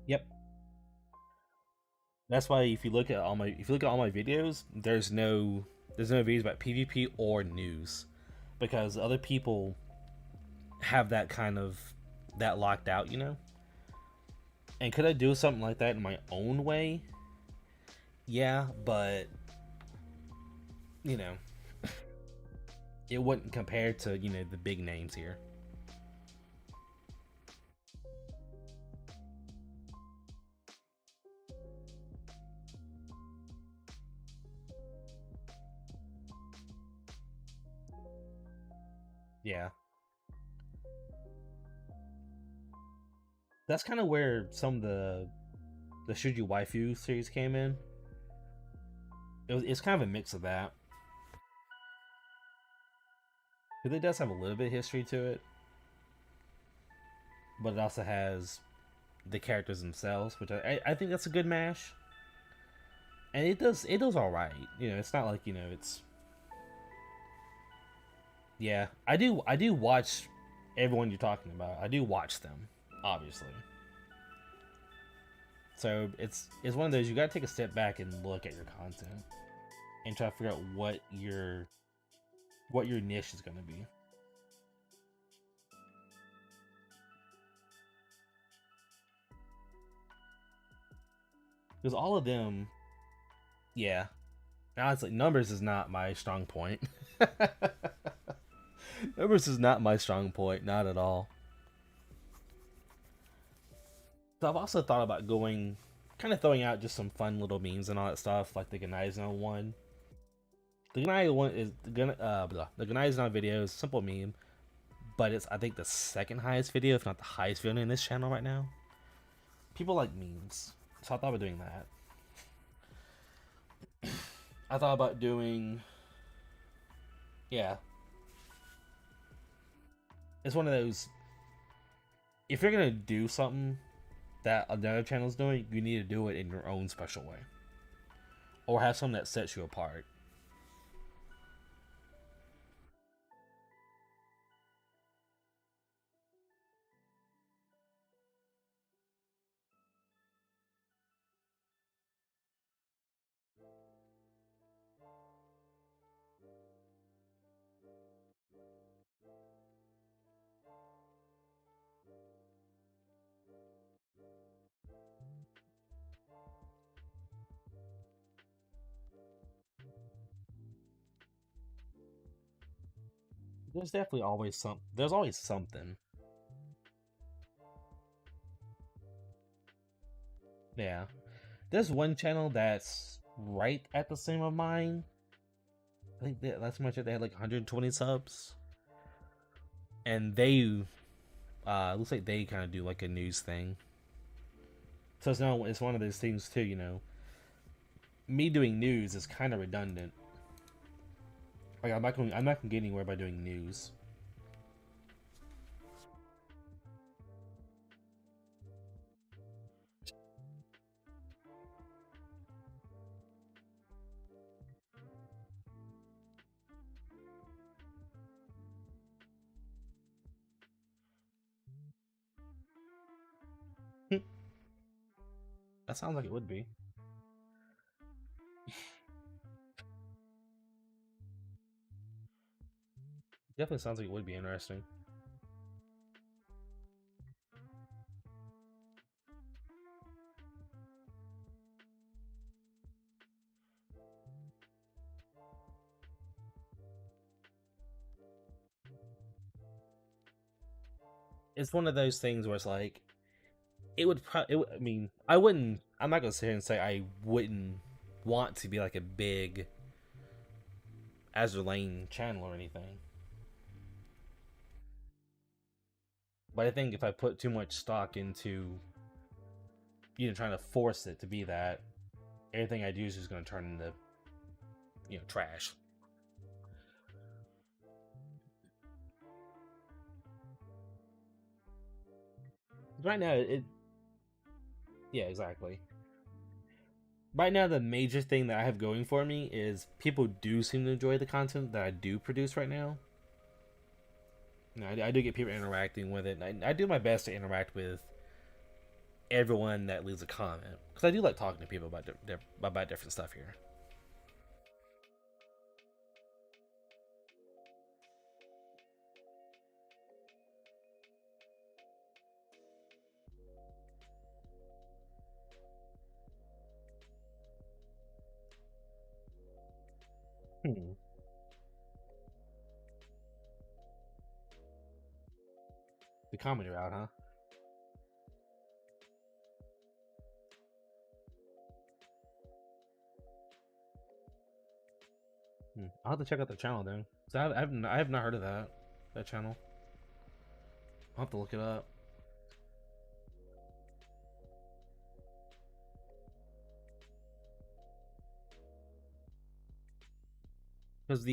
Yep. That's why if you look at all my videos, there's no videos about PvP or news, because other people have that kind of locked out, you know. And could I do something like that in my own way? Yeah, but you know, it wouldn't compare to, you know, the big names here. Yeah. That's kind of where some of the Shuju Waifu series came in. It's kind of a mix of that. It does have a little bit of history to it, but it also has the characters themselves, which I think that's a good mash. And it does all right. You know, it's not like, you know, it's. Yeah, I do watch everyone you're talking about. I do watch them, obviously. So it's one of those, you gotta take a step back and look at your content and try to figure out what your niche is gonna be. Because all of them, yeah. Honestly, numbers is not my strong point. Numbers is not my strong point, not at all. So I've also thought about going, kind of throwing out just some fun little memes and all that stuff, like the Ganaizen one. The Ganaizen one is the Ganaizen video is a simple meme, but it's, I think, the second highest video, if not the highest video in this channel right now. People like memes, so I thought about doing that. I thought about doing, yeah. It's one of those, if you're gonna do something that another channel's doing, you need to do it in your own special way, or have something that sets you apart. There's definitely always some. There's always something. Yeah. There's one channel that's right at the same of mine. I think that's much. They had like 120 subs, and they looks like they kind of do like a news thing. So it's one of those things too. You know, me doing news is kind of redundant. Like I'm not gonna get anywhere by doing news. That sounds like it would be. Definitely sounds like it would be interesting. It's one of those things where it's like, it would. I mean, I wouldn't. I'm not gonna sit here and say I wouldn't want to be like a big Azur Lane channel or anything. But I think if I put too much stock into, trying to force it to be that, everything I do is just going to turn into, trash. Right now, yeah, exactly. Right now, the major thing that I have going for me is people do seem to enjoy the content that I do produce right now. I do get people interacting with it. I do my best to interact with everyone that leaves a comment, because I do like talking to people about different stuff here. The comedy route, huh? I'll have to check out the channel then. So I have not heard of that channel. I'll have to look it up. Because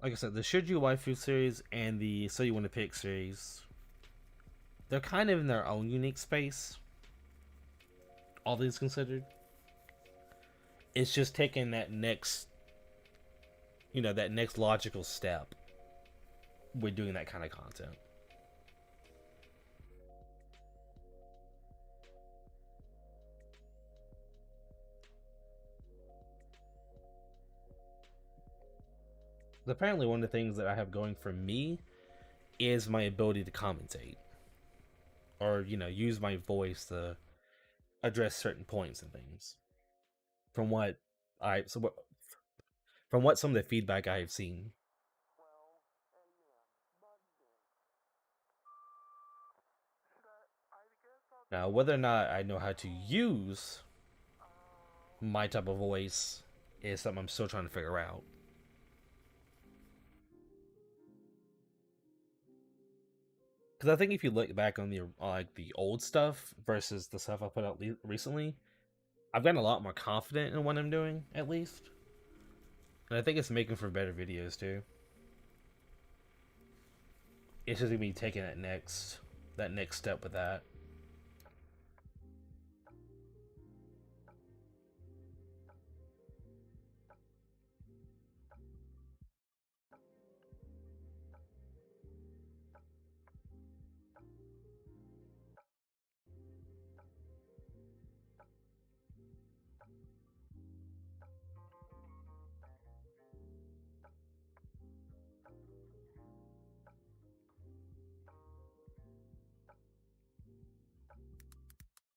like I said, the Should You Waifu series and the So You Want to Pick series, they're kind of in their own unique space. All things considered, it's just taking that next logical step with doing that kind of content. Apparently, one of the things that I have going for me is my ability to commentate, or use my voice to address certain points and things. From what some of the feedback I have seen. Now, whether or not I know how to use my type of voice is something I'm still trying to figure out. Because I think if you look back on the old stuff versus the stuff I put out recently, I've gotten a lot more confident in what I'm doing, at least. And I think it's making for better videos too. It's just gonna be taking that next step with that.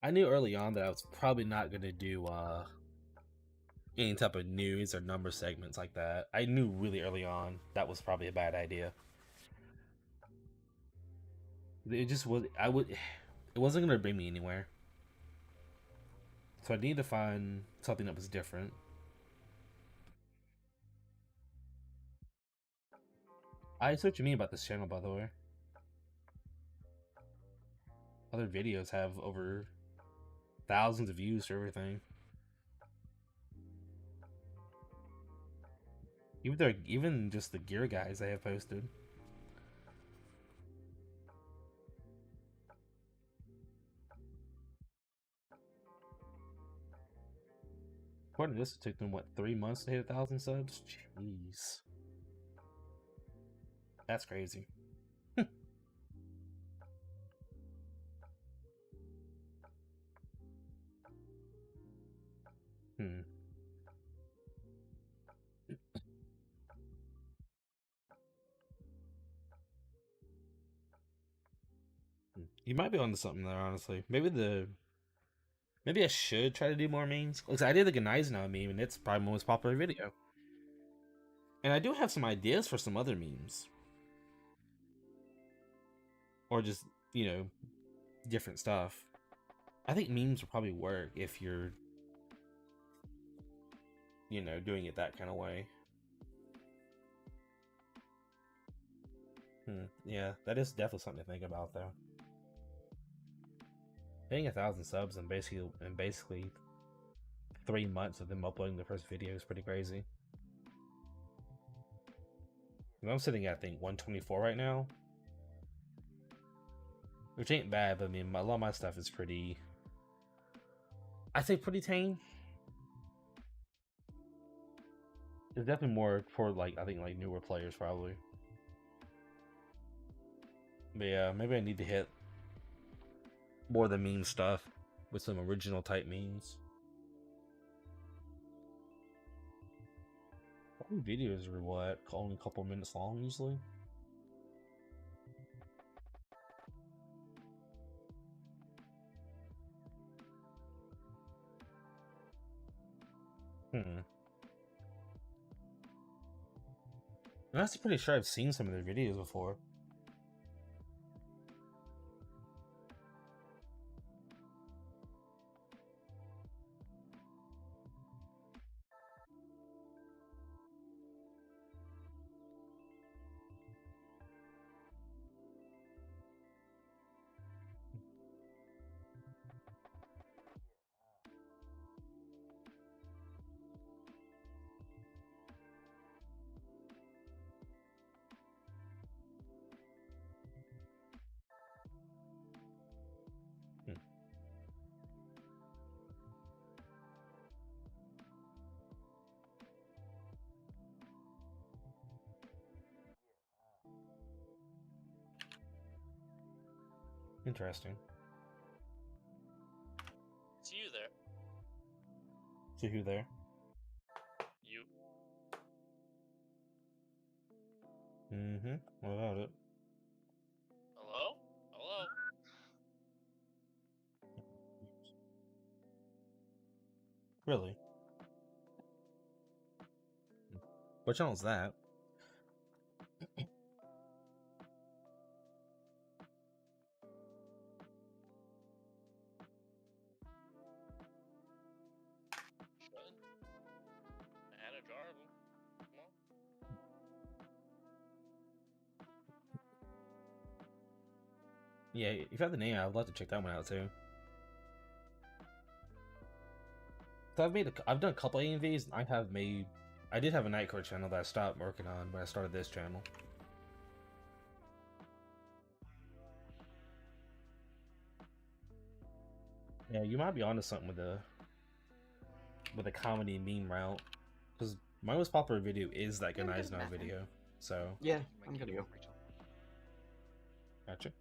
I knew early on that I was probably not gonna do any type of news or number segments like that. I knew really early on that was probably a bad idea. It just was. It wasn't gonna bring me anywhere. So I needed to find something that was different. I see what you mean about this channel, by the way. Other videos have over thousands of views for everything. Even just the gear guys they have posted. According to this, it took them what 3 months to hit 1,000 subs. Jeez, that's crazy. Hmm. You might be onto something there, honestly. Maybe I should try to do more memes. Because I did the Gneisenau meme, and it's probably my most popular video. And I do have some ideas for some other memes. Or just, different stuff. I think memes will probably work if you're, doing it that kind of way. Yeah, that is definitely something to think about, though. Hitting 1,000 subs in basically 3 months of them uploading the first video is pretty crazy. I'm sitting at, I think, 124 right now. Which ain't bad, but I mean, a lot of my stuff is pretty... I'd say pretty tame. It's definitely more for, I think, newer players, probably. But yeah, maybe I need to hit more of the meme stuff with some original type memes. Probably videos are what? Only a couple minutes long, usually? I'm actually pretty sure I've seen some of their videos before. Interesting. See you there. See who there? You. What about it? Hello? Hello? Really? What channel is that? Should. I had a jar of them. Come on. Yeah, if you have the name, I'd love to check that one out too. So I've done a couple AMVs. I did have a Nightcore channel that I stopped working on when I started this channel. Yeah, you might be onto something with the comedy meme route, because my most popular video is that Yeah, I'm good Gneisenau with that. video. So Yeah, I'm gonna go. gotcha.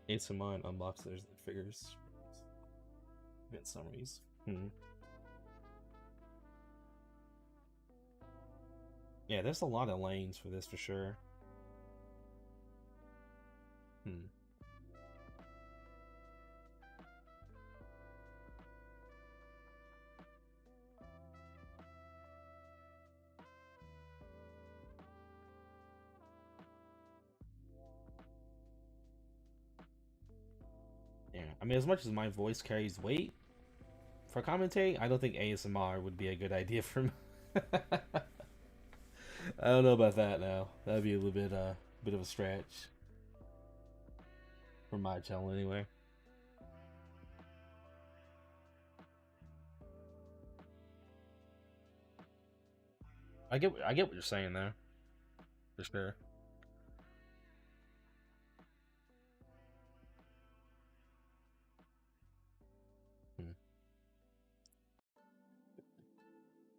Ace of Mine unbox there's figures. Event summaries. Yeah, there's a lot of lanes for this for sure. I mean, as much as my voice carries weight for commentating, I don't think ASMR would be a good idea for me. I don't know about that now. That'd be a little bit of a stretch for my channel anyway. I get what you're saying there, for sure.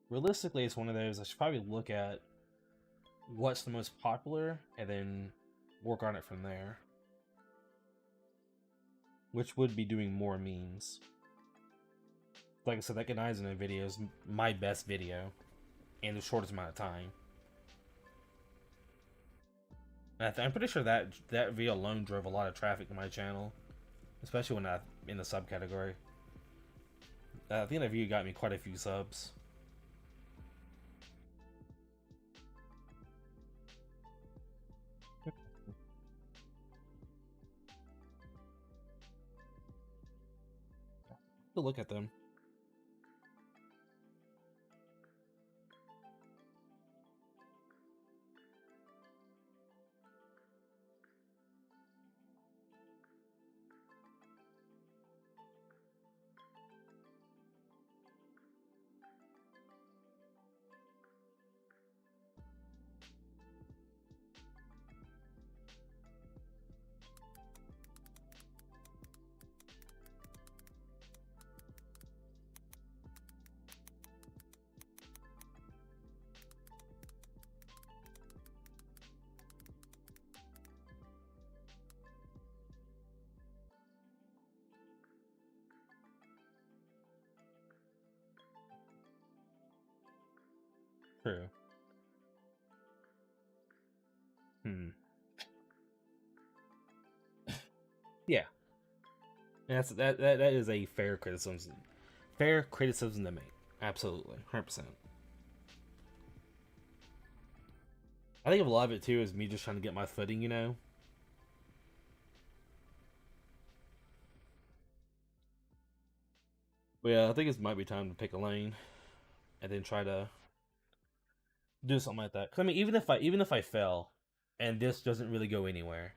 Realistically, it's one of those I should probably look at what's the most popular and then work on it from there. Which would be doing more memes. Like I said, that Ganizen video is my best video in the shortest amount of time. And I'm pretty sure that video alone drove a lot of traffic to my channel, especially when I'm in the subcategory. I think that video got me quite a few subs. Look at them. True. Yeah. And that is a fair criticism. Fair criticism to make. Absolutely. 100%. I think a lot of it too is me just trying to get my footing, you know? But yeah, I think it might be time to pick a lane and then try to do something like that. 'Cause I mean, even if I fail and this doesn't really go anywhere,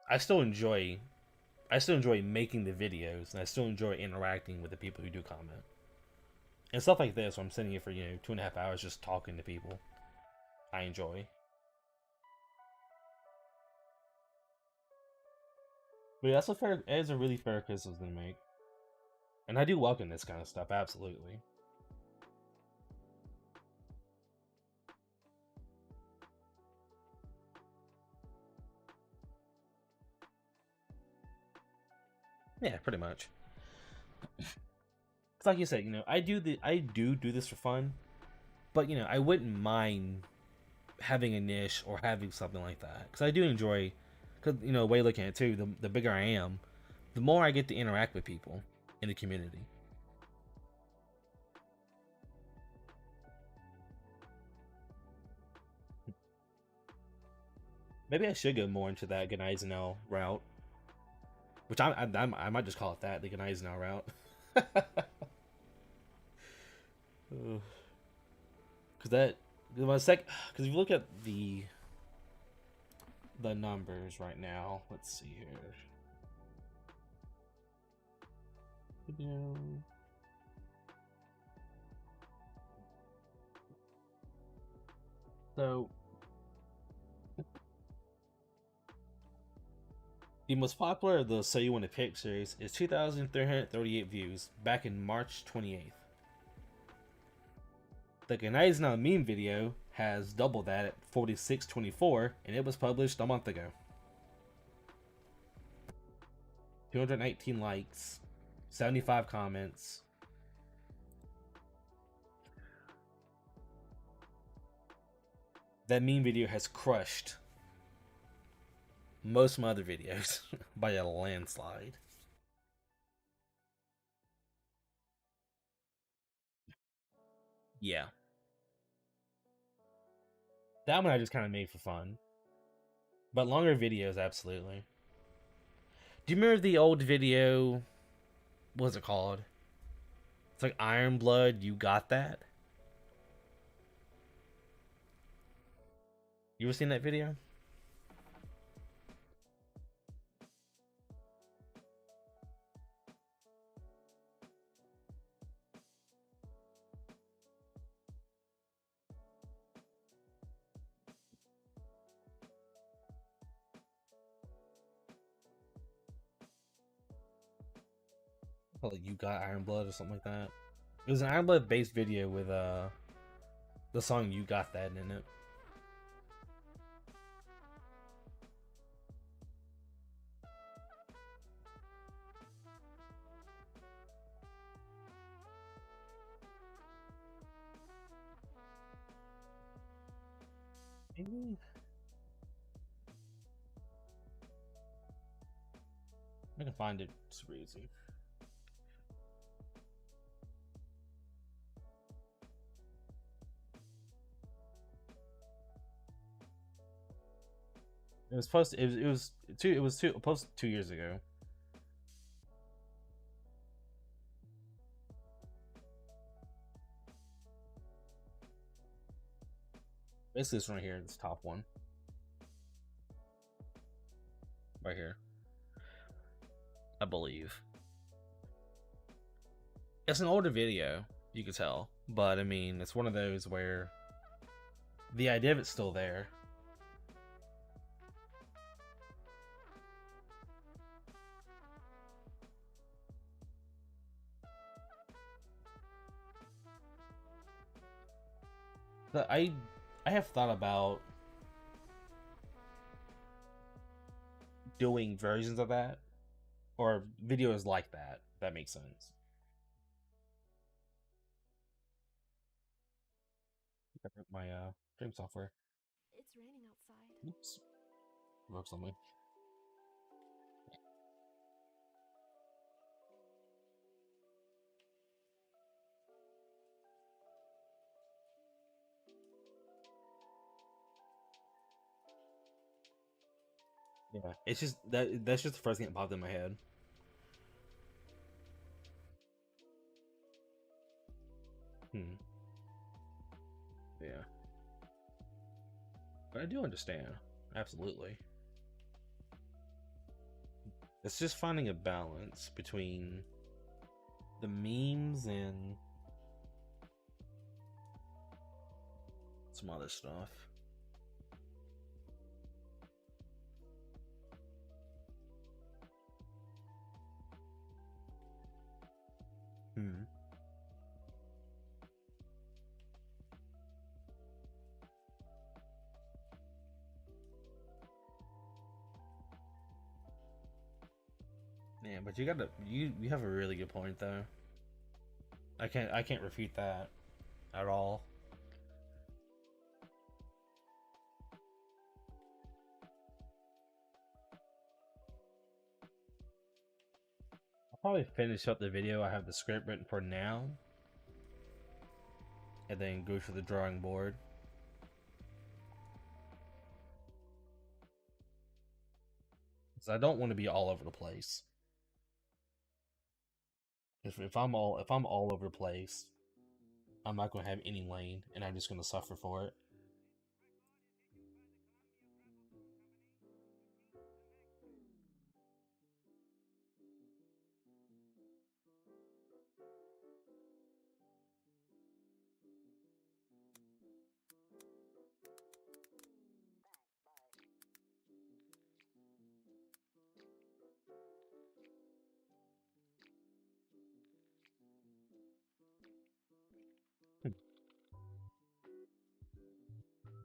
I still enjoy making the videos, and I still enjoy interacting with the people who do comment. And stuff like this, where I'm sitting here for, 2.5 hours just talking to people, I enjoy. But yeah, it is a really fair criticism to make. And I do welcome this kind of stuff, absolutely. Yeah, pretty much. It's like you said, I do this for fun, but I wouldn't mind having a niche or having something like that, because I do enjoy. Because way looking at it too, the bigger I am, the more I get to interact with people in the community. Maybe I should go more into that Gneisenau route. Which I might just call it that, the Gneisenau route. Because if you look at the numbers right now, let's see here. Video. So the most popular of the So You Want to Pick series is 2,338 views back in March 28th. The Gneisenau meme video has double that at 4624, and it was published a month ago. 219 likes, 75 comments. That meme video has crushed most of my other videos by a landslide. Yeah. That one I just kind of made for fun. But longer videos, absolutely. Do you remember the old video? What's it called? It's like Iron Blood. You got that? You ever seen that video? Like You Got Iron Blood or something like that. It was an Iron Blood based video with the song You Got That in it. Maybe I can find it super easy. It was posted. It was posted 2 years ago. Basically, this right here, this top one, right here, I believe. It's an older video, you could tell, but I mean, it's one of those where the idea of it's still there. But I have thought about doing versions of that or videos like that. If that makes sense. My stream software. It's raining outside. Oops. Wrote something. Yeah, it's just that's just the first thing that popped in my head. Yeah. But I do understand. Absolutely. It's just finding a balance between the memes and some other stuff. Yeah, but you have a really good point though. I can't refute that at all. I'll probably finish up the video I have the script written for now, and then go to the drawing board. Because I don't want to be all over the place. If I'm all over the place, I'm not gonna have any lane, and I'm just gonna suffer for it.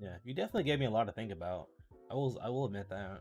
Yeah, you definitely gave me a lot to think about. I will admit that.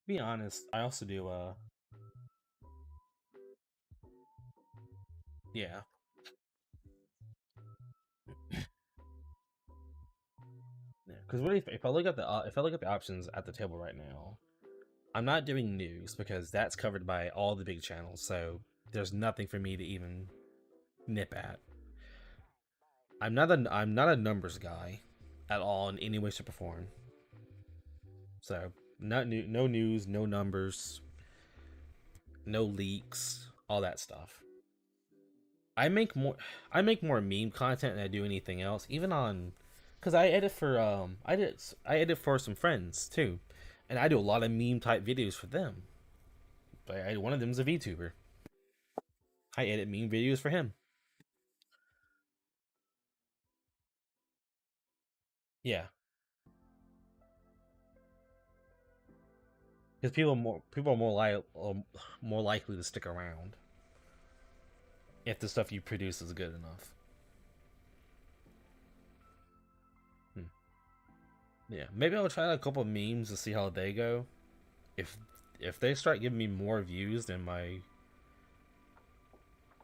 To be honest, I also do Yeah. Yeah, because really, if I look at the options at the table right now, I'm not doing news because that's covered by all the big channels. So there's nothing for me to even nip at. I'm not a numbers guy at all in any way, shape, or form. So no news, no numbers, no leaks, all that stuff. I make more meme content than I do anything else, even on, because I edit for I edit for some friends too, and I do a lot of meme type videos for them. But one of them is a VTuber. I edit meme videos for him. Yeah, because people are more likely to stick around if the stuff you produce is good enough. Yeah, maybe I'll try a couple of memes to see how they go. If they start giving me more views than my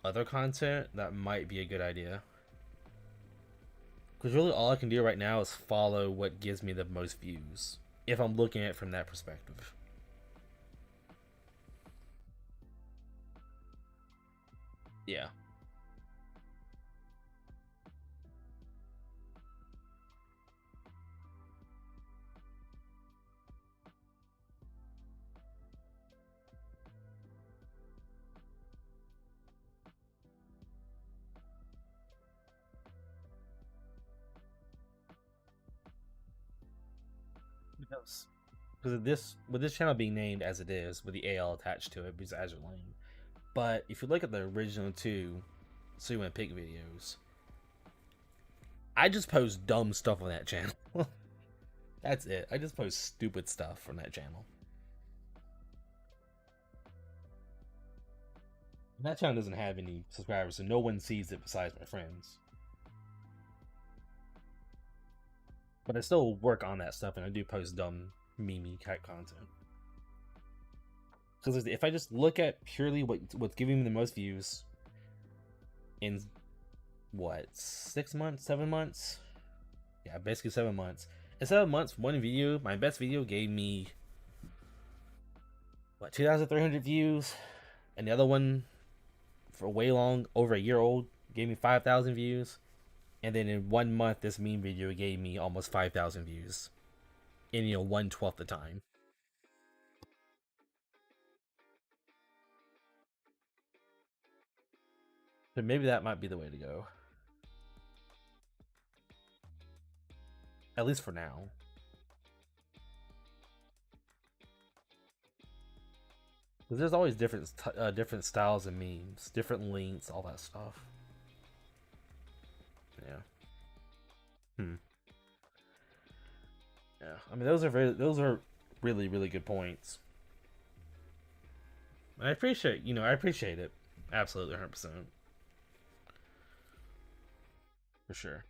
other content, that might be a good idea. Because really all I can do right now is follow what gives me the most views, if I'm looking at it from that perspective. Yeah. Because with this channel being named as it is, with the AL attached to it, because Azure Lane. But if you look at the original two Sue and Pig videos, I just post dumb stuff on that channel. That's it. I just post stupid stuff from that channel. And that channel doesn't have any subscribers, so no one sees it besides my friends. But I still work on that stuff, and I do post dumb meme type content. Because if I just look at purely what's giving me the most views in what 6 months, 7 months, yeah, basically 7 months. In 7 months, one video, my best video, gave me what 2,300 views, and the other one, for way long, over a year old, gave me 5,000 views. And then in 1 month, this meme video gave me almost 5,000 views in 1/12 the time. So maybe that might be the way to go, at least for now. Because there's always different styles of memes, different lengths, all that stuff. Yeah. Yeah. I mean, those are really really good points. I appreciate it. Absolutely, 100%. For sure.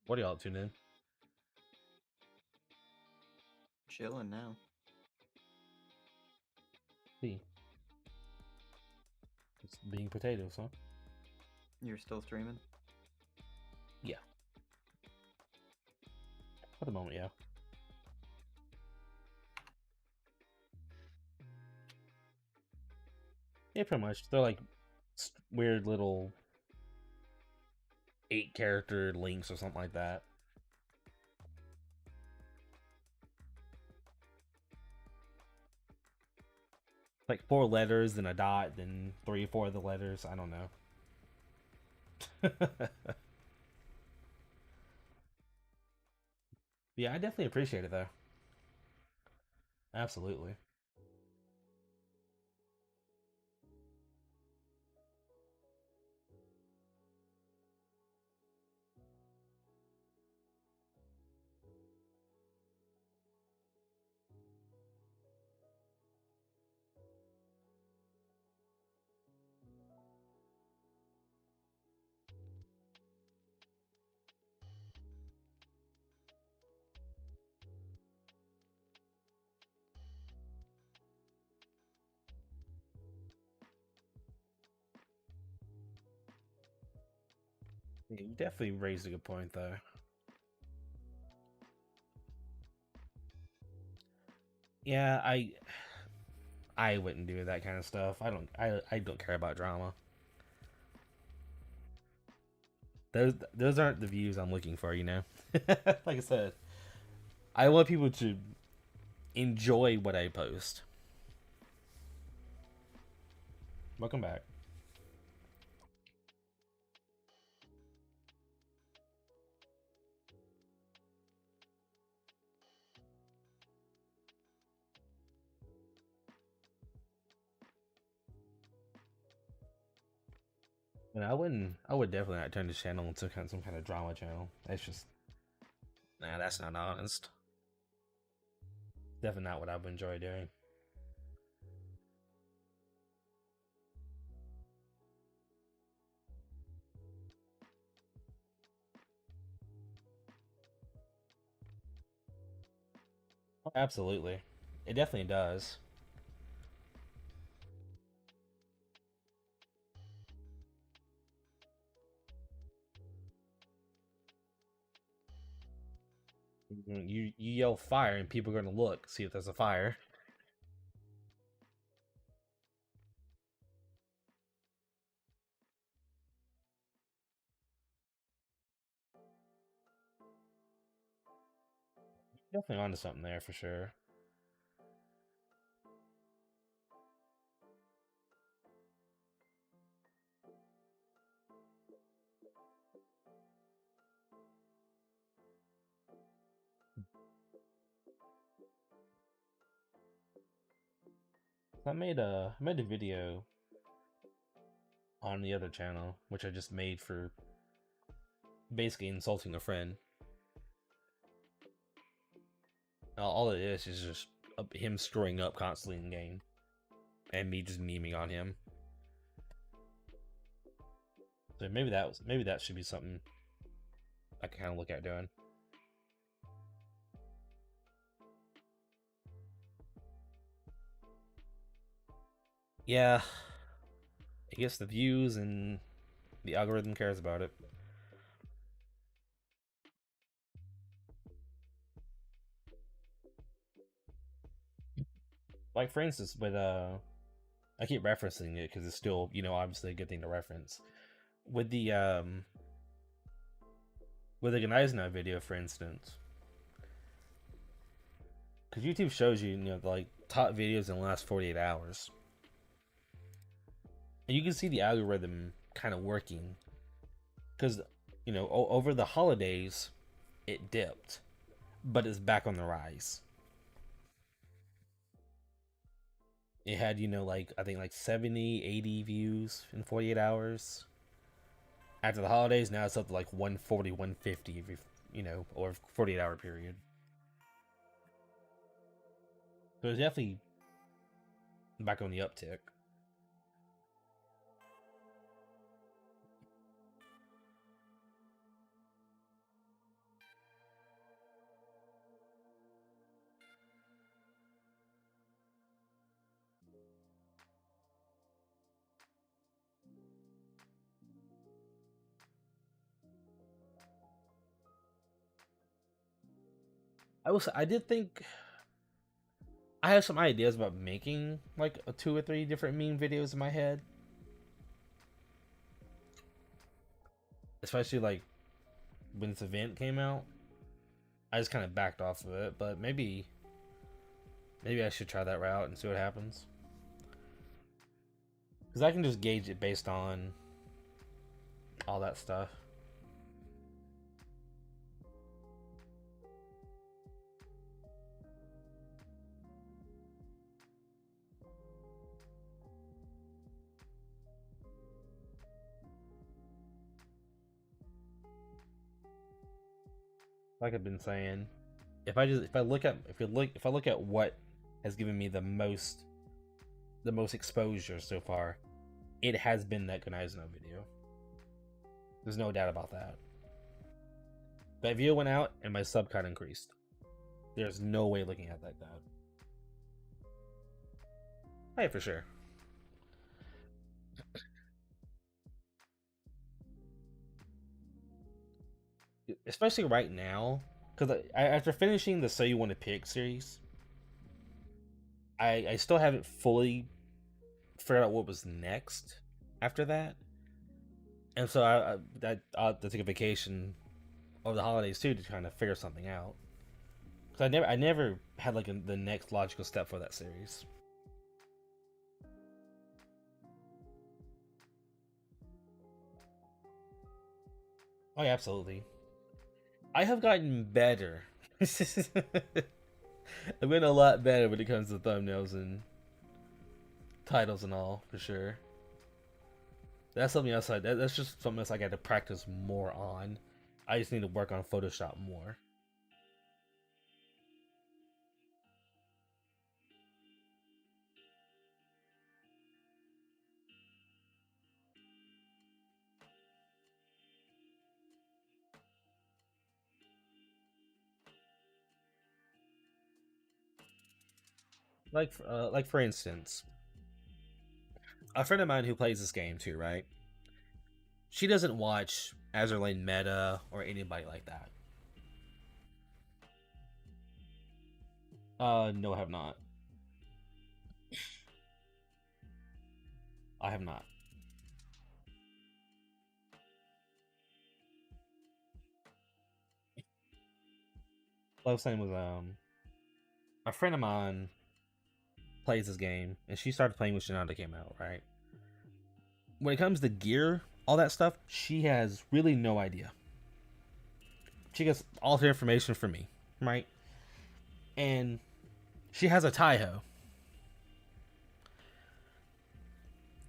What are y'all tuned in? Chilling now. See. It's being potatoes, huh? You're still streaming? Yeah. For the moment, yeah. Yeah, pretty much. They're like weird little 8-character links or something like that. Like 4 letters, then a dot, then 3 or 4 of the letters. I don't know. Yeah, I definitely appreciate it though. Absolutely. Yeah, you definitely raised a good point though. Yeah, I wouldn't do that kind of stuff. I don't care about drama. Those aren't the views I'm looking for, you know. Like I said, I want people to enjoy what I post. Welcome back. And I would definitely not turn this channel into some kind of drama channel. That's just, nah, that's not honest. Definitely not what I would enjoy doing. Absolutely. It definitely does. You yell fire and people are going to look, see if there's a fire. Definitely onto something there for sure. I made a video on the other channel, which I just made for basically insulting a friend. All it is just him screwing up constantly in game, and me just memeing on him. So maybe that should be something I can kind of look at doing. Yeah, I guess the views and the algorithm cares about it. Like for instance, with I keep referencing it because it's still, you know, obviously a good thing to reference. With the Gneisenau video, for instance, because YouTube shows you, you know, like top videos in the last 48 hours, and you can see the algorithm kind of working. Because, you know, over the holidays, it dipped, but it's back on the rise. It had, you know, like, I think like 70, 80 views in 48 hours. After the holidays, now it's up to like 140, 150, every, you know, or 48-hour period. So it's definitely back on the uptick. I did think I have some ideas about making like 2 or 3 different meme videos in my head. Especially like when this event came out. I just kind of backed off of it, but maybe I should try that route and see what happens. Because I can just gauge it based on all that stuff. Like I've been saying, if I look at what has given me the most exposure so far, it has been that Gneisenau video. There's no doubt about that. That video went out and my sub count increased. There's no way looking at that. Hey, for sure. especially right now, because after finishing the So You Want to Pick series, I still haven't fully figured out what was next after that, and so I'll have to take a vacation over the holidays too to kind of figure something out. Because I never had like the next logical step for that series. Oh yeah, absolutely. I have gotten better. I've been a lot better when it comes to thumbnails and titles and all, for sure. That's something else. That's just something else I got to practice more on. I just need to work on Photoshop more. Like for instance, a friend of mine who plays this game too, right? She doesn't watch Azur Lane Meta or anybody like that. No, I have not. I have not. What I was saying was, a friend of mine plays this game, and she started playing when Shinada came out, right? When it comes to gear, all that stuff, she has really no idea. She gets all her information from me, right? And she has a Taiho.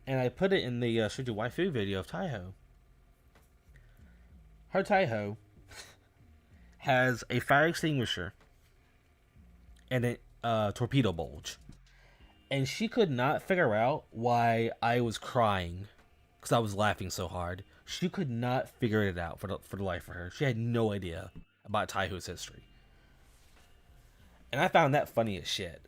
And I put it in the Shuju Waifu video of Taiho. Her Taiho has a fire extinguisher and a torpedo bulge. And she could not figure out why I was crying because I was laughing so hard. She could not figure it out for the life of her. She had no idea about Taiho's history. And I found that funny as shit.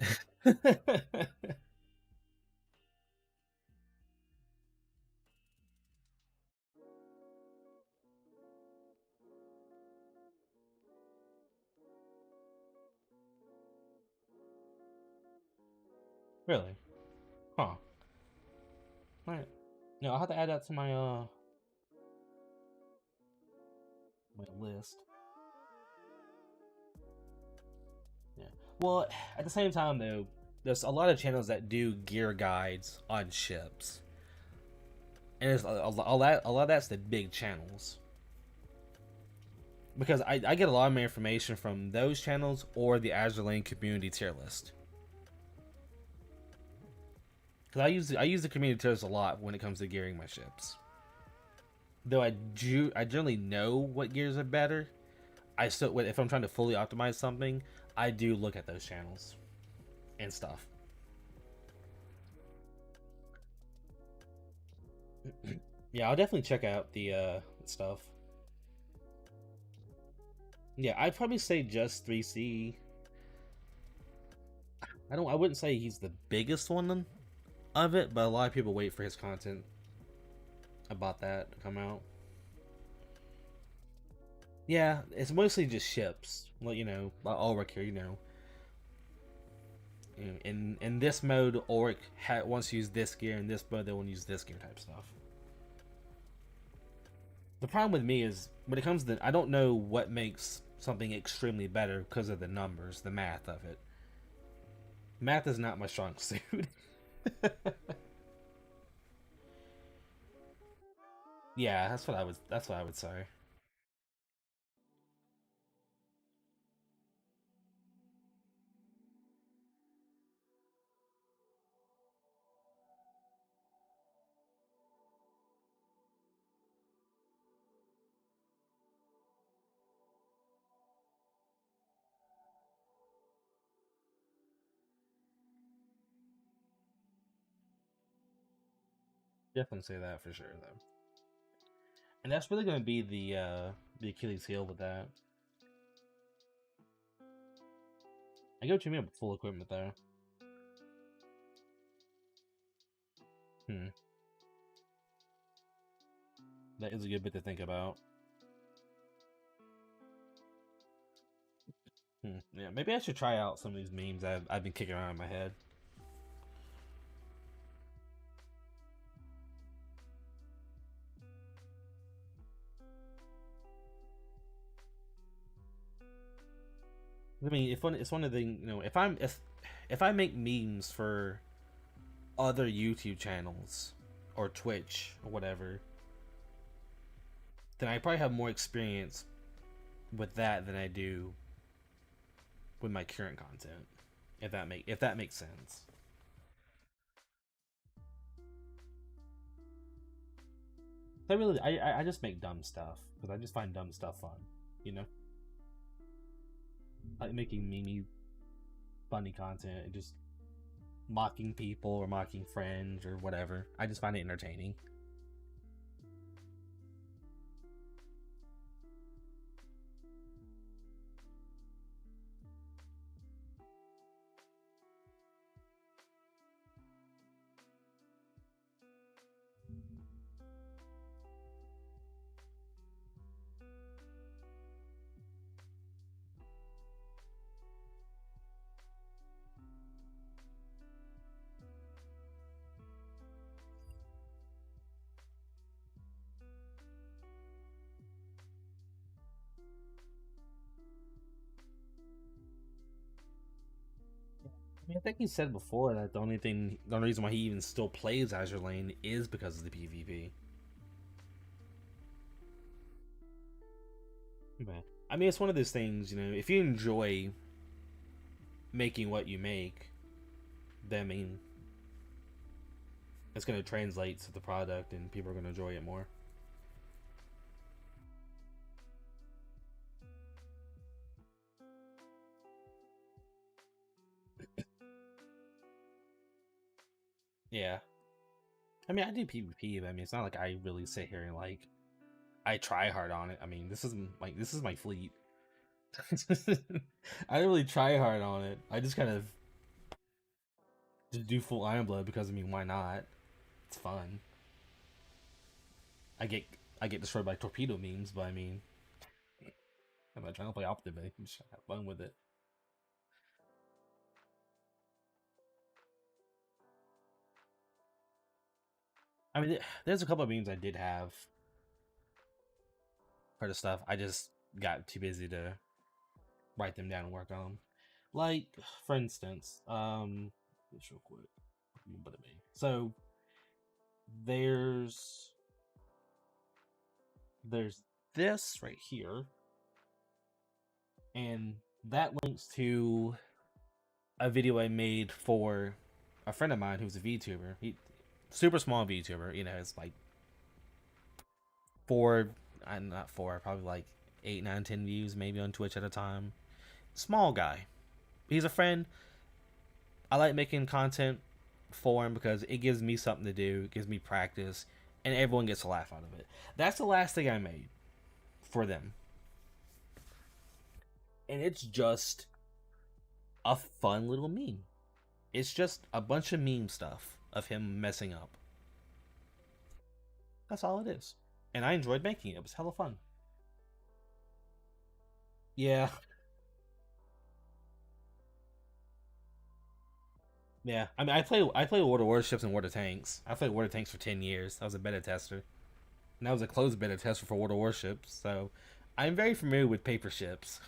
Really? Huh. Alright. No, I'll have to add that to my list. Yeah. Well, at the same time though, there's a lot of channels that do gear guides on ships. And it's a lot of that's the big channels. Because I get a lot of my information from those channels or the Azur Lane community tier list. Because I use the community tiers a lot when it comes to gearing my ships. Though I generally know what gears are better, I still, if I'm trying to fully optimize something, I do look at those channels and stuff. Yeah, I'll definitely check out the stuff. Yeah, I'd probably say just 3C. I wouldn't say he's the biggest one of it, but a lot of people wait for his content about that to come out. Yeah, it's mostly just ships. Well, you know, like Ulrich here, you know. In this mode, Ulrich wants to use this gear, in this mode, they want to use this gear type stuff. The problem with me is, when it comes to, I don't know what makes something extremely better because of the numbers, the math of it. Math is not my strong suit. Yeah, that's what I would say. Definitely say that for sure, though. And that's really going to be the Achilles heel with that. I get what you mean with full equipment, though. That is a good bit to think about. Yeah, maybe I should try out some of these memes I've been kicking around in my head. I mean, it's one of the, you know, if I make memes for other YouTube channels or Twitch or whatever, then I probably have more experience with that than I do with my current content. If that makes sense. I just make dumb stuff because I just find dumb stuff fun, you know. Like making meme funny content and just mocking people or mocking friends or whatever. I just find it entertaining. I mean, I think he said before that the only reason why he even still plays Azure Lane is because of the PvP. Man, I mean, it's one of those things, you know, if you enjoy making what you make, then I mean, it's going to translate to the product and people are going to enjoy it more. Yeah. I mean, I do PvP, but I mean, it's not like I really sit here and like, I try hard on it. I mean, this is my fleet. I don't really try hard on it. I just kind of just do full Iron Blood because, I mean, why not? It's fun. I get destroyed by torpedo memes, but I mean, I'm not trying to play Optimate. I'm just trying to have fun with it. I mean, there's a couple of memes I did have for the stuff. I just got too busy to write them down and work on them. Like, for instance, just real quick. So there's this right here, and that links to a video I made for a friend of mine who's a VTuber. Super small VTuber, you know, it's like probably like 8, 9, 10 views maybe on Twitch at a time. Small guy. He's a friend. I like making content for him because it gives me something to do, it gives me practice, and everyone gets a laugh out of it. That's the last thing I made for them. And it's just a fun little meme. It's just a bunch of meme stuff of him messing up. That's all it is. And I enjoyed making it. It was hella fun. Yeah. Yeah. I mean, I play World of Warships and World of Tanks. I played World of Tanks for 10 years. I was a beta tester. And I was a closed beta tester for World of Warships. So I'm very familiar with paper ships.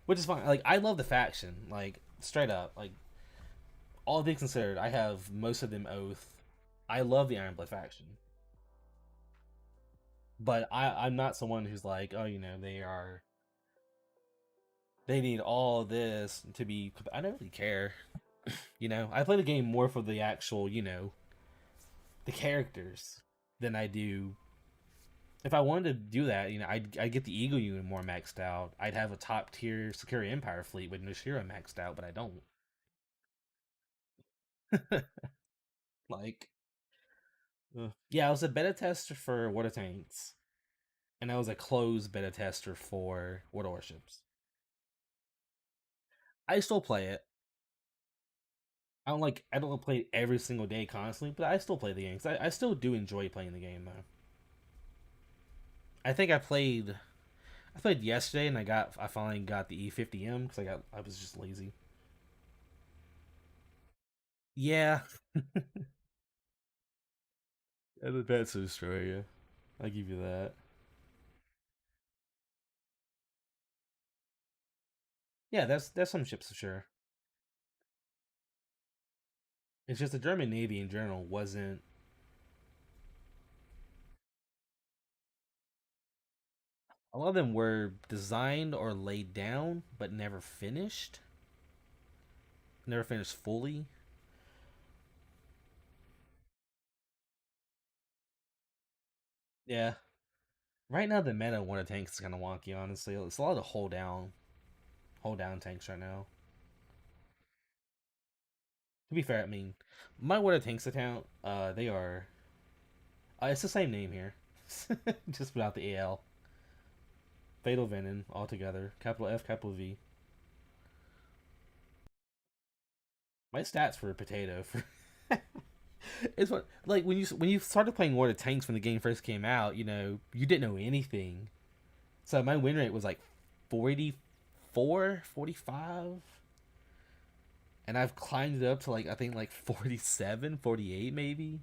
Which is fine. Like, I love the faction. Like, straight up. Like, all things considered, I have most of them oath. I love the Ironblood faction. But I'm not someone who's like, oh, you know, they need all this to be... I don't really care. You know, I play the game more for the actual, you know, the characters than I do... If I wanted to do that, you know, I'd get the Eagle unit more maxed out. I'd have a top tier Security Empire fleet with Nashira maxed out, but I don't. Like, yeah, I was a beta tester for World of Tanks, and I was a closed beta tester for World of Warships. I still play it. I don't play it every single day constantly, but I still play the game. I still do enjoy playing the game though. I think I played I played yesterday and I finally got the E50M because I was just lazy. Yeah. And the Advanced Australia. I give you that. Yeah, there's some ships for sure. It's just the German Navy in general wasn't. A lot of them were designed or laid down, but never finished. Never finished fully. Yeah. Right now, the meta of water tanks is kind of wonky. Honestly, it's a lot of hold down tanks right now. To be fair, I mean, my water tanks account, they are. It's the same name here, just without the AL. Fatal Venom altogether. Capital F, capital V. My stats for a potato for. It's what like when you started playing War of Tanks when the game first came out, you didn't know anything. So my win rate was like 44, 45. And I've climbed it up to like I think like 47, 48 maybe.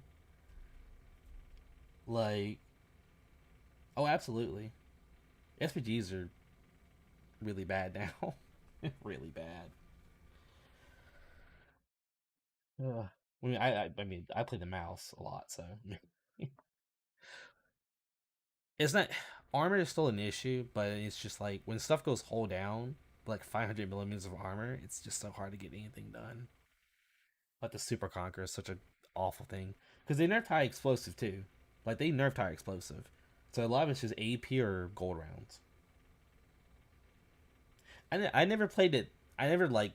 Like oh, absolutely. SPGs are really bad now. Really bad. Ugh. I play the mouse a lot, so it's not armor is still an issue, but it's just like when stuff goes hull down, like 500 millimeters of armor, it's just so hard to get anything done. But the Super Conqueror is such an awful thing because they nerfed high explosive too. Like they nerfed high explosive, so a lot of it's just AP or gold rounds. I never played it. I never like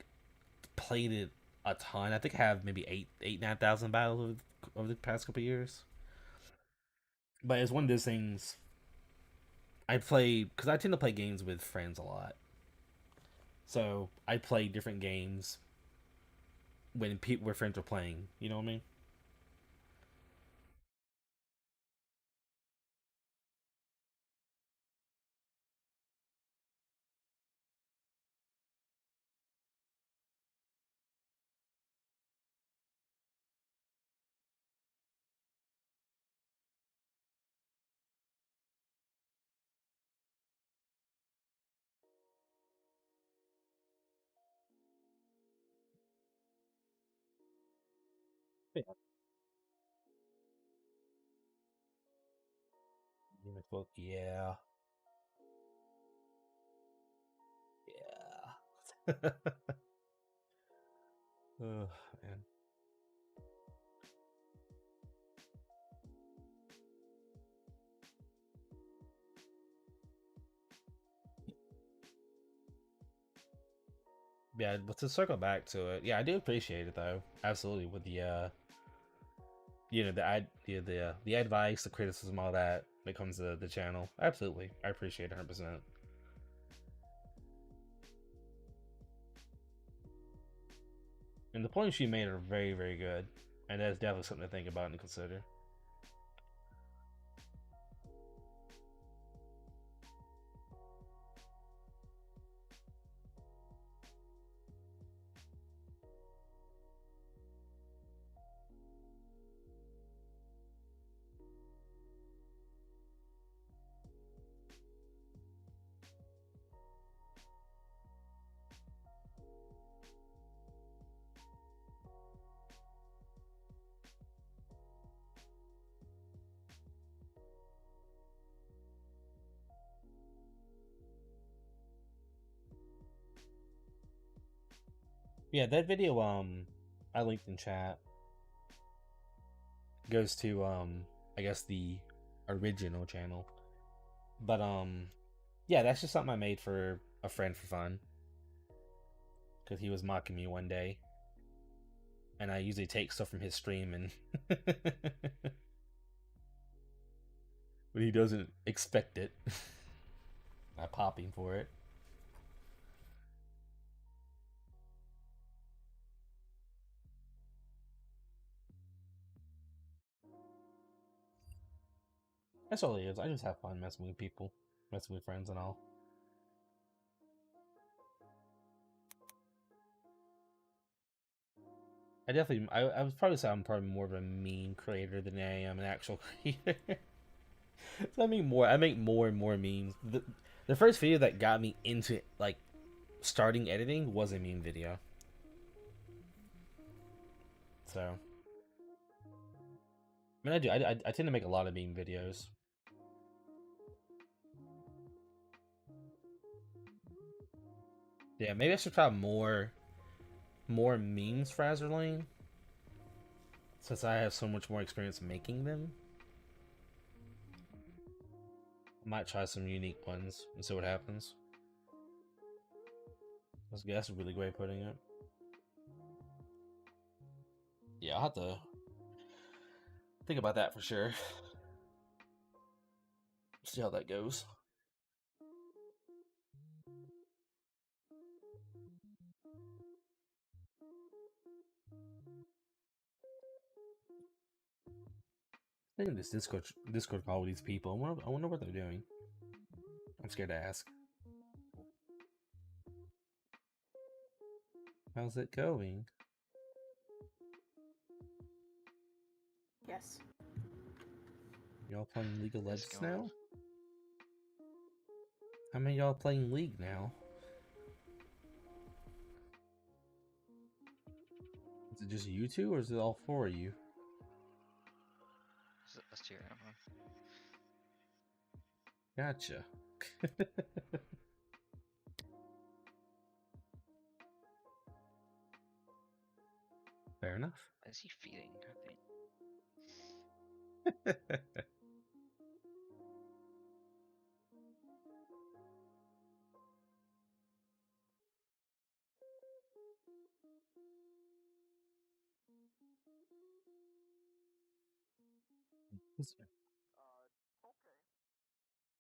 played it a ton. I think I have maybe 9,000 battles over the past couple years. But it's one of those things I play because I tend to play games with friends a lot. So I play different games when where friends are playing. You know what I mean? Yeah. Yeah. Yeah. Oh man. Yeah, but to circle back to it, yeah, I do appreciate it though. Absolutely, with the the advice, the criticism, all that that comes to the channel. Absolutely, I appreciate it 100%. And the points you made are very, very good, and that's definitely something to think about and consider. Yeah, that video I linked in chat goes to I guess the original channel. But yeah, that's just something I made for a friend for fun. Cuz he was mocking me one day. And I usually take stuff from his stream and when he doesn't expect it, I pop him for it. That's all it is. I just have fun messing with people, messing with friends and all. I would probably say I'm probably more of a meme creator than I am an actual creator. So I make more and more memes. The first video that got me into like starting editing was a meme video. So I mean, I tend to make a lot of meme videos. Yeah, maybe I should try more memes for Azerlane, since I have so much more experience making them. I might try some unique ones and see what happens. That's a really great putting it. Yeah, I'll have to think about that for sure. See how that goes. I think this Discord call with these people. I wonder what they're doing. I'm scared to ask. How's it going? Yes. Y'all playing League of It's Legends going. now? How many of y'all playing League now? Is it just you two, or is it all four of you? Us two right now. Gotcha. Fair enough. Is he feeding? I think.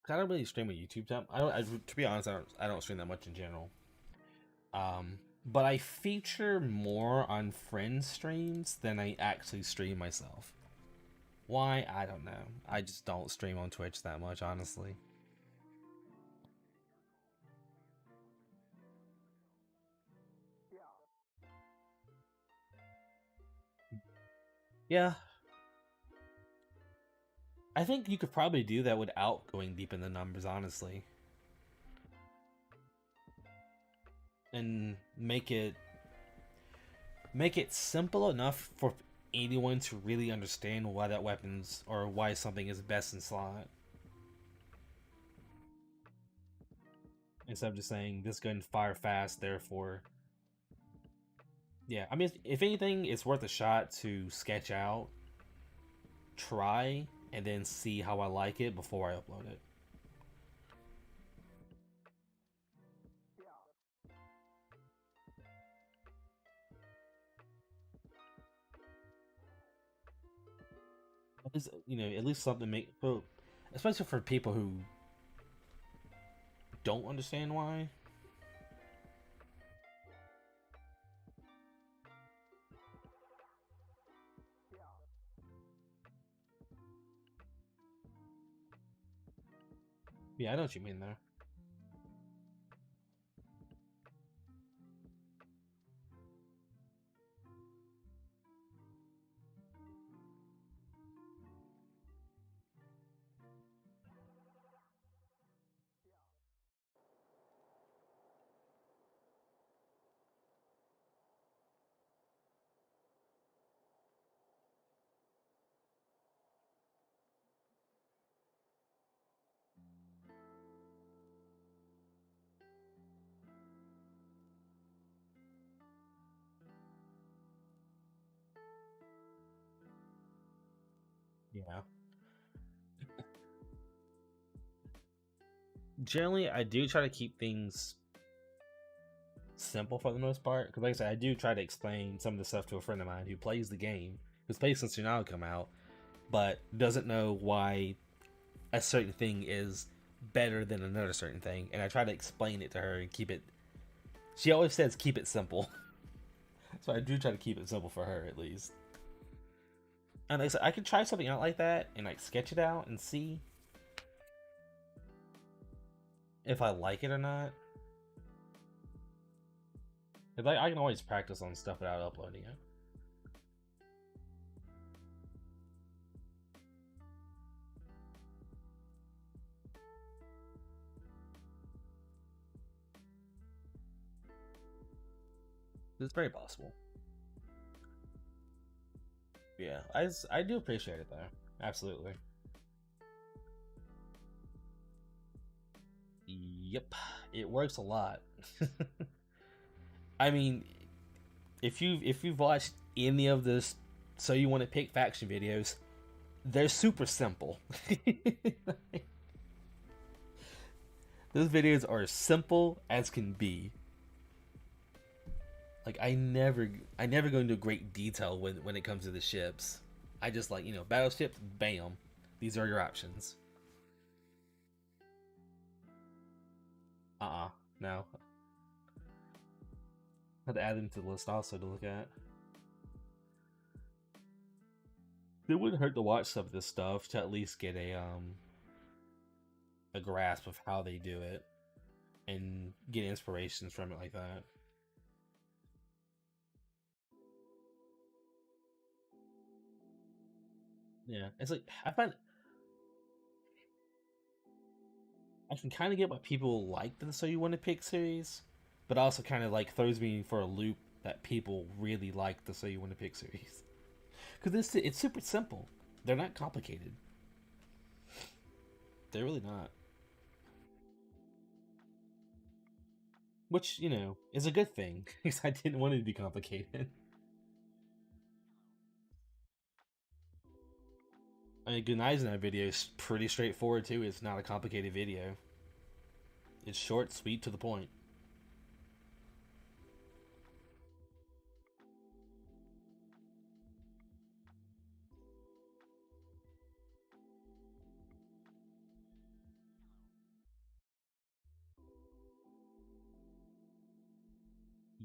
I don't really stream a YouTube time. To be honest, I don't stream that much in general. But I feature more on friends' streams than I actually stream myself. Why? I don't know. I just don't stream on Twitch that much, honestly. Yeah. I think you could probably do that without going deep in the numbers, honestly. And make it simple enough for anyone to really understand why that weapon's or why something is best in slot. Instead of just saying this gun fire fast, therefore. Yeah, I mean, if anything, it's worth a shot to sketch out, try, and then see how I like it before I upload it. At least, at least something make, well, especially for people who don't understand why. Yeah, I know what you mean there. Yeah. Generally, I do try to keep things simple for the most part, because like I said, I do try to explain some of the stuff to a friend of mine who plays the game, who's played since Tsunade come out, but doesn't know why a certain thing is better than another certain thing, and I try to explain it to her and keep it. She always says keep it simple, so I do try to keep it simple for her at least. And like I said, I could try something out like that and like sketch it out and see if I like it or not. Like, I can always practice on stuff without uploading it. It's very possible. Yeah, I do appreciate it though. Absolutely. Yep, it works a lot. I mean, if you've watched any of this, so you want to pick faction videos, they're super simple. Those videos are as simple as can be. Like I never go into great detail when it comes to the ships. I just like, battleships, bam. These are your options. No. I had to add them to the list also to look at. It wouldn't hurt to watch some of this stuff to at least get a grasp of how they do it and get inspirations from it like that. Yeah, it's like I can kind of get why people like the So You Want to Pick series, but also kind of like throws me for a loop that people really like the So You Want to Pick series because it's super simple. They're not complicated. They're really not. Which, is a good thing, because I didn't want it to be complicated. I mean, Good Night in that video is pretty straightforward too. It's not a complicated video. It's short, sweet, to the point.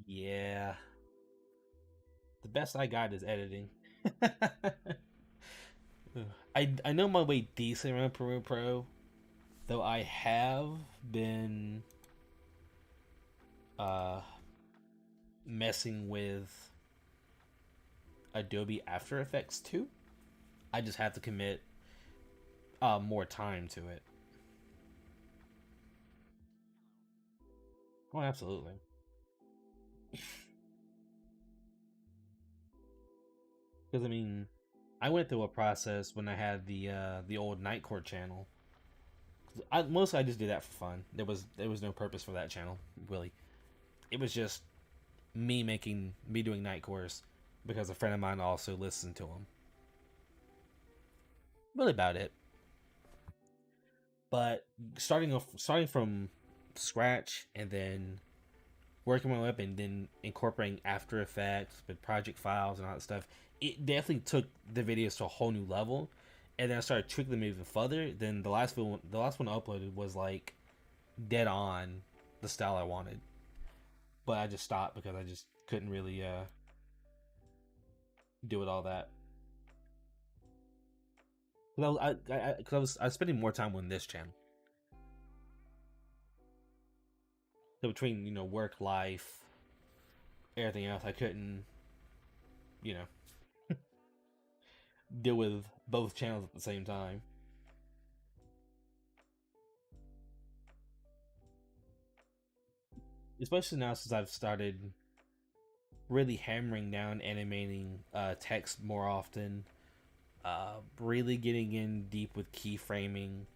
Yeah. The best I got is editing. I know my way decent around Premiere Pro, though I have been messing with Adobe After Effects too. I just have to commit more time to it. Oh, absolutely. Because I mean, I went through a process when I had the old Night Court channel. Mostly I just did that for fun. There was no purpose for that channel, really. It was just me doing Night Course because a friend of mine also listened to them. Really about it. But starting from scratch and then working my way up and then incorporating After Effects with project files and all that stuff, it definitely took the videos to a whole new level. And then I started tweaking them even further. Then the last one I uploaded was like dead on the style I wanted. But I just stopped because I just couldn't really do it all that. Because I was spending more time on this channel. So between work, life, everything else, I couldn't deal with both channels at the same time. Especially now since I've started really hammering down animating text more often, really getting in deep with keyframing.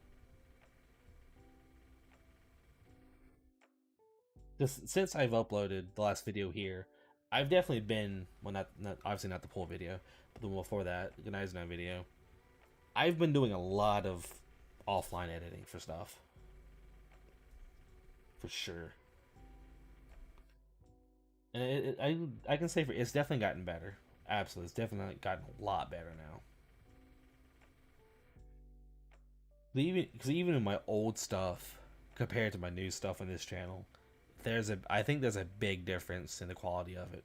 Just since I've uploaded the last video here, I've definitely been, well, not obviously not the poll video, but the one before that, the Night video. I've been doing a lot of offline editing for stuff, for sure. And I can say it's definitely gotten better. Absolutely, it's definitely gotten a lot better now. Because even in my old stuff compared to my new stuff on this channel, I think there's a big difference in the quality of it.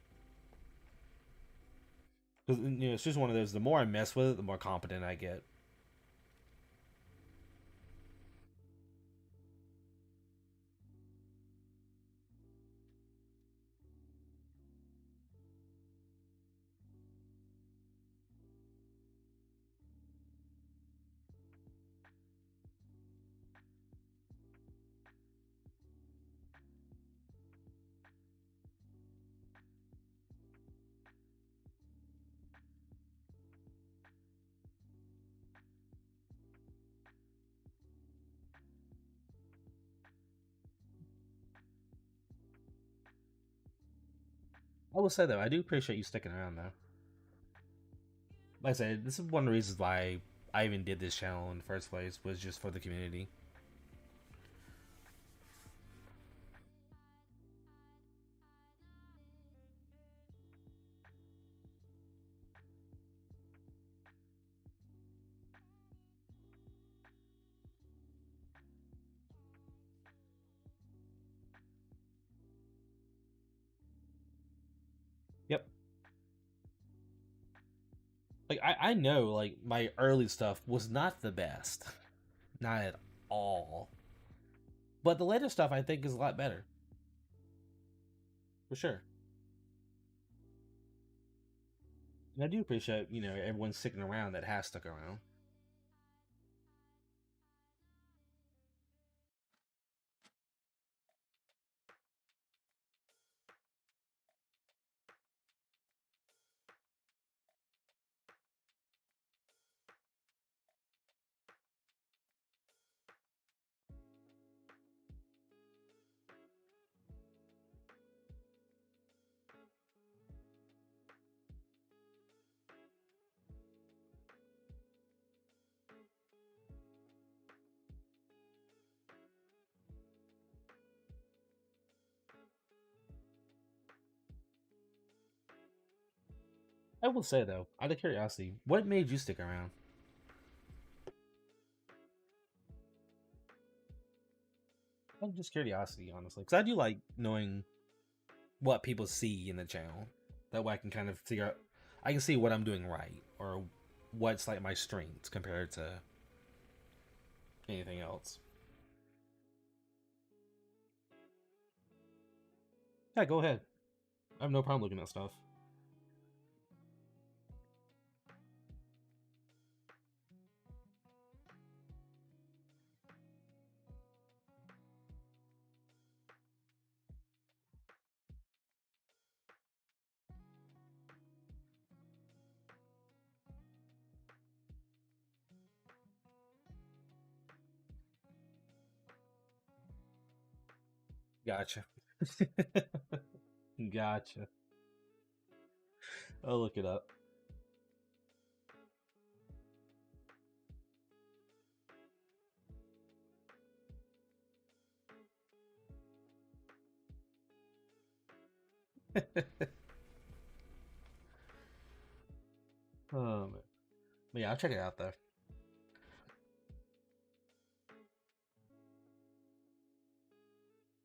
Because it's just one of those. The more I mess with it, the more competent I get. I will say though, I do appreciate you sticking around though. Like I said, this is one of the reasons why I even did this channel in the first place, was just for the community. Yep. Like I know like my early stuff was not the best. Not at all. But the later stuff I think is a lot better. For sure. And I do appreciate, you know, everyone sticking around that has stuck around. I will say though, out of curiosity, what made you stick around? I'm just curiosity, honestly, because I do like knowing what people see in the channel. That way, I can kind of figure out. I can see what I'm doing right, or what's like my strengths compared to anything else. Yeah, go ahead. I have no problem looking at stuff. Gotcha. Gotcha. I'll look it up. But yeah, I'll check it out though.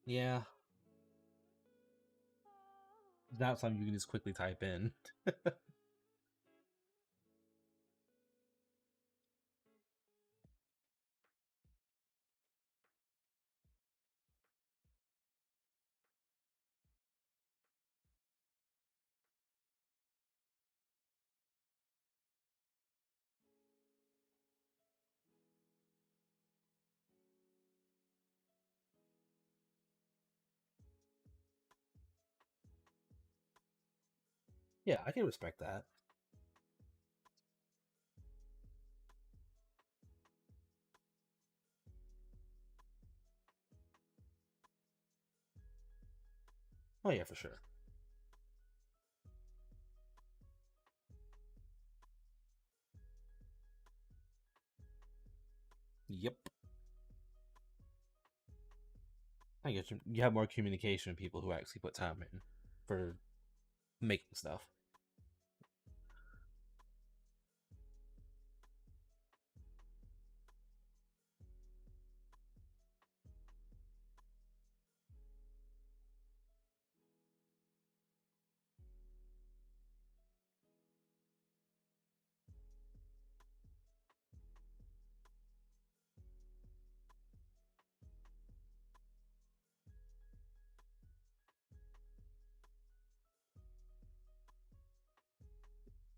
Yeah, it's not something you can just quickly type in. Yeah, I can respect that. Oh yeah, for sure. Yep. I get you. You have more communication with people who actually put time in for making stuff.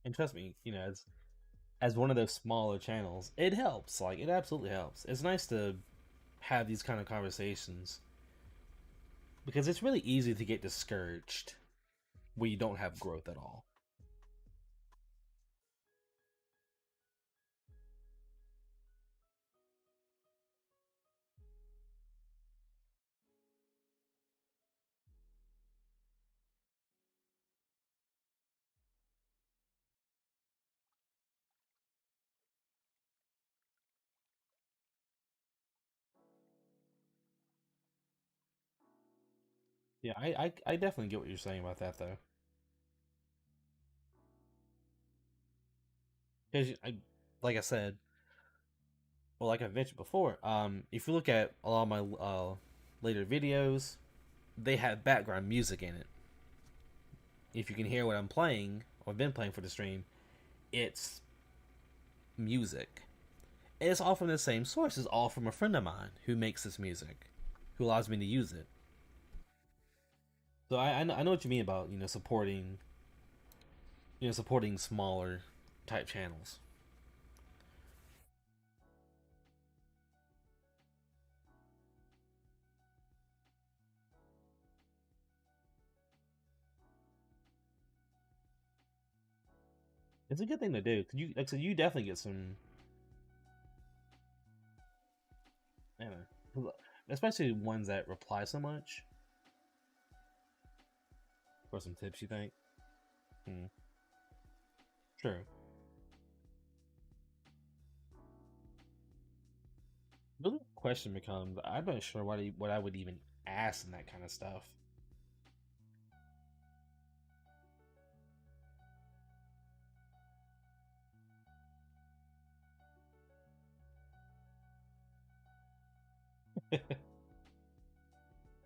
And trust me, you know, as one of those smaller channels, it helps. Like it absolutely helps. It's nice to have these kind of conversations because it's really easy to get discouraged when you don't have growth at all. Yeah, I definitely get what you're saying about that though. Because like I said, well, like I mentioned before, if you look at a lot of my later videos, they have background music in it. If you can hear what I'm playing or been playing for the stream, it's music. And it's all from the same source. It's all from a friend of mine who makes this music, who allows me to use it. So I know what you mean about supporting supporting smaller type channels. It's a good thing to do. You like so you definitely get some, I don't know, especially ones that reply so much. For some tips, you think? Hmm. True. But the question becomes, I'm not sure what I would even ask in that kind of stuff.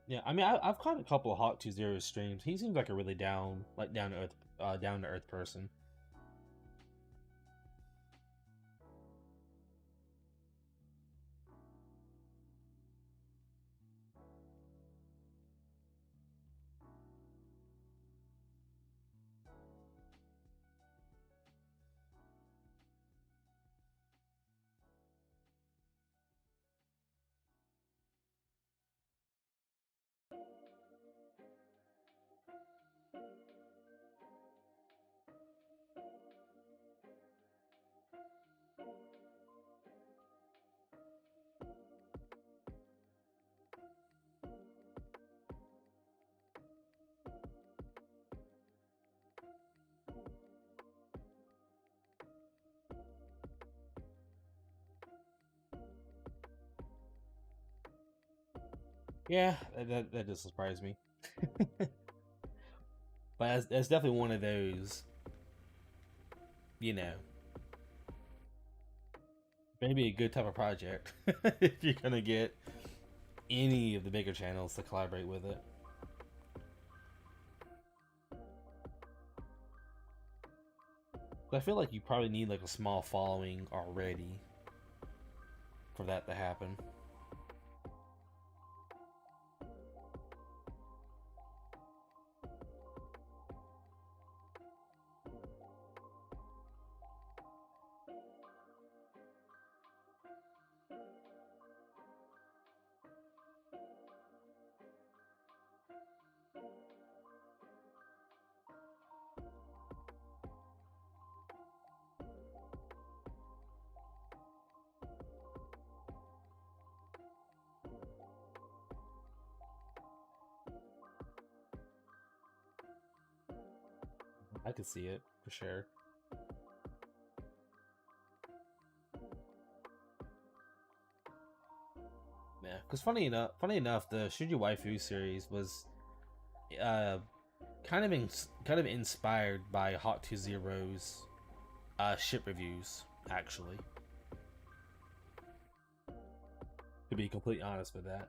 Yeah, I mean, I've caught a couple of Hawk20 streams. He seems like a really down to earth person. Yeah, that does surprise me. But that's definitely one of those, you know, maybe a good type of project if you're gonna get any of the bigger channels to collaborate with it. But I feel like you probably need like a small following already for that to happen. I could see it for sure. Yeah, because funny enough, the Shuju Waifu series was uh kind of inspired by Hawk20's ship reviews, actually. To be completely honest with that.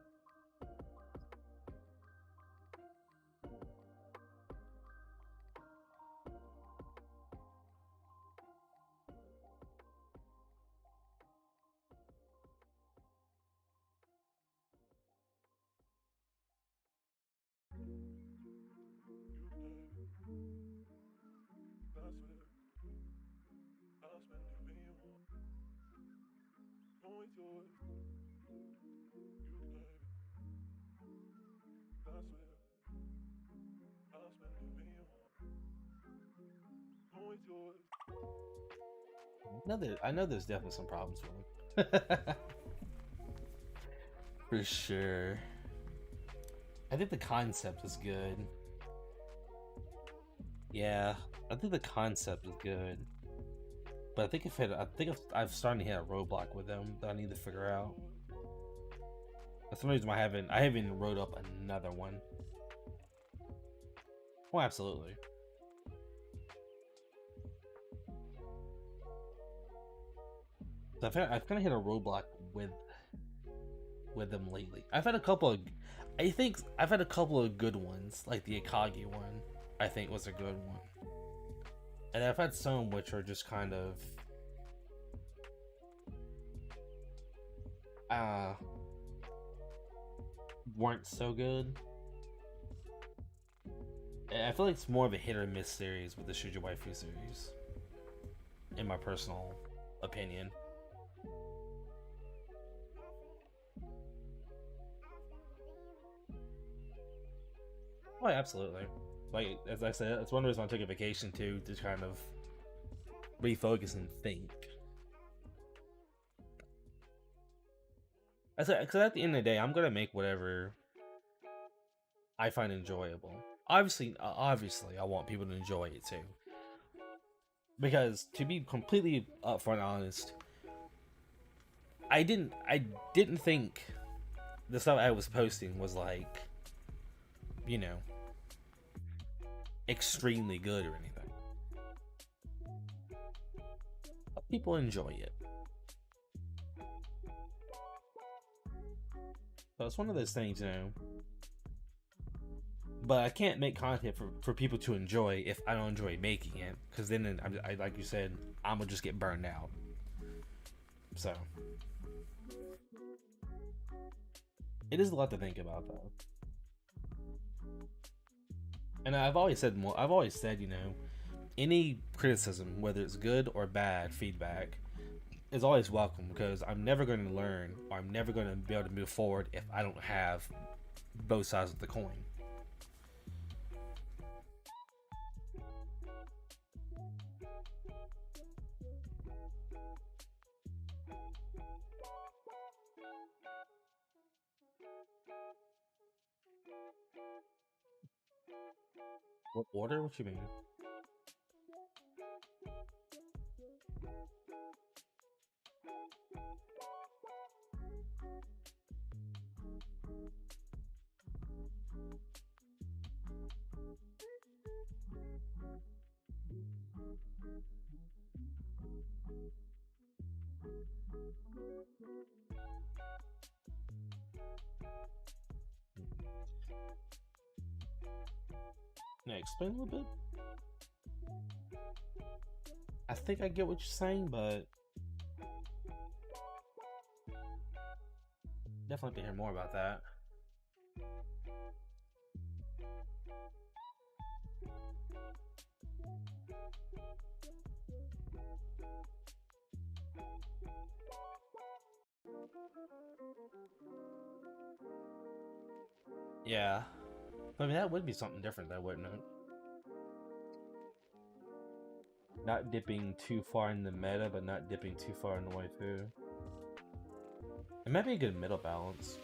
I know there's definitely some problems with him. For sure. I think the concept is good. Yeah, I think the concept is good. But I think I'm starting to hit a roadblock with them that I need to figure out. That's the reason why I haven't wrote up another one. Oh, absolutely. So I've kind of hit a roadblock with them lately. I think I've had a couple of good ones, like the Akagi one. I think was a good one, and I've had some which are just kind of weren't so good. And I feel like it's more of a hit or miss series with the Shuja Waifu series, in my personal opinion. Oh, yeah, absolutely. Like, as I said, it's one reason I took a vacation too, to kind of refocus and think. Because at the end of the day, I'm gonna make whatever I find enjoyable. Obviously, I want people to enjoy it too. Because to be completely upfront honest, I didn't think the stuff I was posting was like, you know, extremely good or anything. But people enjoy it. So it's one of those things, you know. But I can't make content for people to enjoy if I don't enjoy making it, because then I like you said, I'm gonna just get burned out. So it is a lot to think about, though. And I've always said, you know, any criticism, whether it's good or bad feedback, is always welcome, because I'm never going to learn, or I'm never going to be able to move forward if I don't have both sides of the coin. What order? What you mean? Yeah, explain a little bit. I think I get what you're saying, but definitely like to hear more about that. Yeah. I mean, that would be something different, though, wouldn't it? Not dipping too far in the meta, but not dipping too far in the waifu. It might be a good middle balance.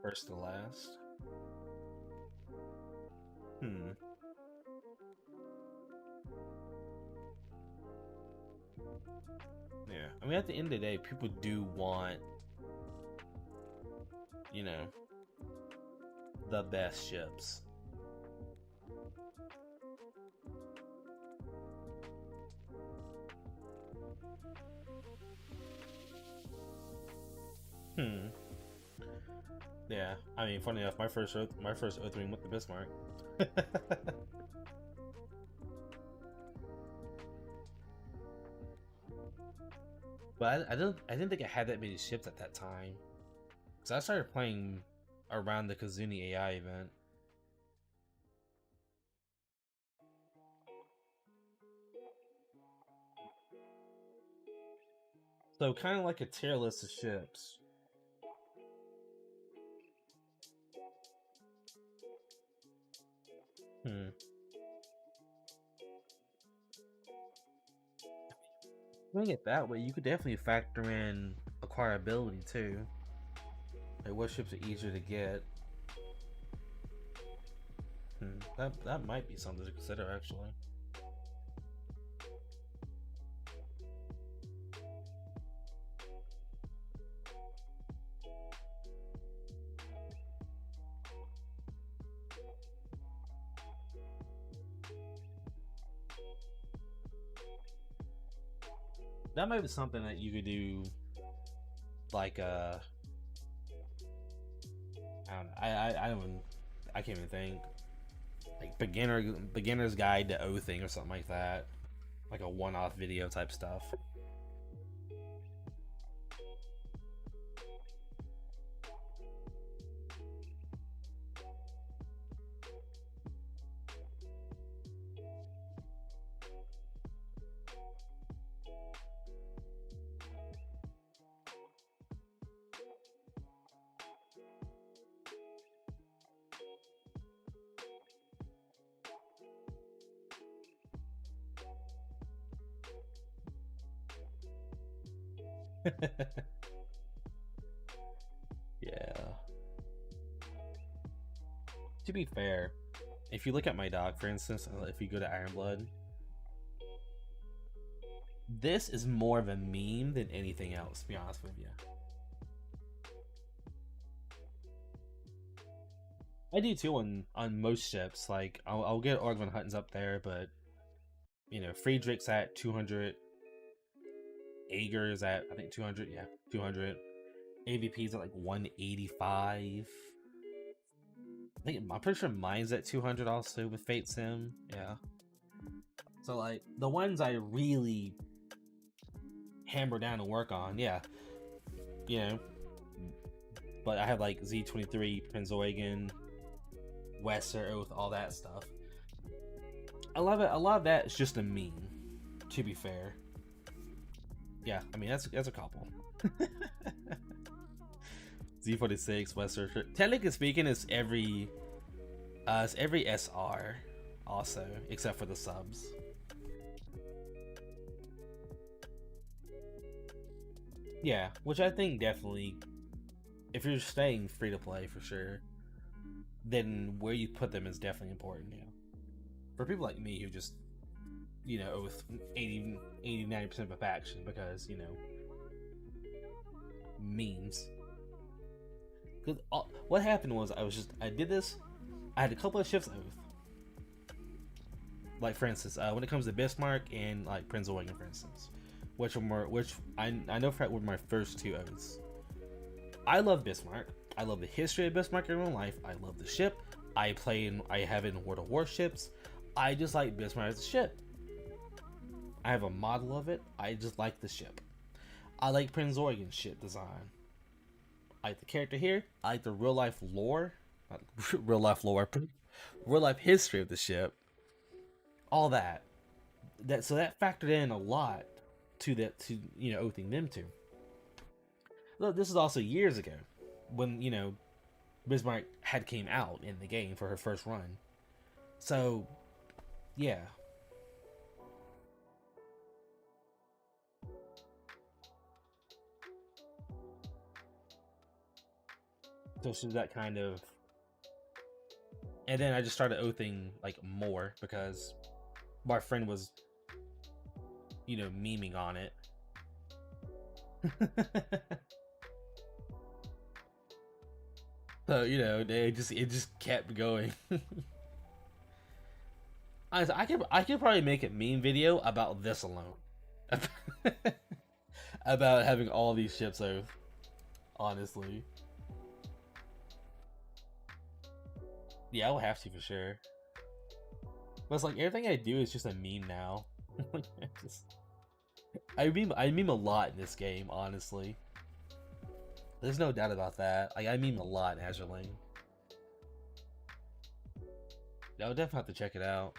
First to last. Yeah, I mean, at the end of the day, people do want, you know, the best ships. Yeah, I mean, funny enough, my first Oathwing went to Bismarck. But I didn't think I had that many ships at that time, because I started playing around the Kazuni AI event. So kind of like a tier list of ships. Hmm. Doing it that way, you could definitely factor in acquirability too. Like what ships are easier to get. That might be something to consider actually. That might be something that you could do, like I don't know. I can't even think. Like beginner's guide to oathing or something like that, like a one-off video type stuff. Yeah. To be fair, if you look at my dog, for instance, if you go to Ironblood, this is more of a meme than anything else, to be honest with you. I do too on most ships. Like I'll get Org von Huttens up there, but you know, Friedrich's at 200. Aeger's at I think 200. Yeah, 200. AVP's at like 185. I'm pretty sure mine's at 200 also with Fate Sim. Yeah. So like the ones I really hammer down and work on, yeah. You know. But I have like Z23, Prince Eugen, Wesser, Oath, all that stuff. I love it. A lot of that is just a meme, to be fair. Yeah, I mean that's a couple. Z46, Wesser. Technically speaking, it's every SR also, except for the subs. Yeah, which I think definitely, if you're staying free to play for sure, then where you put them is definitely important. Yeah, for people like me who just, you know, with 80-90% of a faction because, you know, memes. Because what happened was I did this. I had a couple of shifts oath. Like for instance, when it comes to Bismarck and like Prince Eugen, for instance, which I know for were my first two oaths. I love Bismarck. I love the history of Bismarck in real life. I love the ship. I have it in World of Warships. I just like Bismarck as a ship. I have a model of it. I just like the ship. I like Prince Eugen's ship design. I like the character here. I like the real life lore. Not real life lore. Real life history of the ship. All that. So that factored in a lot to you know, oathing them to. Look, this is also years ago when, you know, Bismarck had came out in the game for her first run. So yeah. So she's that kind of, and then I just started oathing like more because my friend was, you know, memeing on it. So, you know, it just kept going. I could probably make a meme video about this alone. About having all these ships oath. Honestly. Yeah, I will have to for sure. But it's like everything I do is just a meme now. I meme a lot in this game, honestly. There's no doubt about that. I meme a lot in Azure Lane. I would definitely have to check it out.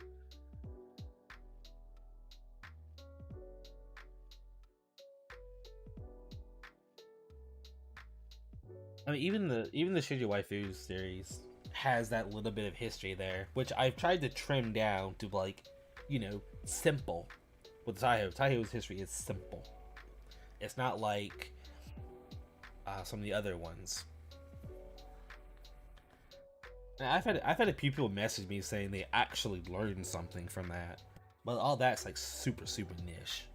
I mean, even the Shoujo Waifus series has that little bit of history there, which I've tried to trim down to, like, you know, simple. With Taiho, Taiho's history is simple. It's not like some of the other ones. And I've had a few people message me saying they actually learned something from that, but all that's like super niche,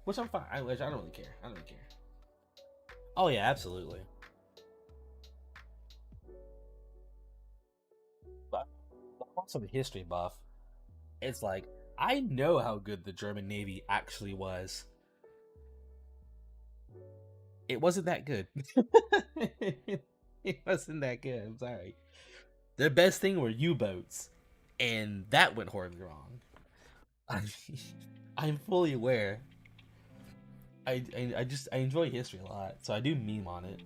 which I'm fine. I don't really care. I don't really care. Oh yeah, absolutely. But also the history buff, it's like I know how good the German Navy actually was. It wasn't that good. It wasn't that good. I'm sorry. Their best thing were U-boats, and that went horribly wrong. I'm fully aware. I enjoy history a lot, so I do meme on it.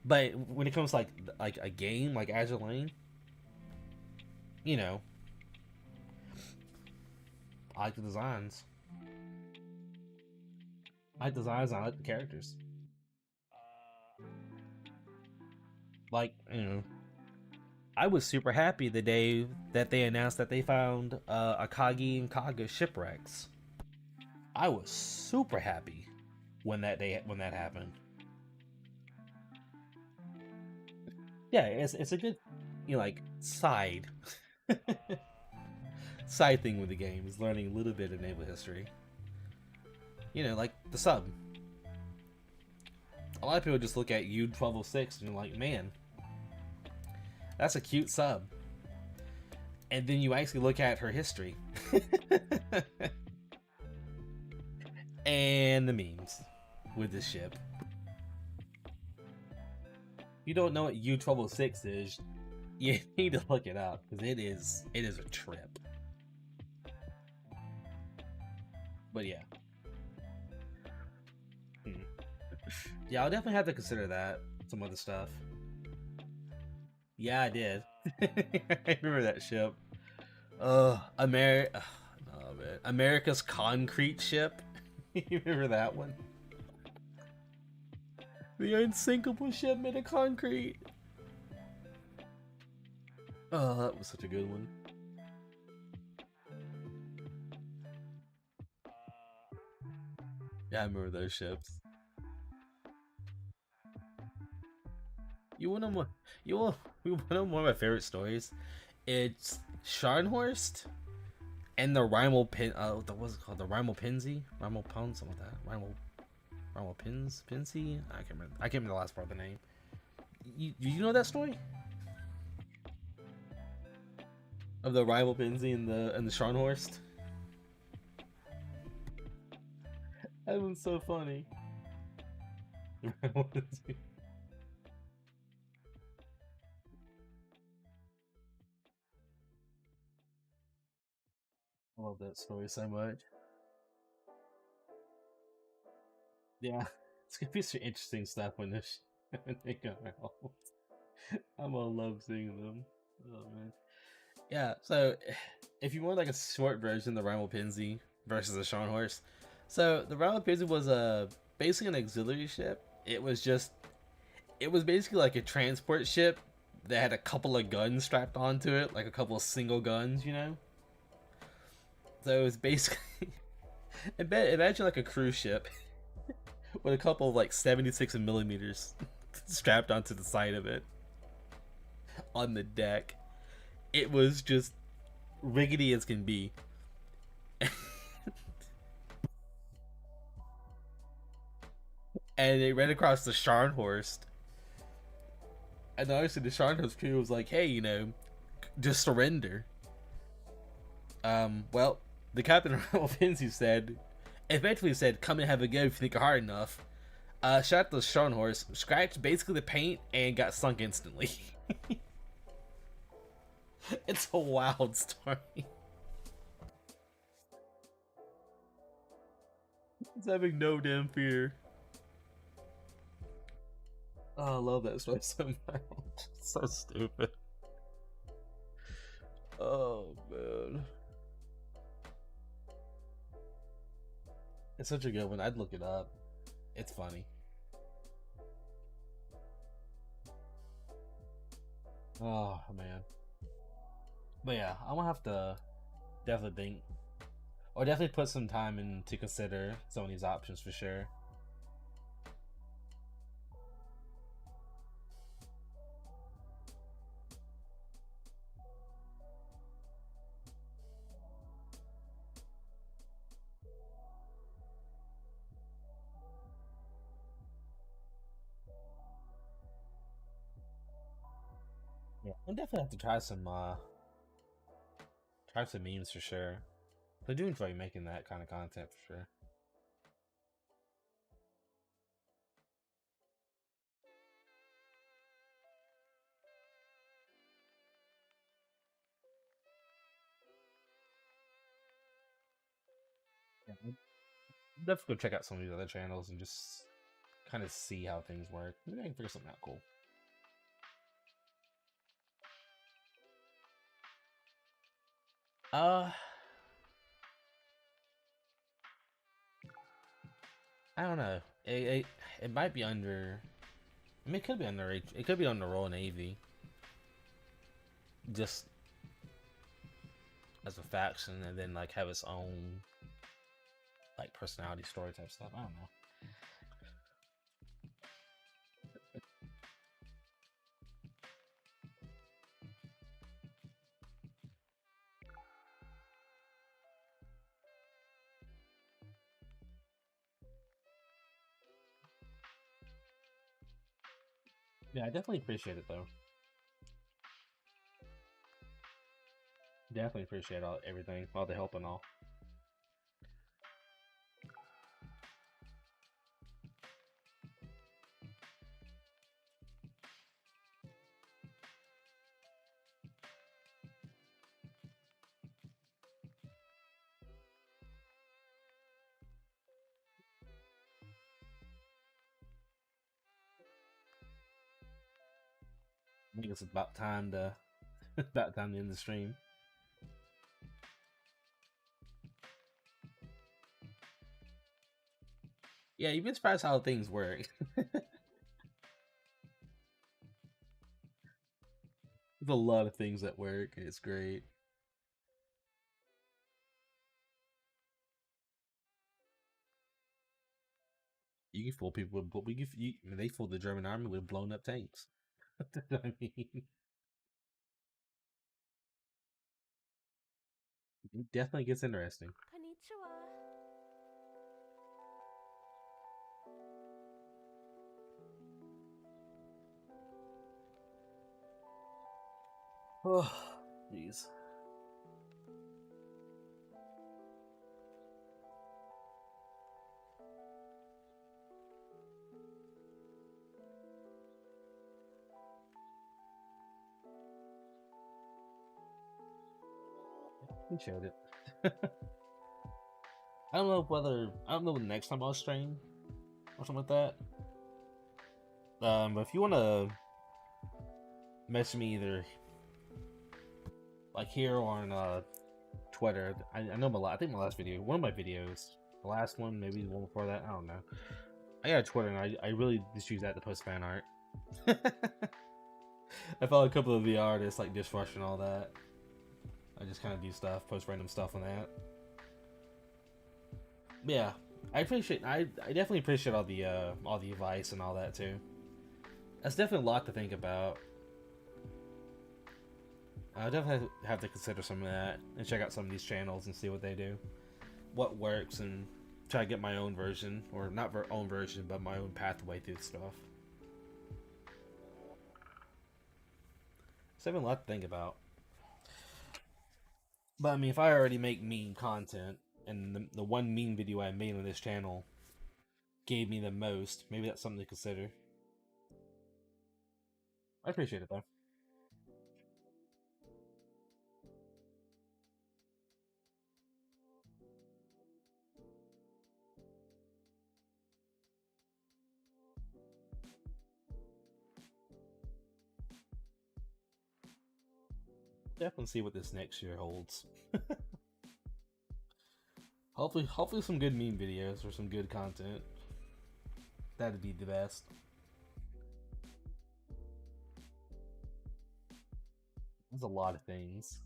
But when it comes to like a game like Azure Lane, you know, I like the designs. I like designs. I like the characters. Like, you know, I was super happy the day that they announced that they found Akagi and Kaga shipwrecks. I was super happy when that happened. Yeah, it's a good, you know, like side side thing with the game is learning a little bit of naval history. You know, like the sub. A lot of people just look at U-1206 and you're like, man, that's a cute sub. And then you actually look at her history. And the memes with this ship. If you don't know what U-1206 is, you need to look it up, because it is a trip. But yeah. Yeah, I'll definitely have to consider that. Some other stuff. Yeah, I did. I remember that ship. Oh man. America's Concrete Ship. You remember that one? The unsinkable ship made of concrete. Oh, that was such a good one. Yeah, I remember those ships. You wanna know one of my favorite stories? It's Scharnhorst and the Rimal Pin. What's it called? The Rimal Pinsy, Rimal Pons, something like that. Rimal Pinsy. I can't remember the last part of the name. You know that story of the Rival Pinsy and the Scharnhorst? That one's so funny. I love that story so much. Yeah, it's gonna be some interesting stuff when they come out. I'm gonna love seeing them. Oh man. Yeah, so if you want like a short version, the Rimal Pinsy versus the Scharnhorst. So the Rimal Pinsy was basically an auxiliary ship. It was basically like a transport ship that had a couple of guns strapped onto it, like a couple of single guns, you know? So it was basically imagine like a cruise ship with a couple of like 76 millimeters strapped onto the side of it on the deck. It was just rickety as can be. And they ran across the Scharnhorst. And obviously the Scharnhorst crew was like, hey, you know, just surrender. Well, the captain of Rival Pinsy eventually said, come and have a go if you think you're hard enough. Shot the Scharnhorst, scratched basically the paint, and got sunk instantly. It's a wild story. It's having no damn fear. Oh, I love that story so much. It's so stupid. Oh, man. It's such a good one. I'd look it up. It's funny. Oh man. But yeah, I'm gonna have to definitely think, or definitely put some time in to consider some of these options for sure. Yeah, I'll definitely have to try some memes for sure. I do enjoy making that kind of content for sure. Yeah, I'll definitely go check out some of these other channels and just kind of see how things work. Maybe I can figure something out cool. Uh, I don't know. It might be under. I mean, it could be under. It could be under Royal Navy. Just as a faction, and then like have its own like personality story type stuff. I don't know. Yeah, I definitely appreciate it though. Definitely appreciate everything, all the help and all. I think it's about time to about time to end the stream. Yeah, you've been surprised how things work. There's a lot of things that work. It's great. You can fool people with, but they fooled the German army with blown up tanks. I mean, it definitely gets interesting. Konnichiwa. Oh, jeez. We showed it. I don't know the next time I'll stream or something like that. But if you want to message me either like here or on Twitter, I know I think my last video, one of my videos, the last one, maybe the one before that, I don't know. I got a Twitter and I really just use that to post fan art. I follow a couple of the artists like Dishrush and all that. I just kind of do stuff, post random stuff on that. But yeah, I definitely appreciate all the advice and all that too. That's definitely a lot to think about. I definitely have to consider some of that and check out some of these channels and see what they do, what works, and try to get my own version, or not own version, but my own pathway through the stuff. It's definitely a lot to think about. But I mean, if I already make meme content, and the one meme video I made on this channel gave me the most, maybe that's something to consider. I appreciate it though. Definitely see what this next year holds. hopefully some good meme videos or some good content. That'd be the best. There's a lot of things.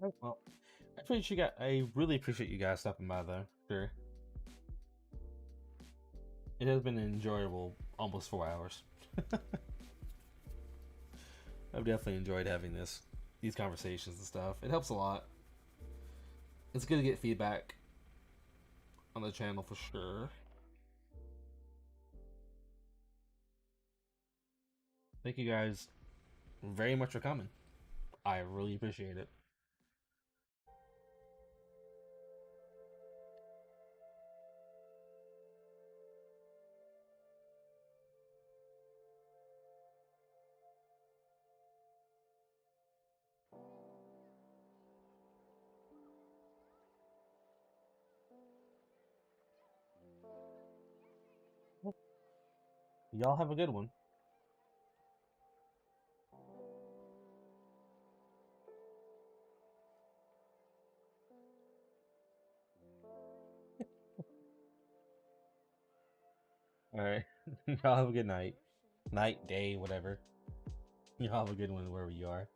Oh, well, I really appreciate you guys stopping by though. Sure. It has been an enjoyable almost 4 hours. I've definitely enjoyed having these conversations and stuff. It helps a lot. It's good to get feedback on the channel for sure. Thank you guys very much for coming. I really appreciate it. Y'all have a good one. Alright. Y'all have a good night. Night, day, whatever. Y'all have a good one wherever you are.